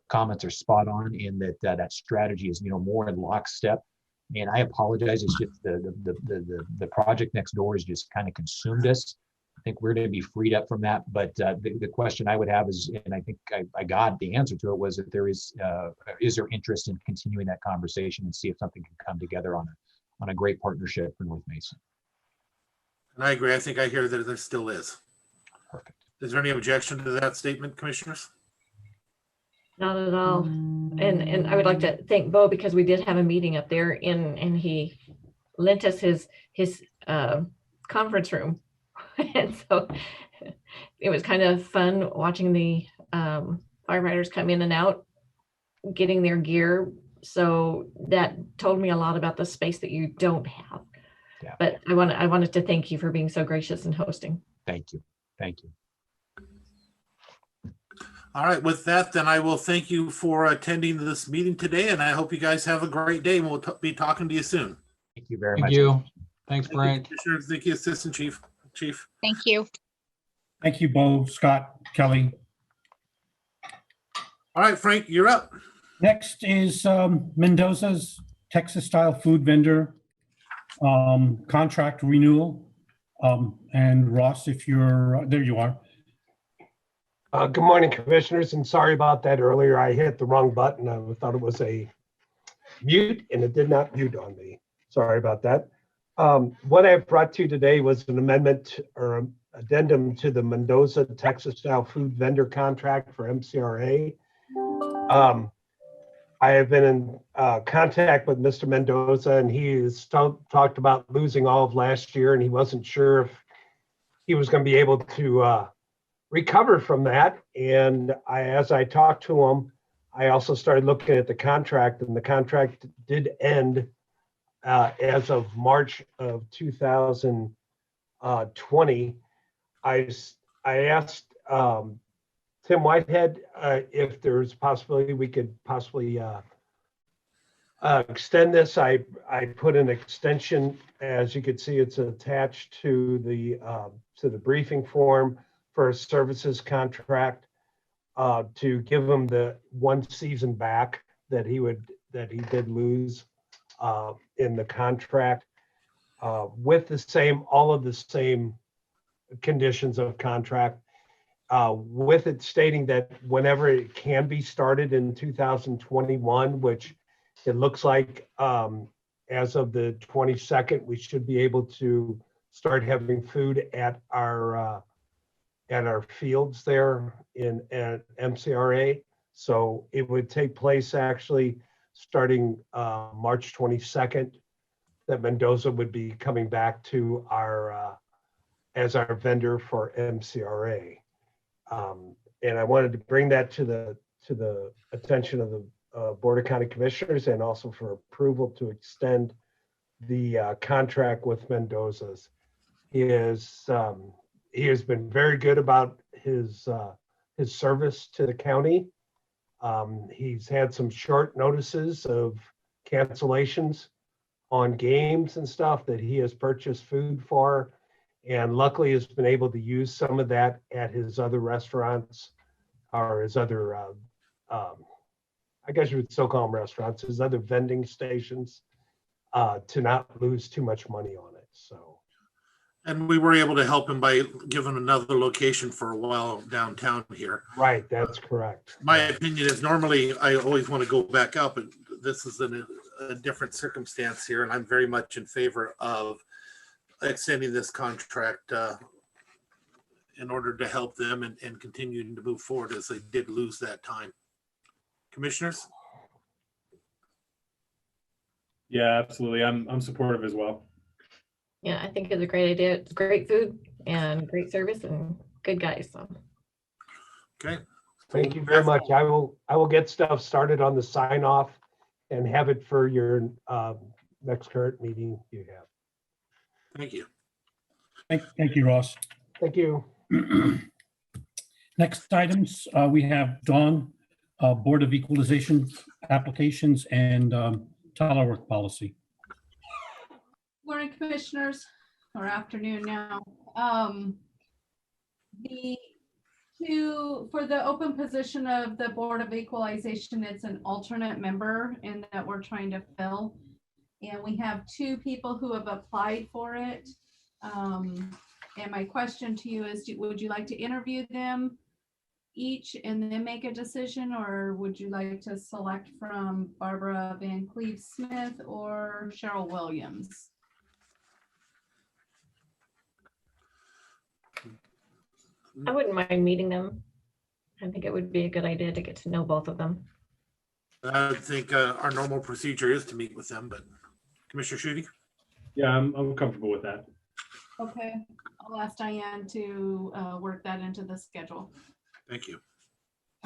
comments are spot on in that strategy is more in lockstep. And I apologize. It's just the project next door has just kind of consumed us. I think we're going to be freed up from that. But the question I would have is, and I think I got the answer to it, was that there is there interest in continuing that conversation and see if something can come together on a great partnership for North Mason. And I agree. I think I hear that there still is. Perfect. Is there any objection to that statement, commissioners? Not at all. And I would like to thank Bo because we did have a meeting up there and he lent us his conference room. And so it was kind of fun watching the firefighters come in and out, getting their gear. So that told me a lot about the space that you don't have. Yeah. But I wanted to thank you for being so gracious and hosting. Thank you. All right, with that, then I will thank you for attending this meeting today, and I hope you guys have a great day, and we'll be talking to you soon. Thank you very much. Thank you. Thanks, Frank. Thank you, Assistant Chief. Thank you. Thank you, Bo, Scott, Kelly. All right, Frank, you're up. Next is Mendoza's Texas-style food vendor contract renewal. And Ross, if you're, there you are. Good morning, commissioners, and sorry about that earlier. I hit the wrong button. I thought it was a mute and it did not mute on me. Sorry about that. What I brought to you today was an amendment or addendum to the Mendoza Texas style food vendor contract for MCRA. I have been in contact with Mr. Mendoza, and he has talked about losing all of last year, and he wasn't sure if he was going to be able to recover from that. And as I talked to him, I also started looking at the contract, and the contract did end as of March of 2020. I asked Tim Whitehead if there's a possibility we could possibly extend this. I put an extension, as you can see, it's attached to the briefing form for a services contract to give him the 1 season back that he did lose in the contract with all of the same conditions of contract, with it stating that whenever it can be started in 2021, which it looks like as of the 22nd, we should be able to start having food at our fields there at MCRA. So it would take place actually starting March 22nd, that Mendoza would be coming back to our as our vendor for MCRA. And I wanted to bring that to to the attention of the Board of County Commissioners and also for approval to extend the contract with Mendoza's. He has been very good about his service to the county. He's had some short notices of cancellations on games and stuff that he has purchased food for, and luckily has been able to use some of that at his other restaurants or his other, I guess you would still call them restaurants, his other vending stations, to not lose too much money on it. So. And we were able to help him by giving another location for a while downtown here. Right, that's correct. My opinion is normally I always want to go back up, but this is a different circumstance here, and I'm very much in favor of extending this contract in order to help them and continuing to move forward as they did lose that time. Commissioners? Yeah, absolutely. I'm supportive as well. Yeah, I think it's a great idea. It's great food and great service and good guys. So. Okay. Thank you very much. I will get stuff started on the sign off and have it for your next current meeting you have. Thank you. Thank you, Ross. Thank you. Next items, we have Dawn, Board of Equalization applications and telework policy. Morning, Commissioners, or afternoon now. For the open position of the Board of Equalization, it's an alternate member in that we're trying to fill. And we have 2 people who have applied for it. And my question to you is, would you like to interview them each and then make a decision, or would you like to select from Barbara Van Cleve Smith or Cheryl Williams? I wouldn't mind meeting them. I think it would be a good idea to get to know both of them. I think our normal procedure is to meet with them, but Commissioner Schutte? Yeah, I'm comfortable with that. Okay, I'll ask Diane to work that into the schedule. Thank you.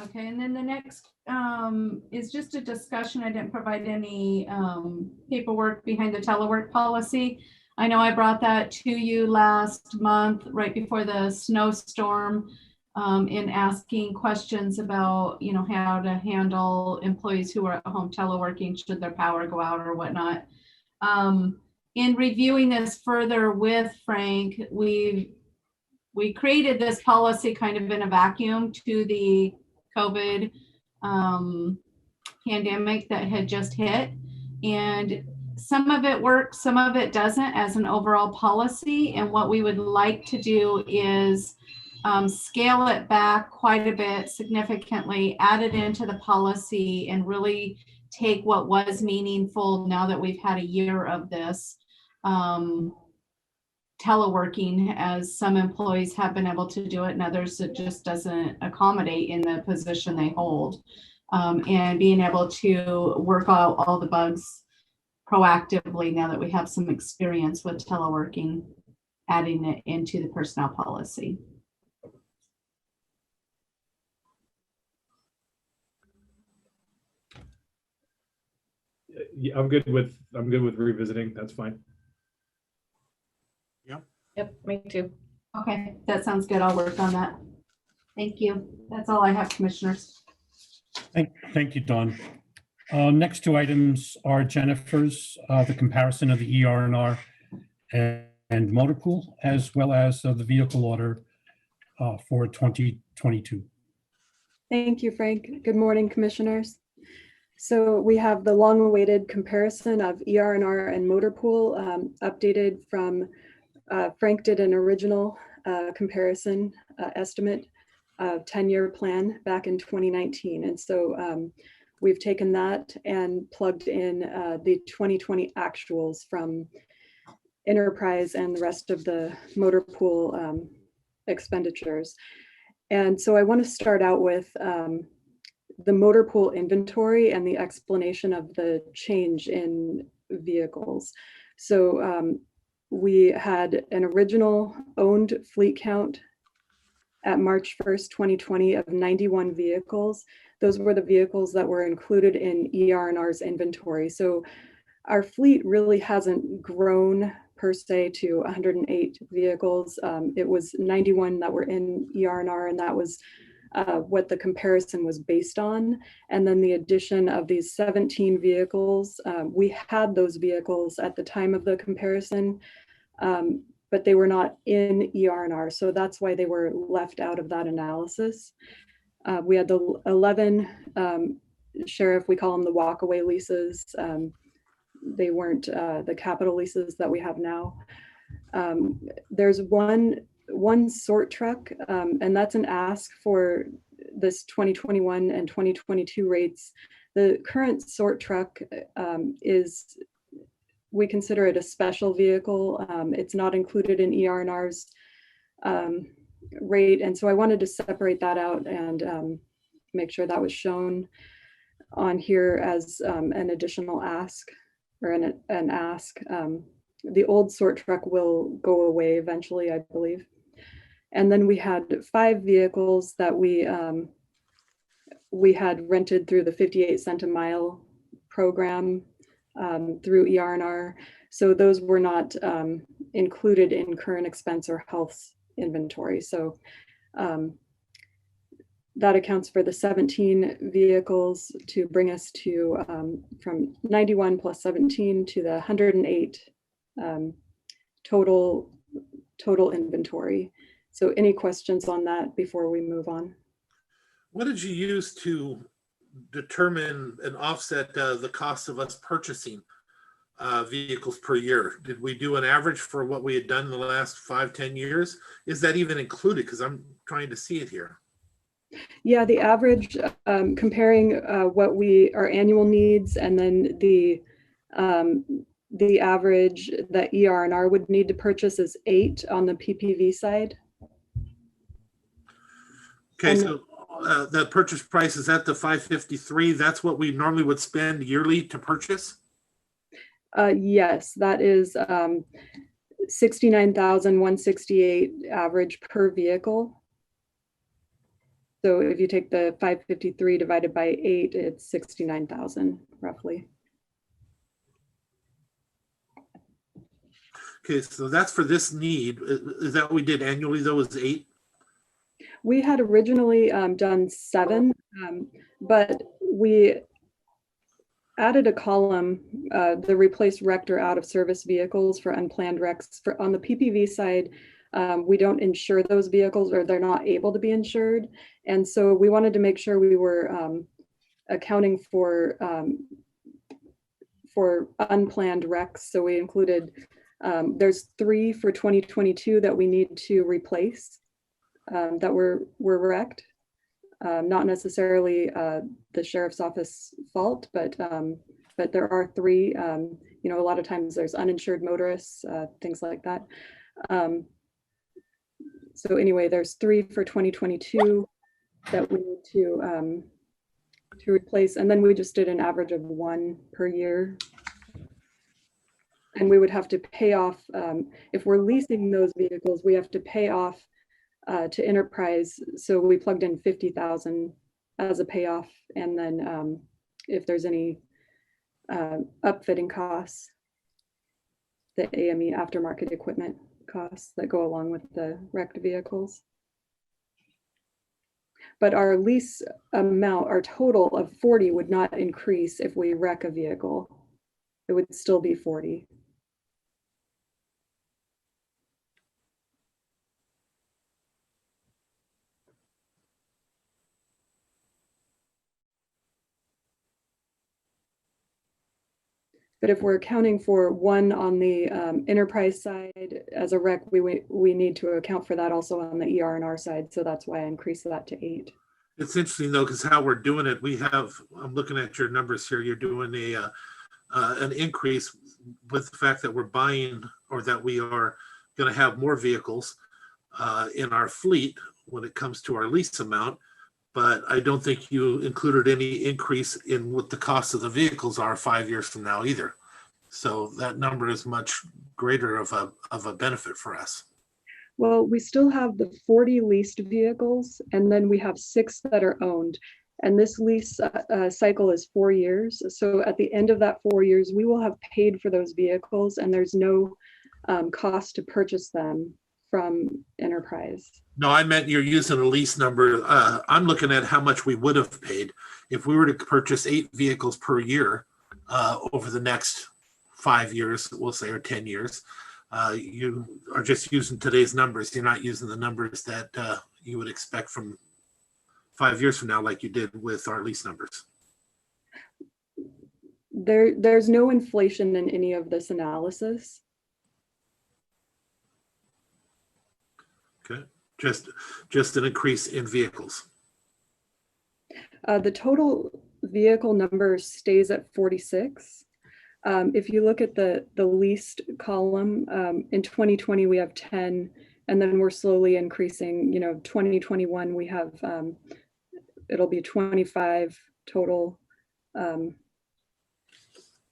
Okay, and then the next is just a discussion. I didn't provide any paperwork behind the telework policy. I know I brought that to you last month, right before the snowstorm, in asking questions about, how to handle employees who are at home teleworking, should their power go out or whatnot. In reviewing this further with Frank, we created this policy kind of in a vacuum to the COVID pandemic that had just hit. And some of it works, some of it doesn't as an overall policy. And what we would like to do is scale it back quite a bit, significantly, add it into the policy and really take what was meaningful now that we've had a year of this teleworking, as some employees have been able to do it and others it just doesn't accommodate in the position they hold, and being able to work out all the bugs proactively now that we have some experience with teleworking, adding it into the personnel policy. Yeah, I'm good with revisiting. That's fine. Yep, me too. Okay, that sounds good. I'll work on that. Thank you. That's all I have, Commissioners. Thank you, Dawn. Next 2 items are Jennifer's, the comparison of the ER&R and motor pool, as well as the vehicle order for 2022. Thank you, Frank. Good morning, Commissioners. So we have the long-awaited comparison of ER&R and motor pool updated from Frank did an original comparison estimate of 10-year plan back in 2019. And so we've taken that and plugged in the 2020 actuals from Enterprise and the rest of the motor pool expenditures. And so I want to start out with the motor pool inventory and the explanation of the change in vehicles. So we had an original owned fleet count at March 1st, 2020 of 91 vehicles. Those were the vehicles that were included in ER&R's inventory. So our fleet really hasn't grown per se to 108 vehicles. It was 91 that were in ER&R, and that was what the comparison was based on. And then the addition of these 17 vehicles, we had those vehicles at the time of the comparison, but they were not in ER&R. So that's why they were left out of that analysis. We had the 11 sheriff, we call them the walkaway leases. They weren't the capital leases that we have now. There's one sort truck, and that's an ask for this 2021 and 2022 rates. The current sort truck is, we consider it a special vehicle. It's not included in ER&R's rate. And so I wanted to separate that out and make sure that was shown on here as an additional ask, or an ask. The old sort truck will go away eventually, I believe. And then we had 5 vehicles that we had rented through the 58 cent a mile program through ER&R. So those were not included in current expense or health inventory. So that accounts for the 17 vehicles to bring us to from 91 plus 17 to the 108 total inventory. So any questions on that before we move on? What did you use to determine and offset the cost of us purchasing vehicles per year? Did we do an average for what we had done in the last 5-10 years? Is that even included? Because I'm trying to see it here. Yeah, the average, comparing what our annual needs, and then the average that ER&R would need to purchase is 8 on the PPV side. Okay, and so the purchase price is at the 553. That's what we normally would spend yearly to purchase? Yes, that is 69,168 average per vehicle. So if you take the 553 divided by 8, it's 69,000 roughly. Okay, so that's for this need. Is that what we did annually though, is 8? We had originally done 7, but we added a column, the replace wrecked or out of service vehicles for unplanned wrecks. On the PPV side, we don't insure those vehicles, or they're not able to be insured. And so we wanted to make sure we were accounting for unplanned wrecks. So we included, there's 3 for 2022 that we need to replace that were wrecked. Not necessarily the sheriff's office fault, but there are 3. You know, a lot of times there's uninsured motorists, things like that. So anyway, there's 3 for 2022 that we need to replace, and then we just did an average of 1 per year. And we would have to pay off, if we're leasing those vehicles, we have to pay off to Enterprise. So we plugged in 50,000 as a payoff. And then if there's any upfitting costs, the AME aftermarket equipment costs that go along with the wrecked vehicles. But our lease amount, our total of 40 would not increase if we wreck a vehicle. It would still be 40. But if we're accounting for 1 on the Enterprise side as a wreck, we need to account for that also on the ER&R side. So that's why I increased that to 8. It's interesting though, because how we're doing it, we have, I'm looking at your numbers here, you're doing an increase with the fact that we're buying, or that we are going to have more vehicles in our fleet when it comes to our lease amount. But I don't think you included any increase in what the cost of the vehicles are 5 years from now either. So that number is much greater of a benefit for us. Well, we still have the 40 leased vehicles, and then we have 6 that are owned. And this lease cycle is 4 years. So at the end of that 4 years, we will have paid for those vehicles, and there's no cost to purchase them from Enterprise. No, I meant you're using a lease number. I'm looking at how much we would have paid if we were to purchase 8 vehicles per year over the next 5 years, we'll say, or 10 years. You are just using today's numbers. You're not using the numbers that you would expect from 5 years from now, like you did with our lease numbers. There's no inflation in any of this analysis. Okay, just an increase in vehicles. The total vehicle number stays at 46. If you look at the leased column, in 2020 we have 10, and then we're slowly increasing. 2021 we have it'll be 25 total, and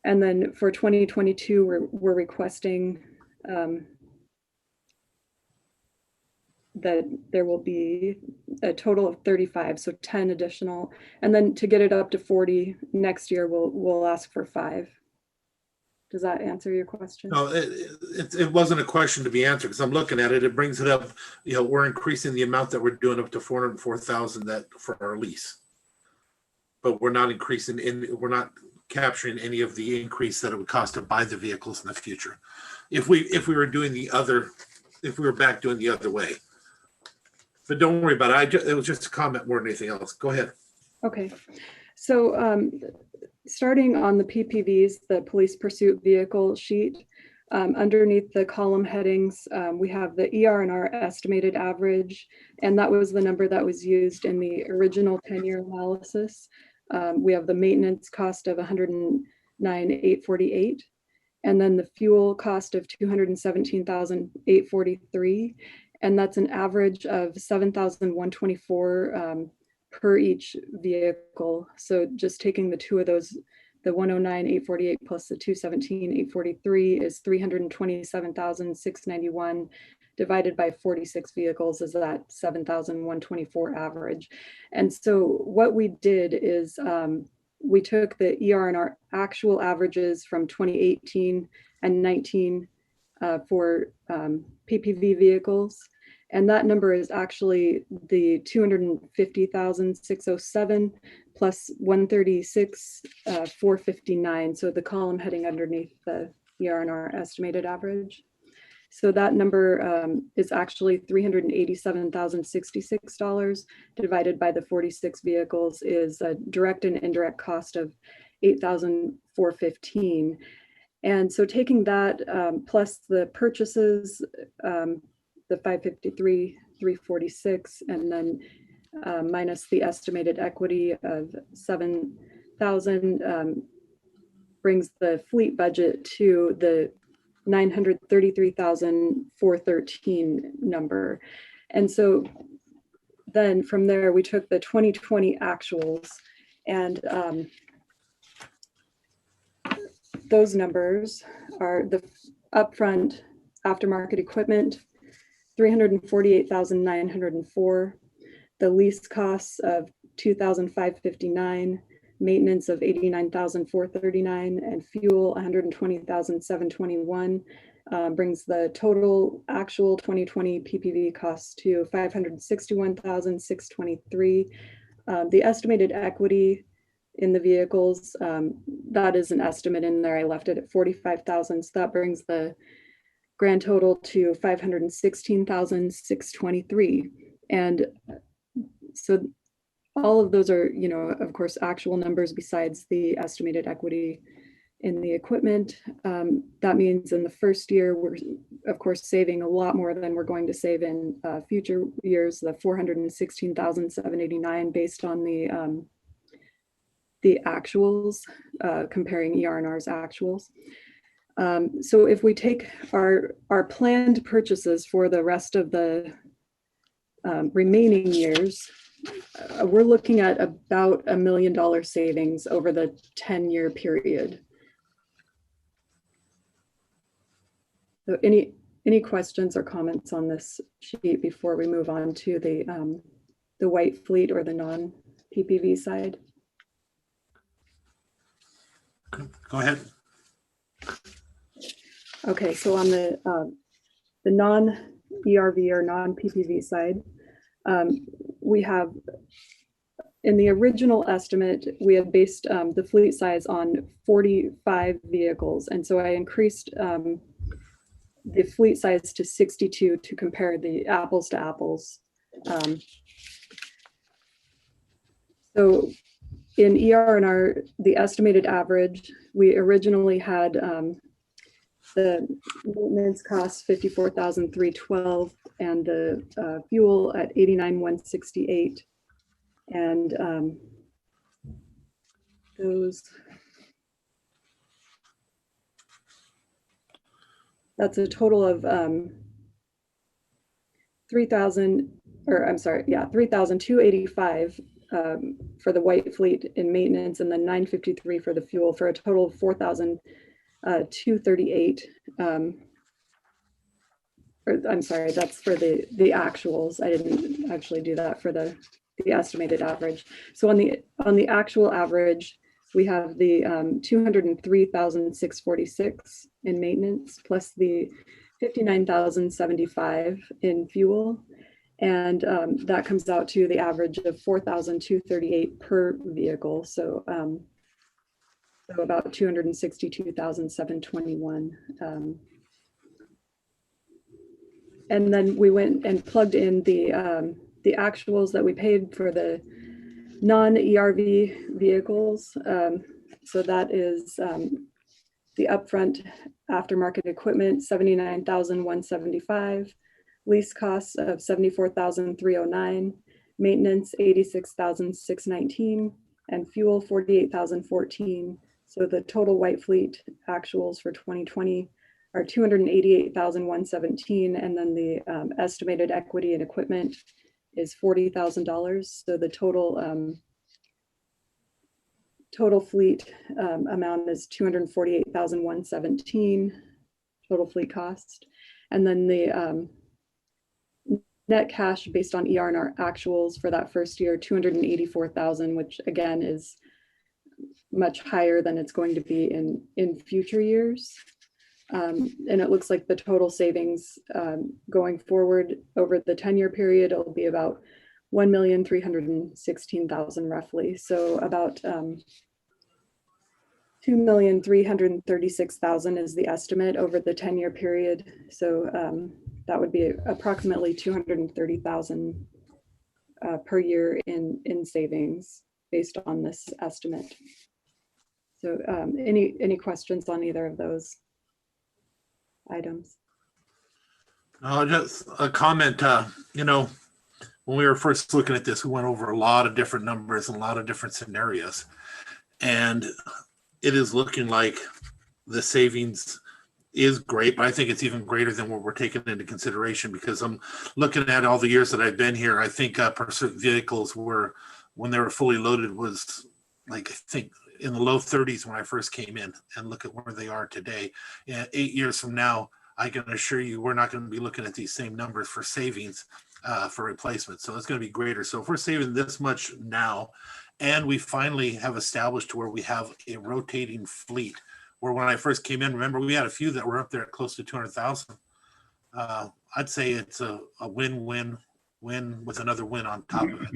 then for 2022 we're requesting that there will be a total of 35, so 10 additional, and then to get it up to 40 next year we'll ask for 5. Does that answer your question? No, it wasn't a question to be answered, because I'm looking at it. It brings it up. We're increasing the amount that we're doing up to 404,000 that for our lease, but we're not increasing we're not capturing any of the increase that it would cost to buy the vehicles in the future. If we were doing if we were back doing the other way. But don't worry about it. It was just a comment more than anything else. Go ahead. Okay, so starting on the PPVs, the police pursuit vehicle sheet, underneath the column headings, we have the ER&R estimated average, and that was the number that was used in the original 10-year analysis. We have the maintenance cost of $109,848, and then the fuel cost of $217,843, and that's an average of $7,124 per each vehicle. So just taking the two of those, the 109,848 plus the 217,843 is 327,691 divided by 46 vehicles is that 7,124 average. And so what we did is we took the ER&R actual averages from 2018 and 19 for PPV vehicles. And that number is actually the 250,607 plus 136,459. So the column heading underneath the ER&R estimated average. So that number is actually $387,066 divided by the 46 vehicles is a direct and indirect cost of $8,415. And so taking that plus the purchases, the 553, 346, and then minus the estimated equity of 7,000 brings the fleet budget to the 933,413 number. And so then from there, we took the 2020 actuals, and those numbers are the upfront aftermarket equipment, 348,904, the lease costs of 2,559, maintenance of 89,439, and fuel 120,721, brings the total actual 2020 PPV costs to 561,623. The estimated equity in the vehicles, that is an estimate in there. I left it at 45,000, so that brings the grand total to 516,623. And so all of those are, of course, actual numbers besides the estimated equity in the equipment. That means in the first year, we're of course saving a lot more than we're going to save in future years, the 416,789 based on the actuals, comparing ER&R's actuals. So if we take our planned purchases for the rest of the remaining years, we're looking at about $1 million savings over the 10-year period. So any Any questions or comments on this sheet before we move on to the white fleet or the non-PPV side? Go ahead. Okay, so on the non-ERV or non-PPV side, we have, in the original estimate, we had based the fleet size on 45 vehicles. And so I increased the fleet size to 62 to compare the apples to apples. So in ER&R, the estimated average, we originally had the maintenance costs $54,312 and the fuel at $89,168. And that's a total of $3,285 for the white fleet in maintenance, and then $953 for the fuel, for a total of $4,238. I'm sorry, that's for the actuals. I didn't actually do that for the estimated average. So on the actual average, we have the $203,646 in maintenance, plus the $59,075 in fuel. And that comes out to the average of $4,238 per vehicle. So, so about $262,721. And then we went and plugged in the actuals that we paid for the non-ERV vehicles. So that is the upfront aftermarket equipment, $79,175, lease costs of $74,309, maintenance $86,619, and fuel $48,014. So the total white fleet actuals for 2020 are $288,117, and then the estimated equity and equipment is $40,000. So the total total fleet amount is $248,117 total fleet cost, and then the net cash based on ER&R actuals for that first year, $284,000, which again is much higher than it's going to be in future years. And it looks like the total savings going forward over the 10-year period, it'll be about $1,316,000 roughly. So about $2,336,000 is the estimate over the 10-year period. So that would be approximately $230,000 per year in savings based on this estimate. So any questions on either of those items? Just a comment, you know, when we were first looking at this, we went over a lot of different numbers and a lot of different scenarios. And it is looking like the savings is great, but I think it's even greater than what we're taking into consideration, because I'm looking at all the years that I've been here. I think pursuit vehicles were, when they were fully loaded, was like, I think in the low 30s when I first came in, and look at where they are today. And 8 years from now, I can assure you we're not going to be looking at these same numbers for savings for replacement. So it's going to be greater. So if we're saving this much now, and we finally have established where we have a rotating fleet, where when I first came in, remember, we had a few that were up there at close to 200,000. I'd say it's a win-win-win with another win on top of it.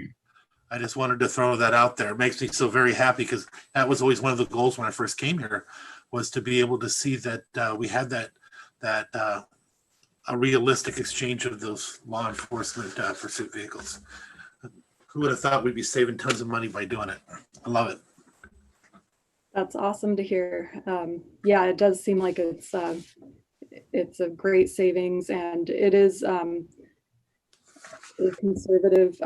I just wanted to throw that out there. It makes me so very happy, because that was always one of the goals when I first came here, was to be able to see that we had that a realistic exchange of those law enforcement pursuit vehicles. Who would have thought we'd be saving tons of money by doing it? I love it. That's awesome to hear. Yeah, it does seem like it's a great savings, and it is a conservative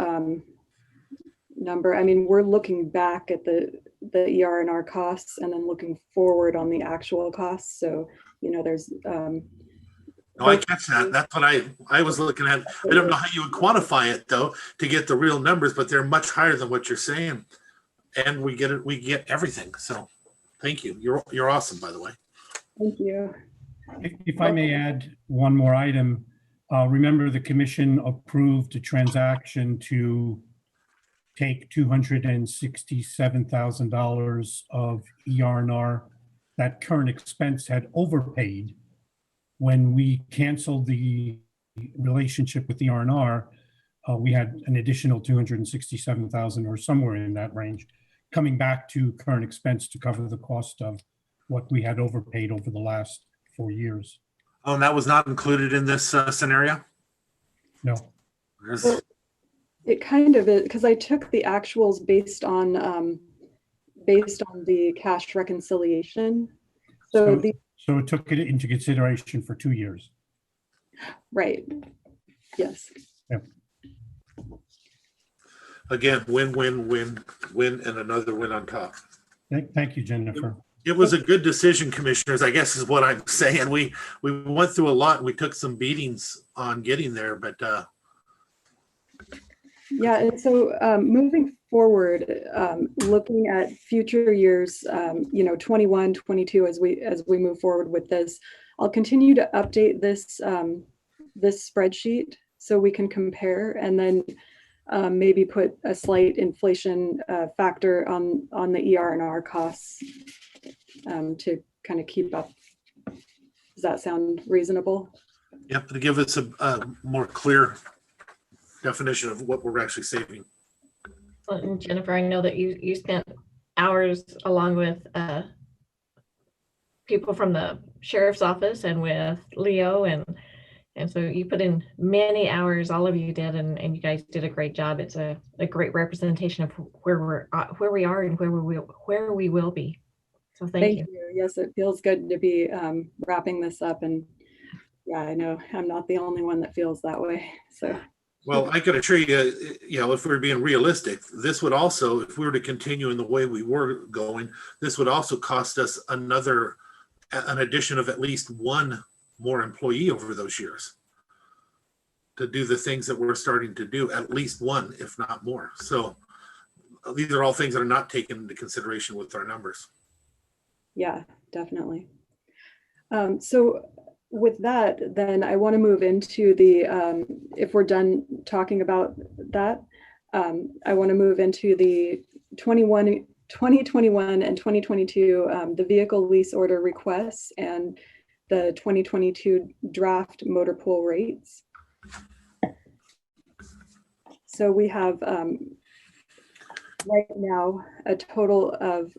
number. I mean, we're looking back at the ER&R costs and then looking forward on the actual costs. So, you know, there's No, I catch that. That's what I was looking at. I don't know how you would quantify it though to get the real numbers, but they're much higher than what you're saying, and we get everything. So, thank you. You're awesome, by the way. Thank you. If I may add one more item, remember the commission approved a transaction to take $267,000 of ER&R. That current expense had overpaid. When we canceled the relationship with ER&R, we had an additional $267,000 or somewhere in that range coming back to current expense to cover the cost of what we had overpaid over the last 4 years. Oh, and that was not included in this scenario? No. Well, it kind of is, because I took the actuals based on the cash reconciliation. So it took it into consideration for 2 years. Right. Yes. Yeah. Again, win, win, win, win, and another win on top. Thank you, Jennifer. It was a good decision, commissioners, I guess is what I'm saying. We went through a lot. We took some beatings on getting there, but yeah, and so moving forward, looking at future years, 21, 22, as we move forward with this, I'll continue to update this this spreadsheet so we can compare, and then maybe put a slight inflation factor on the ER&R costs to kind of keep up. Does that sound reasonable? yep, to give us a more clear definition of what we're actually saving. Well, and Jennifer, I know that you spent hours along with people from the sheriff's office and with Leo, and so you put in many hours, all of you did, and you guys did a great job. It's a great representation of where we are and where we will be. So thank you. Yes, it feels good to be wrapping this up, and yeah, I know I'm not the only one that feels that way. So. Well, I could assure you, if we were being realistic, this would also, if we were to continue in the way we were going, this would also cost us an addition of at least one more employee over those years to do the things that we're starting to do, at least one, if not more. So these are all things that are not taken into consideration with our numbers. Yeah, definitely. So with that, then I want to move into the, if we're done talking about that, I want to move into the 2021 and 2022, the vehicle lease order requests and the 2022 draft motor pool rates. So we have right now a total of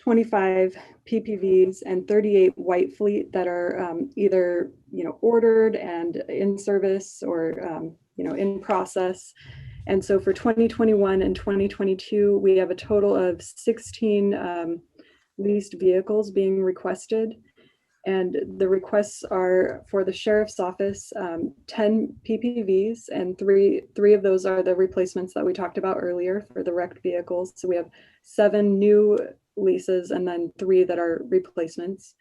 25 PPVs and 38 white fleet that are either ordered and in service or in process. And so for 2021 and 2022, we have a total of 16 leased vehicles being requested. And the requests are for the sheriff's office, 10 PPVs, and three of those are the replacements that we talked about earlier for the wrecked vehicles. So we have 7 new leases and then 3 that are replacements.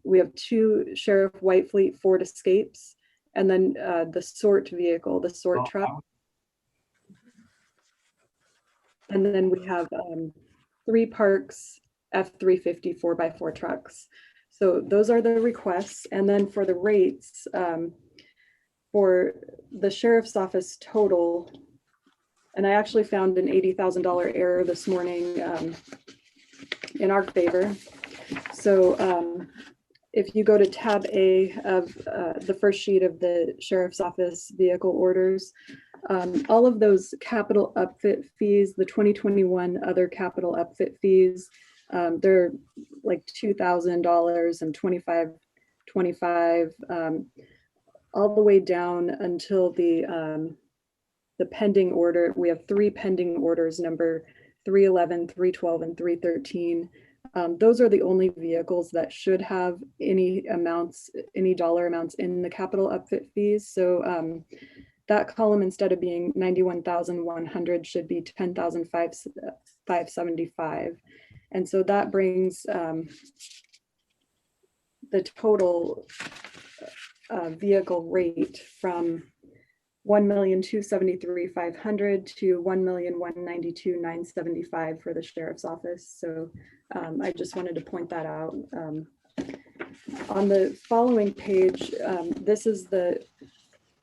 We have 2 Sheriff White Fleet Ford Escapes, and then the sort vehicle, the sort truck. And then we have 3 Parks F-350 4x4 trucks. So those are the requests. And then for the rates, for the sheriff's office total, and I actually found an $80,000 error this morning in our favor. So if you go to tab A of the first sheet of the sheriff's office vehicle orders, all of those capital upfit fees, the 2021 other capital upfit fees, they're like $2,000 and $25 all the way down until the pending order. We have 3 pending orders, number 311, 312, and 313. Those are the only vehicles that should have any dollar amounts in the capital upfit fees. So that column, instead of being 91,100, should be 10,575. And so that brings the total vehicle rate from $1,273,500 to $1,192,975 for the sheriff's office. So I just wanted to point that out. On the following page, this is the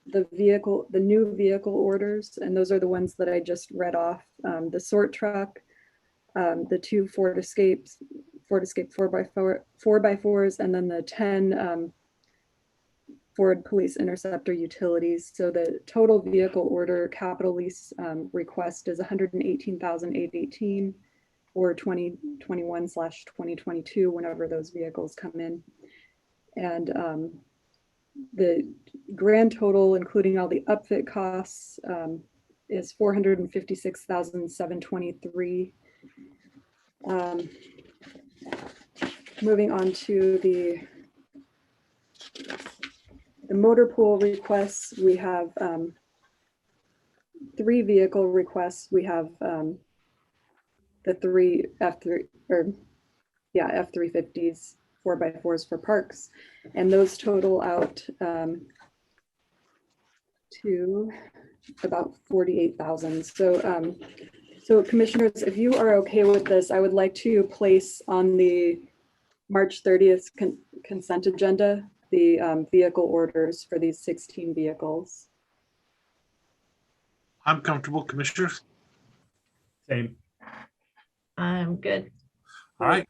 new vehicle orders, and those are the ones that I just read off. The sort truck, the 2 Ford Escape 4x4s, and then the 10 Ford Police Interceptor utilities. So the total vehicle order capital lease request is $118,818 or 2021/2022, whenever those vehicles come in. And the grand total, including all the upfit costs, is $456,723. Moving on to the motor pool requests, we have 3 vehicle requests. We have the 3 F-350s, 4x4s for parks, and those total out to about 48,000. So commissioners, if you are okay with this, I would like to place on the March 30th consent agenda the vehicle orders for these 16 vehicles. I'm comfortable, commissioners. Same. I'm good. All right.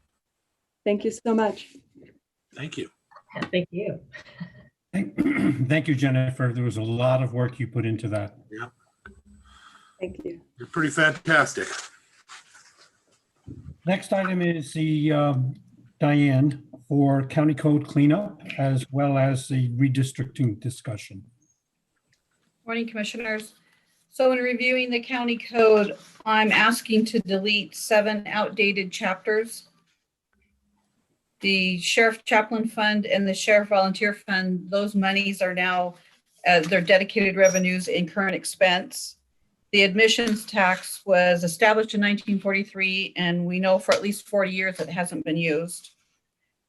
Thank you so much. Thank you. Thank you. Thank you, Jennifer. There was a lot of work you put into that. Yeah. Thank you. You're pretty fantastic. Next item is the Diane for county code cleanup, as well as the redistricting discussion. Morning, commissioners. So in reviewing the county code, I'm asking to delete 7 outdated chapters. The Sheriff Chaplain Fund and the Sheriff Volunteer Fund, those monies are now, their dedicated revenues in current expense. The admissions tax was established in 1943, and we know for at least 40 years it hasn't been used.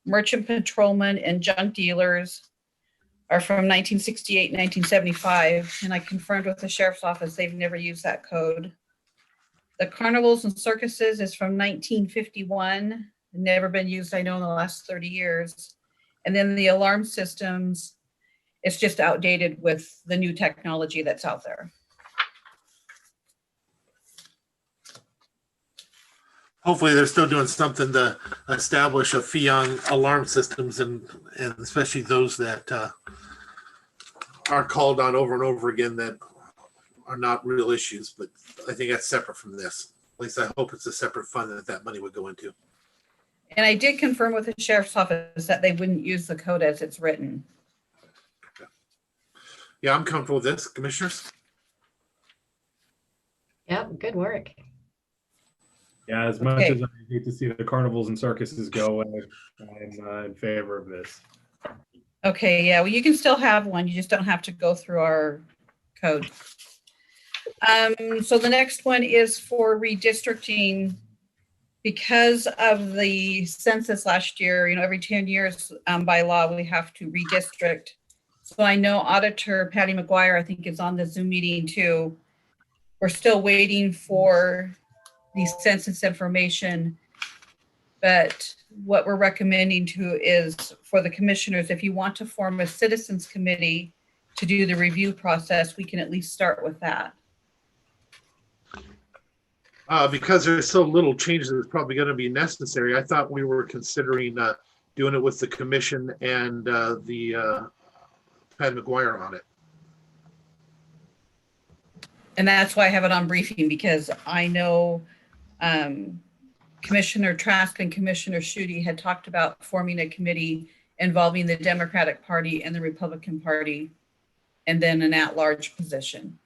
Merchant patrolmen and junk dealers are from 1968, 1975, and I confirmed with the sheriff's office they've never used that code. The carnivals and circuses is from 1951, never been used, I know, in the last 30 years. And then the alarm systems, it's just outdated with the new technology that's out there. Hopefully they're still doing something to establish a fee on alarm systems and especially those that are called on over and over again that are not real issues, but I think that's separate from this. At least I hope it's a separate fund that money would go into. And I did confirm with the sheriff's office that they wouldn't use the code as it's written. Okay. Yeah, I'm comfortable with this, commissioners. Yep, good work. Yeah, as much as I hate to see the carnivals and circuses go, I'm in favor of this. Okay, yeah, well, you can still have one. You just don't have to go through our code. So the next one is for redistricting. Because of the census last year, every 10 years by law, we have to redistrict. So I know Auditor Patty McGuire, I think, is on the Zoom meeting too. We're still waiting for the census information, but what we're recommending to is for the commissioners, if you want to form a citizens committee to do the review process, we can at least start with that. Because there's so little change that's probably going to be necessary, I thought we were considering doing it with the commission and the Pat McGuire on it. And that's why I have it on briefing, because I know Commissioner Trask and Commissioner Schutte had talked about forming a committee involving the Democratic Party and the Republican Party, and then an at-large position.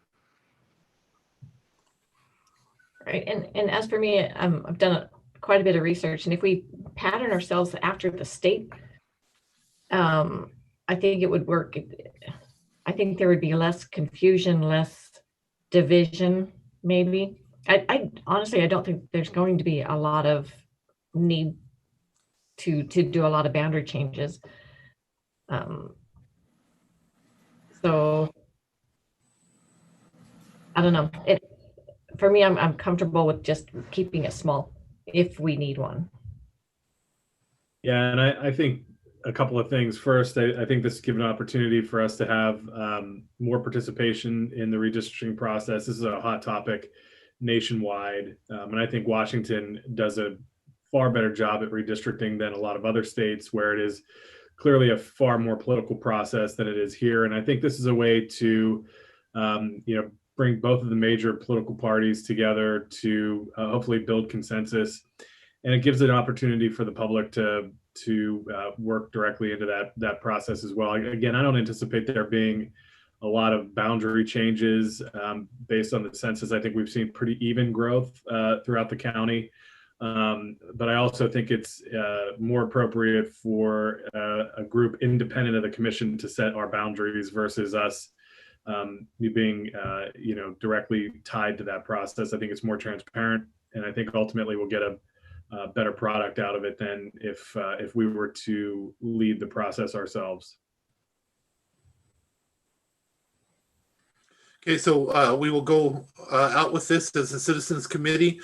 Right, and as for me, I've done quite a bit of research, and if we pattern ourselves after the state, I think it would work. I think there would be less confusion, less division, maybe. I honestly, I don't think there's going to be a lot of need to do a lot of boundary changes. So I don't know. For me, I'm comfortable with just keeping it small if we need one. Yeah, and I think a couple of things. First, I think this has given an opportunity for us to have more participation in the redistricting process. This is a hot topic nationwide, and I think Washington does a far better job at redistricting than a lot of other states, where it is clearly a far more political process than it is here. And I think this is a way to, bring both of the major political parties together to hopefully build consensus. And it gives an opportunity for the public to work directly into that process as well. Again, I don't anticipate there being a lot of boundary changes based on the census. I think we've seen pretty even growth throughout the county. But I also think it's more appropriate for a group independent of the commission to set our boundaries versus us being directly tied to that process. I think it's more transparent, and I think ultimately we'll get a better product out of it than if we were to lead the process ourselves. Okay, so we will go out with this as a citizens committee.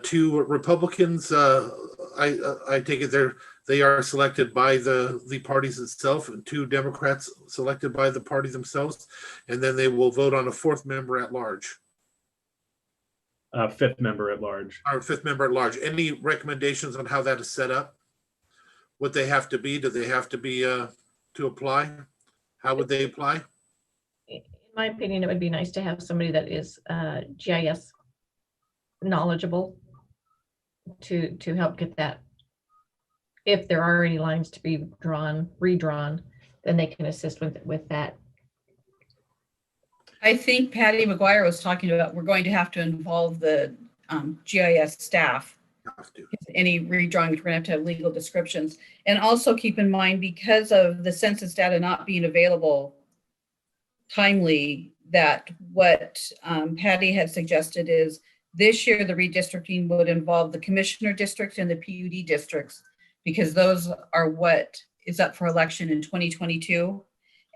Two Republicans, I take it they are selected by the parties itself, and two Democrats selected by the party themselves, and then they will vote on a fourth member at large. Fifth member at large. Our fifth member at large. Any recommendations on how that is set up? What they have to be? Do they have to be to apply? How would they apply? In my opinion, it would be nice to have somebody that is GIS knowledgeable to help get that. If there are any lines to be redrawn, then they can assist with that. I think Patty McGuire was talking about, we're going to have to involve the GIS staff. Any redrawing, we're going to have legal descriptions. And also keep in mind, because of the census data not being available timely, that what Patty had suggested is this year the redistricting would involve the commissioner districts and the PUD districts, because those are what is up for election in 2022.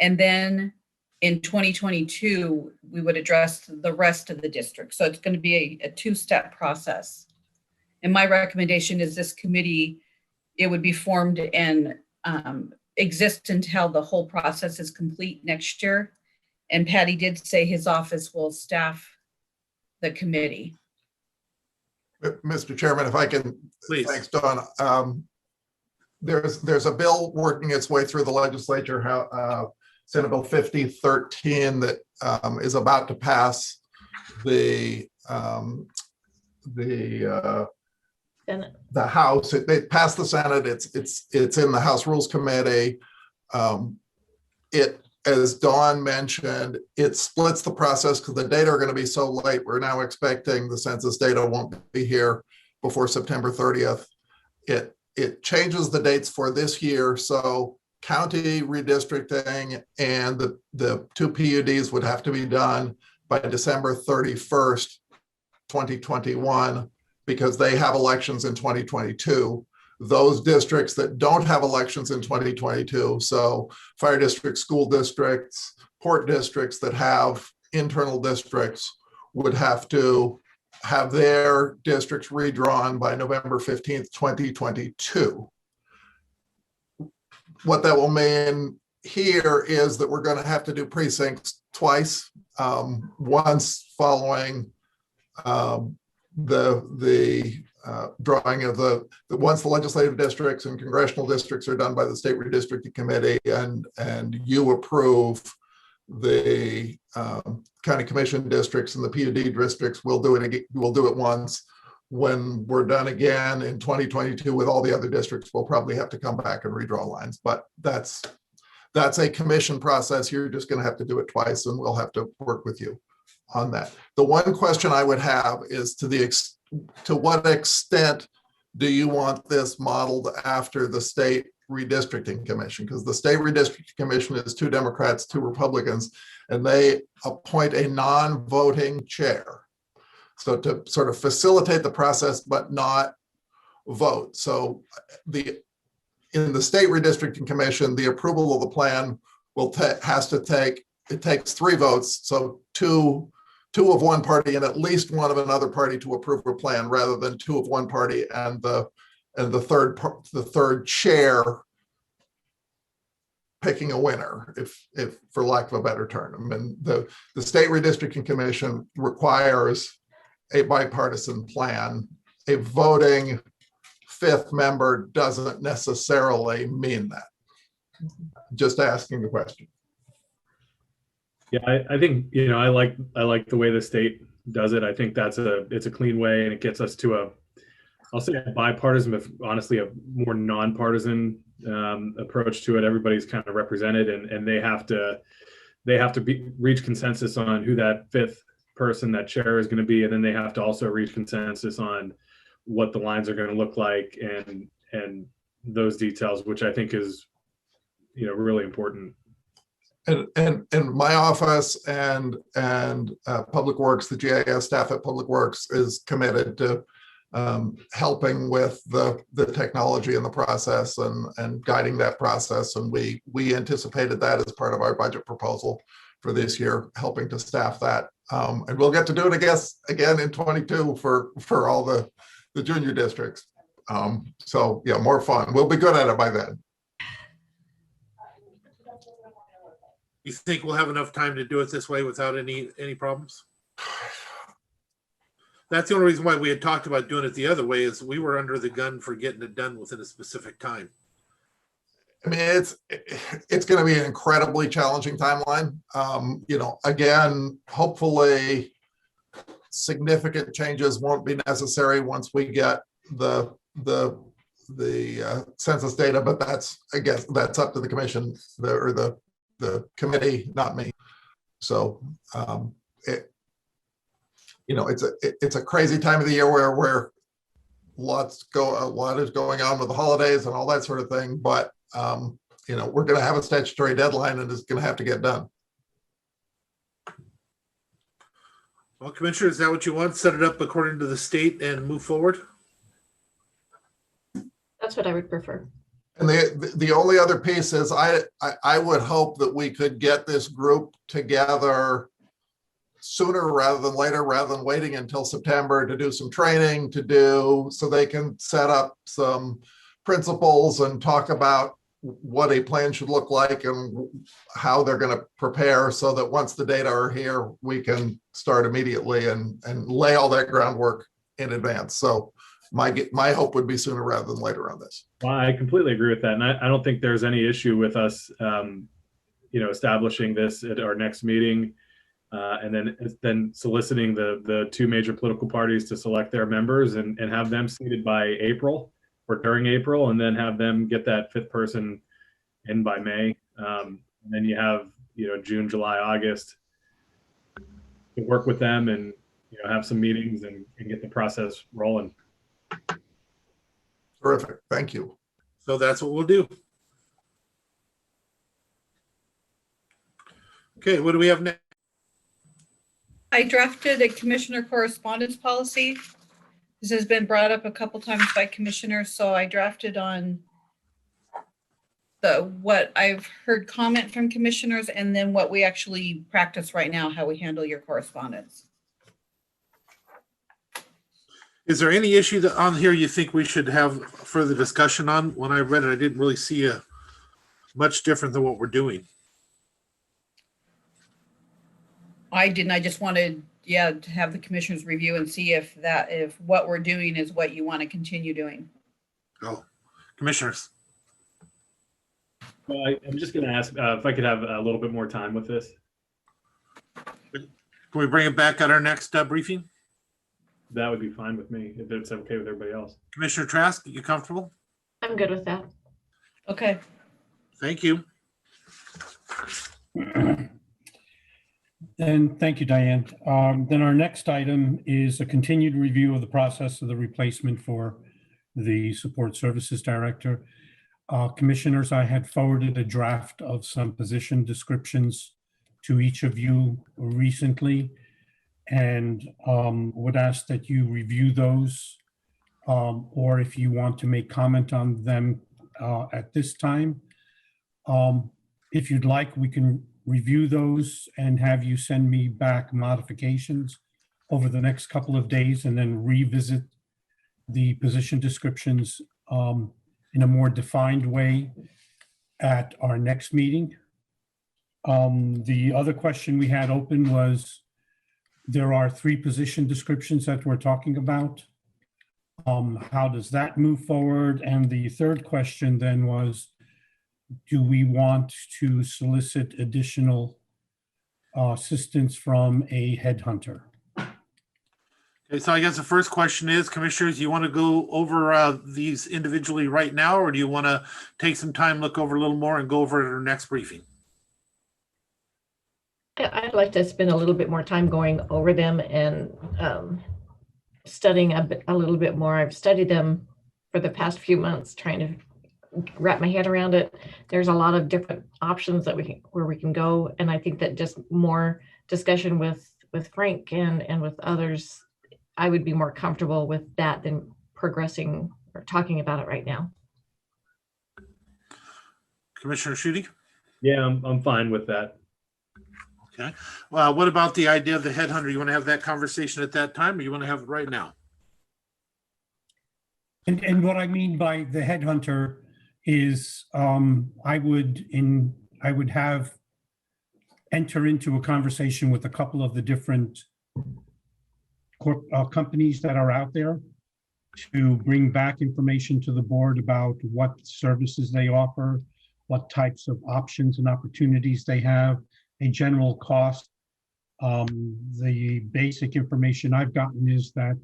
And then in 2022, we would address the rest of the district. So it's going to be a two-step process. And my recommendation is this committee, it would be formed and exist until the whole process is complete next year. And Patty did say his office will staff the committee. Mr. Chairman, if I can, please. Thanks, Don. There's a bill working its way through the legislature, Senate Bill 5013, that is about to pass the House. They passed the Senate. It's in the House Rules Committee. It, as Dawn mentioned, it splits the process because the data are going to be so late. We're now expecting the census data won't be here before September 30th. It changes the dates for this year. So county redistricting and the two PUDs would have to be done by December 31st, 2021, because they have elections in 2022. Those districts that don't have elections in 2022, so fire districts, school districts, port districts that have internal districts, would have to have their districts redrawn by November 15th, 2022. What that will mean here is that we're going to have to do precincts twice, once following the drawing of once the legislative districts and congressional districts are done by the state redistricting committee, and you approve the county commission districts and the PUD districts, we'll do it once. When we're done again in 2022 with all the other districts, we'll probably have to come back and redraw lines, but that's a commission process. You're just going to have to do it twice, and we'll have to work with you on that. The one question I would have is to what extent do you want this modeled after the state redistricting commission? Because the state redistricting commission is 2 Democrats, 2 Republicans, and they appoint a non-voting chair. So to sort of facilitate the process, but not vote. So in the state redistricting commission, the approval of the plan takes 3 votes. So two of one party and at least one of another party to approve a plan, rather than 2 of one party and the third chair picking a winner, if for lack of a better term. I mean, the State Redistricting Commission requires a bipartisan plan. A voting fifth member doesn't necessarily mean that. Just asking the question. Yeah, I think, I like the way the state does it. I think it's a clean way, and it gets us to I'll say a bipartisan, but honestly a more nonpartisan approach to it. Everybody's kind of represented, and they have to reach consensus on who that fifth person, that chair, is going to be, and then they have to also reach consensus on what the lines are going to look like and those details, which I think is really important. And my office and Public Works, the GIS staff at Public Works is committed to helping with the technology and the process and guiding that process. And we anticipated that as part of our budget proposal for this year, helping to staff that. And we'll get to do it, I guess, again in 22 for all the junior districts. So yeah, more fun. We'll be good at it by then. You think we'll have enough time to do it this way without any problems? That's the only reason why we had talked about doing it the other way, is we were under the gun for getting it done within a specific time. I mean, it's going to be an incredibly challenging timeline. Again, hopefully significant changes won't be necessary once we get the census data, but I guess that's up to the commission or the committee, not me. So it's a crazy time of the year where a lot is going on with the holidays and all that sort of thing. But we're going to have a statutory deadline, and it's going to have to get done. Well, Commissioner, is that what you want? Set it up according to the state and move forward? That's what I would prefer. And the only other piece is I would hope that we could get this group together sooner rather than later, rather than waiting until September to do some training so they can set up some principles and talk about what a plan should look like and how they're going to prepare, so that once the data are here, we can start immediately and lay all that groundwork in advance. So my hope would be sooner rather than later on this. Well, I completely agree with that. And I don't think there's any issue with us, establishing this at our next meeting, and then soliciting the two major political parties to select their members and have them seated by April or during April, and then have them get that fifth person in by May. And then you have, June, July, August to work with them and, have some meetings and get the process rolling. Terrific. Thank you. So that's what we'll do. Okay, what do we have next? I drafted a commissioner correspondence policy. This has been brought up a couple times by commissioners, so I drafted on what I've heard comment from commissioners, and then what we actually practice right now, how we handle your correspondence. Is there any issue on here you think we should have further discussion on? When I read it, I didn't really see much different than what we're doing. I didn't. I just wanted, to have the commissioners review and see if what we're doing is what you want to continue doing. Oh, commissioners. Well, I'm just going to ask if I could have a little bit more time with this. Can we bring it back at our next briefing? That would be fine with me, if it's okay with everybody else. Commissioner Trask, you comfortable? I'm good with that. Okay. Thank you. And thank you, Diane. Then our next item is a continued review of the process of the replacement for the Support Services Director. Commissioners, I had forwarded a draft of some position descriptions to each of you recently, and would ask that you review those, or if you want to make comment on them at this time. If you'd like, we can review those and have you send me back modifications over the next couple of days, and then revisit the position descriptions in a more defined way at our next meeting. The other question we had open was, there are 3 position descriptions that we're talking about. How does that move forward? And the third question then was, do we want to solicit additional assistance from a headhunter? Okay, so I guess the first question is, Commissioners, you want to go over these individually right now, or do you want to take some time, look over a little more, and go over it at our next briefing? I'd like to spend a little bit more time going over them and studying a little bit more. I've studied them for the past few months, trying to wrap my head around it. There's a lot of different options that where we can go, and I think that just more discussion with Frank and with others, I would be more comfortable with that than progressing or talking about it right now. Commissioner Schutte? Yeah, I'm fine with that. Okay. Well, what about the idea of the headhunter? You want to have that conversation at that time, or you want to have it right now? And what I mean by the headhunter is I would enter into a conversation with a couple of the different companies that are out there to bring back information to the board about what services they offer, what types of options and opportunities they have, a general cost. The basic information I've gotten is that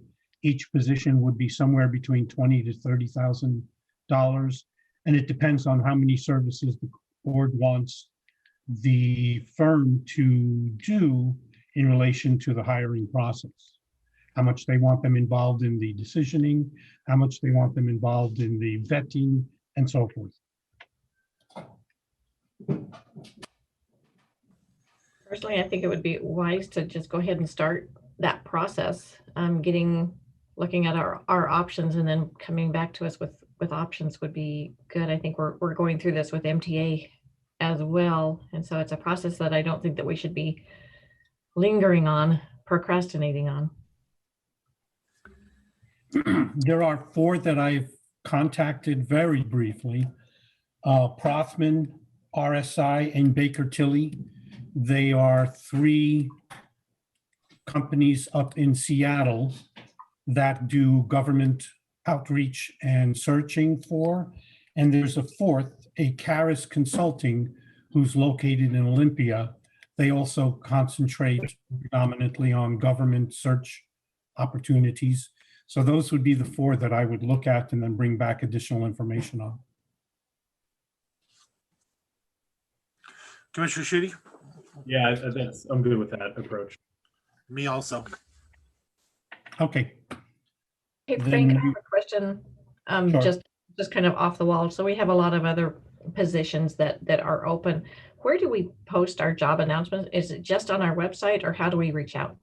each position would be somewhere between $20,000 to $30,000, and it depends on how many services the board wants the firm to do in relation to the hiring process. How much they want them involved in the decisioning, how much they want them involved in the vetting, and so forth. Personally, I think it would be wise to just go ahead and start that process, looking at our options, and then coming back to us with options would be good. I think we're going through this with MTA as well, and so it's a process that I don't think that we should be lingering on, procrastinating on. There are 4 that I've contacted very briefly. Prothman, RSI, and Baker Tilly. They are 3 companies up in Seattle that do government outreach and searching for. And there's a 4th, a Caris Consulting, who's located in Olympia. They also concentrate predominantly on government search opportunities. So those would be the 4 that I would look at and then bring back additional information on. Commissioner Schutte? Yeah, I'm good with that approach. Me also. Okay. Hey, Frank, I have a question, Sure. just kind of off the wall. So we have a lot of other positions that are open. Where do we post our job announcements? Is it just on our website, or how do we reach out?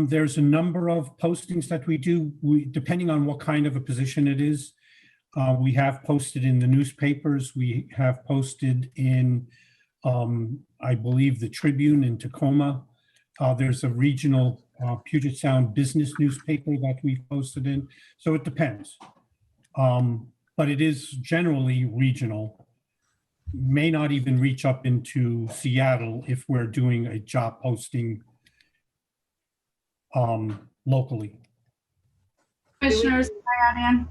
There's a number of postings that we do, depending on what kind of a position it is. We have posted in the newspapers. We have posted in, I believe, the Tribune in Tacoma. There's a regional Puget Sound business newspaper that we've posted in. So it depends. But it is generally regional. May not even reach up into Seattle if we're doing a job posting locally. Commissioners, can I add in?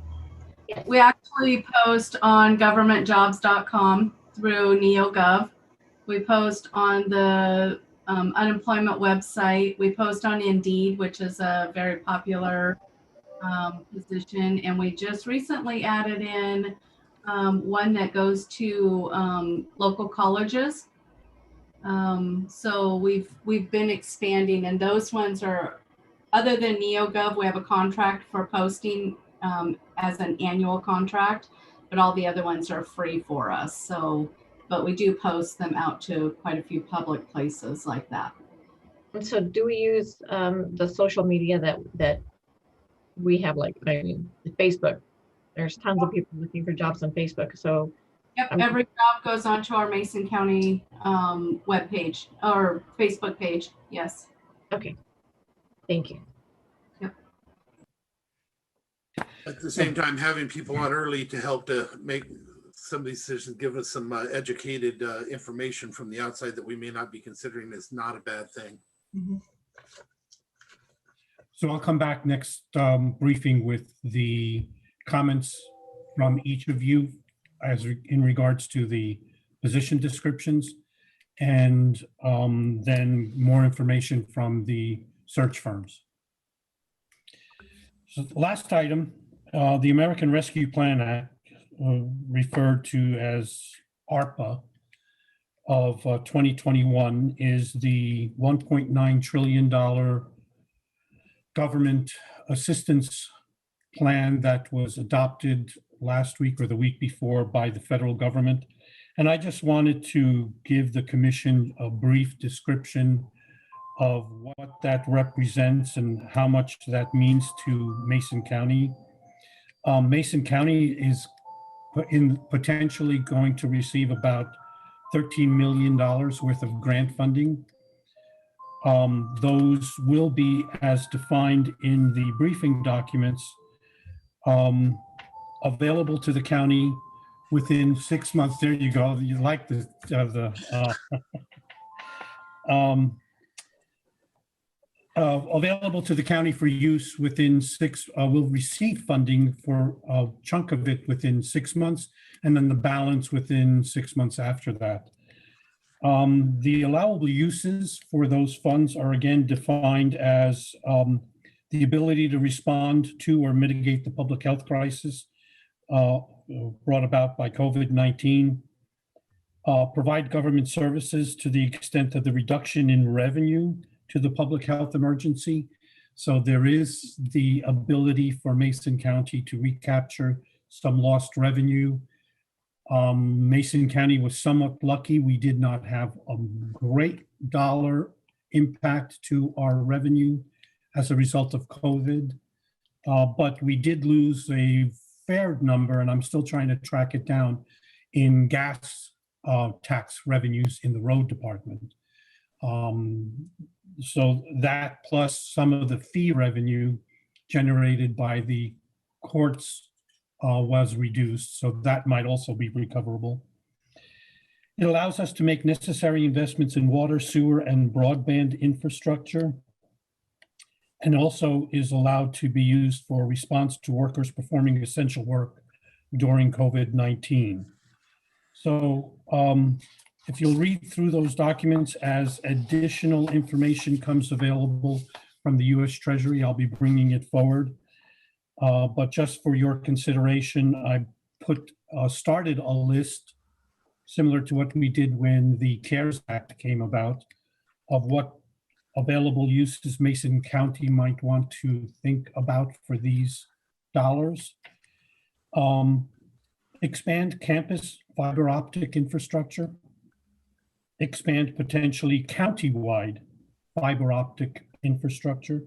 Yes. We actually post on governmentjobs.com through NeoGov. We post on the unemployment website. We post on Indeed, which is a very popular position. And we just recently added in one that goes to local colleges. So we've been expanding, and those ones are, other than NeoGov, we have a contract for posting as an annual contract, but all the other ones are free for us. So, but we do post them out to quite a few public places like that. And so do we use the social media that we have, like, I mean, Facebook? There's tons of people looking for jobs on Facebook. So yep, every job goes onto our Mason County webpage or Facebook page. Yes. Okay. Thank you. Yep. At the same time, having people on early to help to make some of these decisions, give us some educated information from the outside that we may not be considering is not a bad thing. So I'll come back next briefing with the comments from each of you in regards to the position descriptions, and then more information from the search firms. So the last item, the American Rescue Plan Act, referred to as ARPA, of 2021 is the $1.9 trillion government assistance plan that was adopted last week or the week before by the federal government. And I just wanted to give the commission a brief description of what that represents and how much that means to Mason County. Mason County is potentially going to receive about $13 million worth of grant funding. Those will be, as defined in the briefing documents, available to the county within 6 months. There you go. You like available to the county for use within will receive funding for a chunk of it within 6 months, and then the balance within 6 months after that. The allowable uses for those funds are again defined as the ability to respond to or mitigate the public health crisis brought about by COVID-19, provide government services to the extent of the reduction in revenue to the public health emergency. So there is the ability for Mason County to recapture some lost revenue. Mason County was somewhat lucky. We did not have a great dollar impact to our revenue as a result of COVID, but we did lose a fair number, and I'm still trying to track it down, in gas tax revenues in the road department. So that plus some of the fee revenue generated by the courts was reduced, so that might also be recoverable. It allows us to make necessary investments in water, sewer, and broadband infrastructure, and also is allowed to be used for response to workers performing essential work during COVID-19. So if you'll read through those documents as additional information comes available from the U.S. Treasury, I'll be bringing it forward. But just for your consideration, I started a list similar to what we did when the CARES Act came about of what available uses Mason County might want to think about for these dollars. Expand campus fiber optic infrastructure. Expand potentially county-wide fiber optic infrastructure.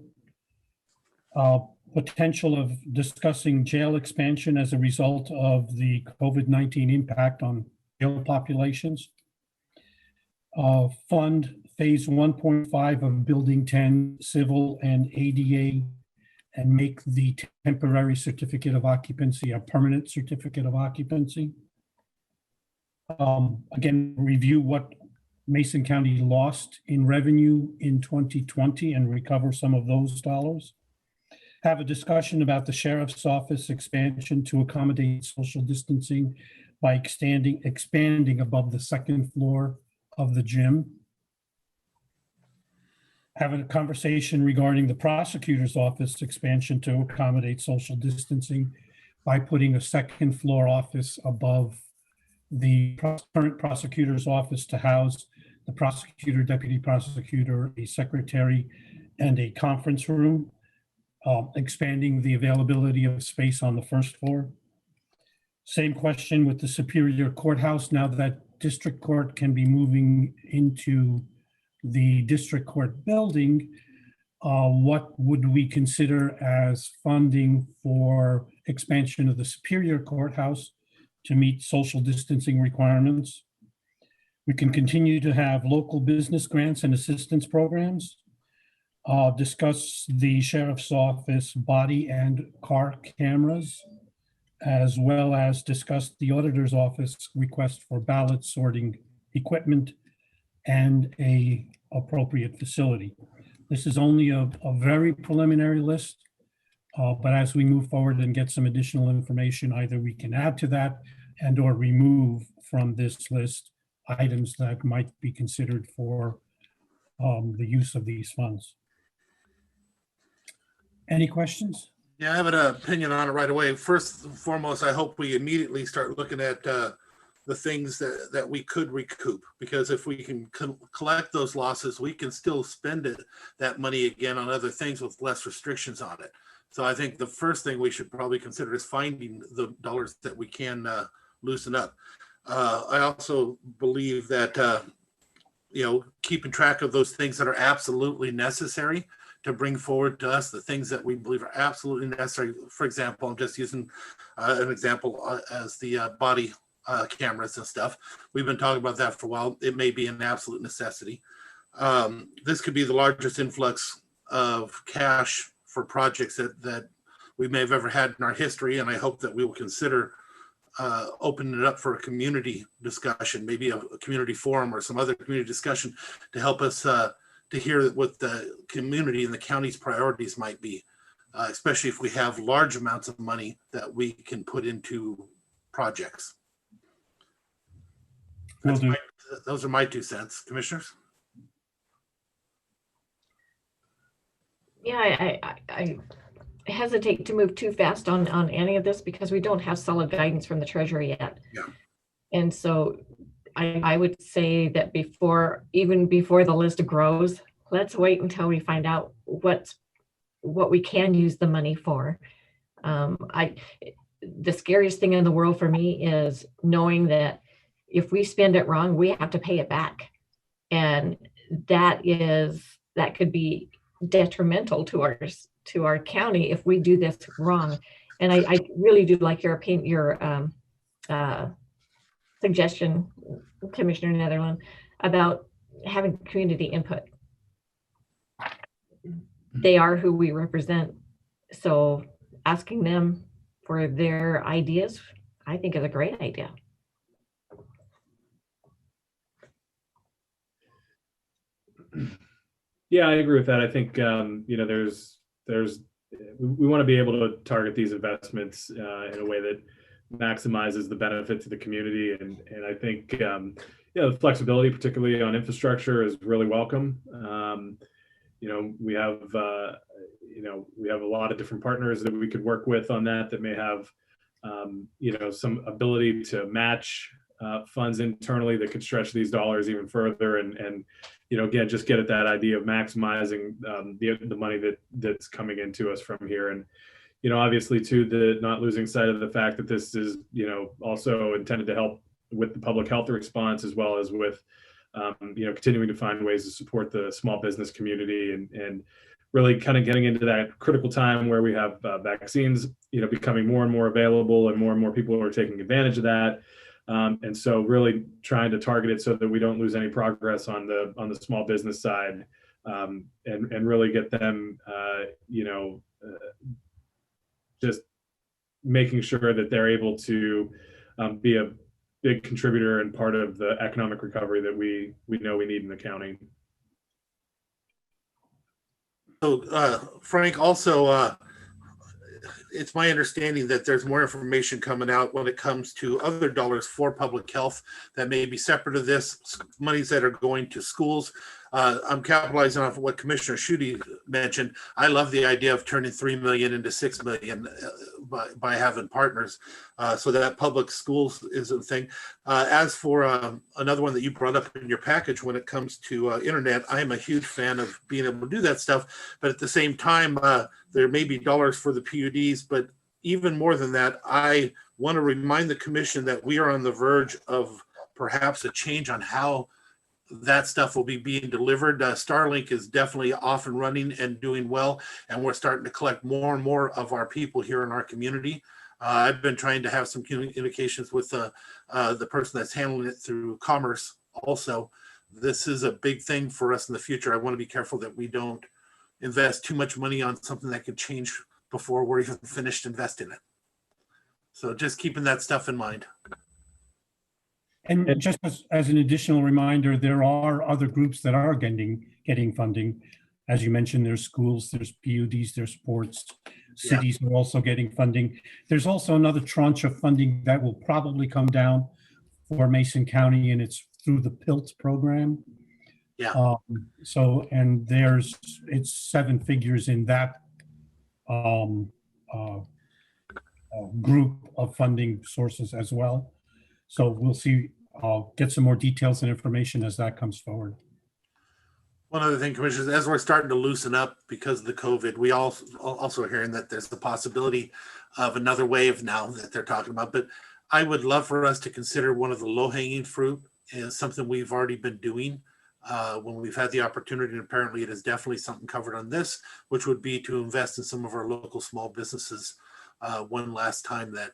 Potential of discussing jail expansion as a result of the COVID-19 impact on jail populations. Fund phase 1.5 of Building 10 civil and ADA, and make the temporary certificate of occupancy a permanent certificate of occupancy. Again, review what Mason County lost in revenue in 2020 and recover some of those dollars. Have a discussion about the sheriff's office expansion to accommodate social distancing by expanding above the second floor of the gym. Have a conversation regarding the prosecutor's office expansion to accommodate social distancing by putting a second floor office above the current prosecutor's office to house the prosecutor, deputy prosecutor, a secretary, and a conference room, expanding the availability of space on the first floor. Same question with the Superior Courthouse. Now that district court can be moving into the district court building, what would we consider as funding for expansion of the Superior Courthouse to meet social distancing requirements? We can continue to have local business grants and assistance programs. Discuss the sheriff's office body and car cameras. as well as discuss the auditor's office request for ballot sorting equipment and a appropriate facility. This is only a very preliminary list, but as we move forward and get some additional information, either we can add to that and or remove from this list items that might be considered for the use of these funds. Any questions? Yeah, I have an opinion on it right away. First and foremost, I hope we immediately start looking at the things that we could recoup, because if we can collect those losses, we can still spend that money again on other things with less restrictions on it. So I think the first thing we should probably consider is finding the dollars that we can loosen up. I also believe that keeping track of those things that are absolutely necessary to bring forward to us, the things that we believe are absolutely necessary. For example, I'm just using an example as the body cameras and stuff. We've been talking about that for a while. It may be an absolute necessity. This could be the largest influx of cash for projects that we may have ever had in our history, and I hope that we will consider opening it up for a community discussion, maybe a community forum or some other community discussion to help us to hear what the community and the county's priorities might be, especially if we have large amounts of money that we can put into projects. Those are my 2 cents, commissioners. Yeah, I hesitate to move too fast on any of this because we don't have solid guidance from the Treasury yet. Yeah. And so I would say that even before the list grows, let's wait until we find out what we can use the money for. The scariest thing in the world for me is knowing that if we spend it wrong, we have to pay it back. And that could be detrimental to our county if we do this wrong. And I really do like your opinion, your suggestion, Commissioner Netherland, about having community input. They are who we represent. So asking them for their ideas, I think is a great idea. Yeah, I agree with that. I think we want to be able to target these investments in a way that maximizes the benefit to the community, and I think the flexibility, particularly on infrastructure, is really welcome. We have a lot of different partners that we could work with on that may have some ability to match funds internally that could stretch these dollars even further, and again, just get at that idea of maximizing the money that's coming into us from here. And obviously too, not losing sight of the fact that this is also intended to help with the public health response, as well as with continuing to find ways to support the small business community, and really kind of getting into that critical time where we have vaccines becoming more and more available, and more people are taking advantage of that. And so really trying to target it so that we don't lose any progress on the small business side, and really get them, just making sure that they're able to be a big contributor and part of the economic recovery that we know we need in the county. So Frank, also, it's my understanding that there's more information coming out when it comes to other dollars for public health that may be separate of this, monies that are going to schools. I'm capitalizing off of what Commissioner Schutte mentioned. I love the idea of turning 3 million into 6 million by having partners, so that public schools is a thing. As for another one that you brought up in your package, when it comes to internet, I am a huge fan of being able to do that stuff. But at the same time, there may be dollars for the PUDs, but even more than that, I want to remind the commission that we are on the verge of perhaps a change on how that stuff will be being delivered. Starlink is definitely off and running and doing well, and we're starting to collect more and more of our people here in our community. I've been trying to have some communications with the person that's handling it through Commerce also. This is a big thing for us in the future. I want to be careful that we don't invest too much money on something that could change before we're even finished investing it. So just keeping that stuff in mind. And just as an additional reminder, there are other groups that are getting funding. As you mentioned, there's schools, there's PUDs, there's sports. Cities are also getting funding. There's also another tranche of funding that will probably come down for Mason County, and it's through the PILT program. Yeah. And it's 7 figures in that group of funding sources as well. So we'll see. I'll get some more details and information as that comes forward. One other thing, Commissioners, as we're starting to loosen up because of the COVID, we also are hearing that there's the possibility of another wave now that they're talking about. But I would love for us to consider one of the low-hanging fruit is something we've already been doing when we've had the opportunity. And apparently it is definitely something covered on this, which would be to invest in some of our local small businesses one last time that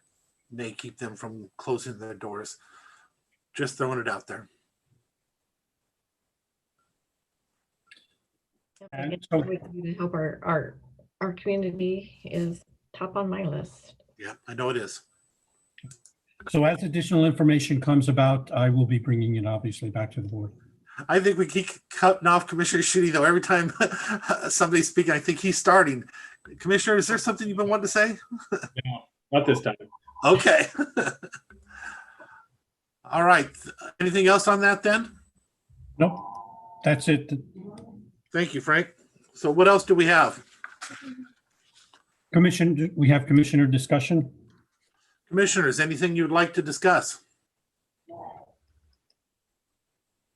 may keep them from closing their doors. Just throwing it out there. And so to help our community is top on my list. Yeah, I know it is. So as additional information comes about, I will be bringing it obviously back to the board. I think we keep cutting off Commissioner Schutte though. Every time somebody's speaking, I think he's starting. Commissioner, is there something you've been wanting to say? No, not this time. Okay. All right. Anything else on that then? Nope. That's it. Thank you, Frank. So what else do we have? We have commissioner discussion. Commissioners, anything you'd like to discuss?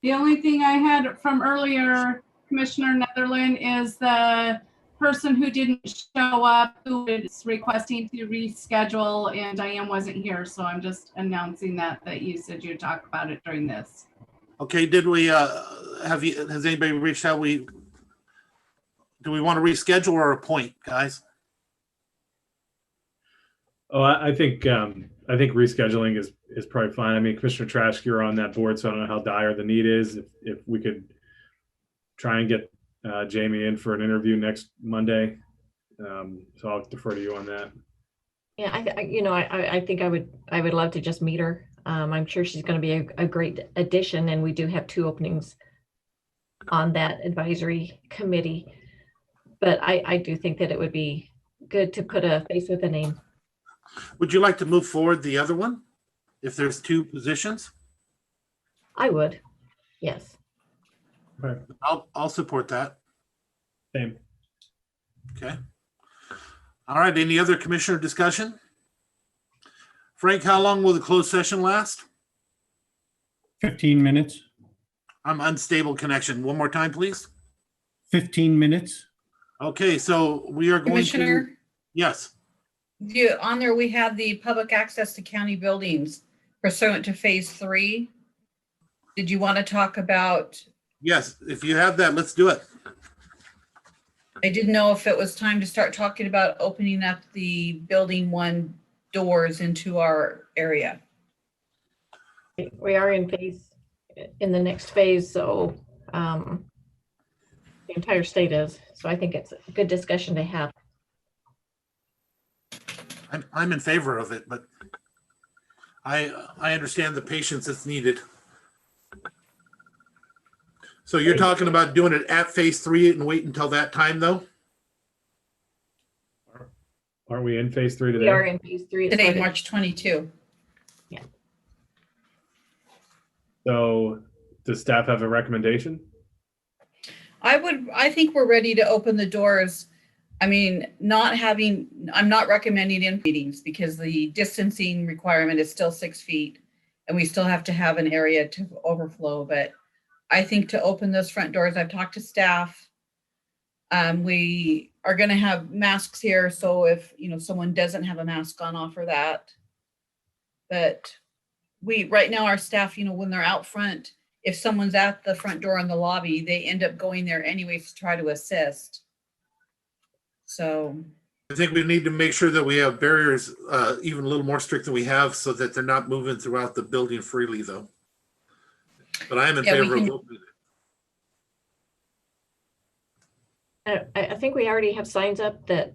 The only thing I had from earlier, Commissioner Netherland, is the person who didn't show up, who is requesting to reschedule, and Diane wasn't here, so I'm just announcing that you said you'd talk about it during this. Okay, did we has anybody reached out? Do we want to reschedule or appoint, guys? Oh, I think rescheduling is probably fine. I mean, Commissioner Trask, you're on that board, so I don't know how dire the need is. If we could try and get Jamie in for an interview next Monday, so I'll defer to you on that. Yeah, I think I would love to just meet her. I'm sure she's going to be a great addition, and we do have 2 openings on that advisory committee. But I do think that it would be good to put a face with a name. Would you like to move forward the other one if there's 2 positions? I would, yes. Right. I'll support that. Same. Okay. All right. Any other commissioner discussion? Frank, how long will the closed session last? 15 minutes. I'm unstable connection. One more time, please. 15 minutes. Okay, so we are going Commissioner? to. Yes. On there, we have the public access to county buildings pursuant to phase 3. Did you want to talk about? Yes, if you have that, let's do it. I didn't know if it was time to start talking about opening up the building 1 doors into our area. We are in the next phase, so the entire state is. So I think it's a good discussion to have. I'm in favor of it, but I understand the patience that's needed. So you're talking about doing it at phase 3 and wait until that time, though? Aren't we in phase 3 today? We are in phase 3 today, March 22. Yeah. So does staff have a recommendation? I think we're ready to open the doors. I mean, I'm not recommending in meetings because the distancing requirement is still 6 feet and we still have to have an area to overflow. But I think to open those front doors, I've talked to staff. We are going to have masks here. So if, someone doesn't have a mask on, offer that. But right now our staff, when they're out front, if someone's at the front door in the lobby, they end up going there anyways to try to assist. So I think we need to make sure that we have barriers even a little more strict than we have so that they're not moving throughout the building freely, though. But I am in favor of opening it. I think we already have signs up that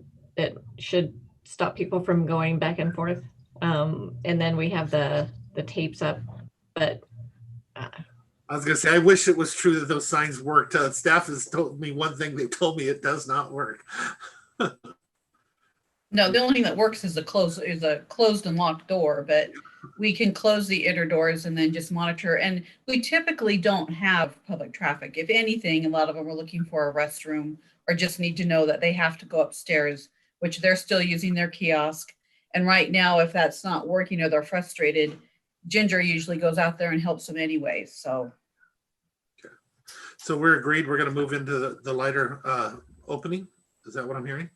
should stop people from going back and forth. And then we have the tapes up, but I was gonna say, I wish it was true that those signs worked. Staff has told me one thing, they told me it does not work. No, the only thing that works is a closed and locked door, but we can close the inner doors and then just monitor. And we typically don't have public traffic. If anything, a lot of them are looking for a restroom or just need to know that they have to go upstairs, which they're still using their kiosk. And right now, if that's not working or they're frustrated, Ginger usually goes out there and helps them anyway. So. Okay. So we're agreed, we're gonna move into the lighter opening. Is that what I'm hearing?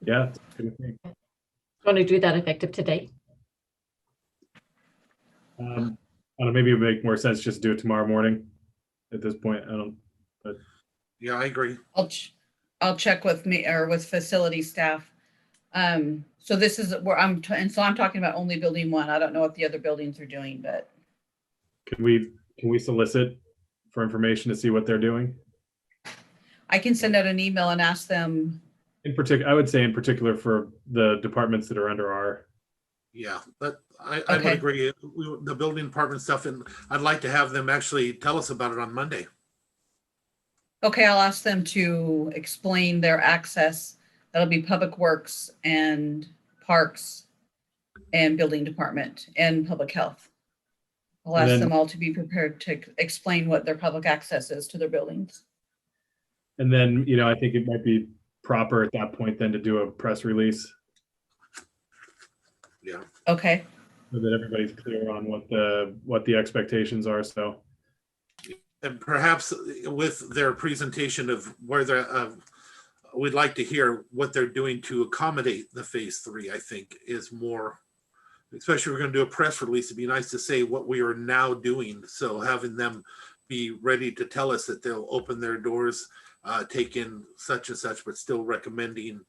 Yeah. It's a good thing. Want to do that effective today? I don't know, maybe it would make more sense just to do it tomorrow morning at this point. I don't, but. Yeah, I agree. I'll check with me or with facility staff. So this is where I'm talking about only building 1. I don't know what the other buildings are doing, but. Can we solicit for information to see what they're doing? I can send out an email and ask them. In particular, I would say in particular for the departments that are under our. Yeah, but I would agree. The building department stuff, and I'd like to have them actually tell us about it on Monday. Okay, I'll ask them to explain their access. That'll be Public Works and Parks and Building Department and Public Health. I'll ask them all to be prepared to explain what their public access is to their buildings. And then, I think it might be proper at that point then to do a press release. Yeah. Okay. So that everybody's clear on what the expectations are. So. And perhaps with their presentation of where they're, we'd like to hear what they're doing to accommodate the phase 3, I think is more, especially if we're going to do a press release, it'd be nice to say what we are now doing. So having them be ready to tell us that they'll open their doors, take in such and such, but still recommending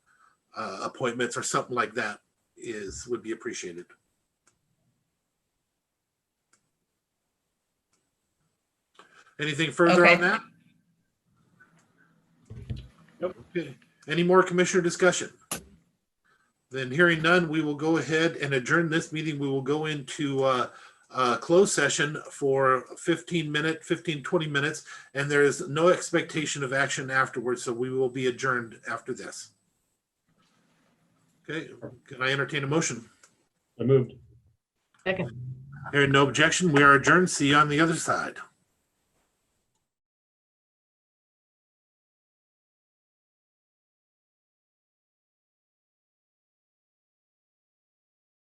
appointments or something like that would be appreciated. Anything further on that? Nope. Okay. Any more commissioner discussion? Then hearing none, we will go ahead and adjourn this meeting. We will go into closed session for 20 minutes, and there is no expectation of action afterwards, so we will be adjourned after this. Okay, can I entertain a motion? I moved. Second. Hearing no objection, we are adjourned. See you on the other side.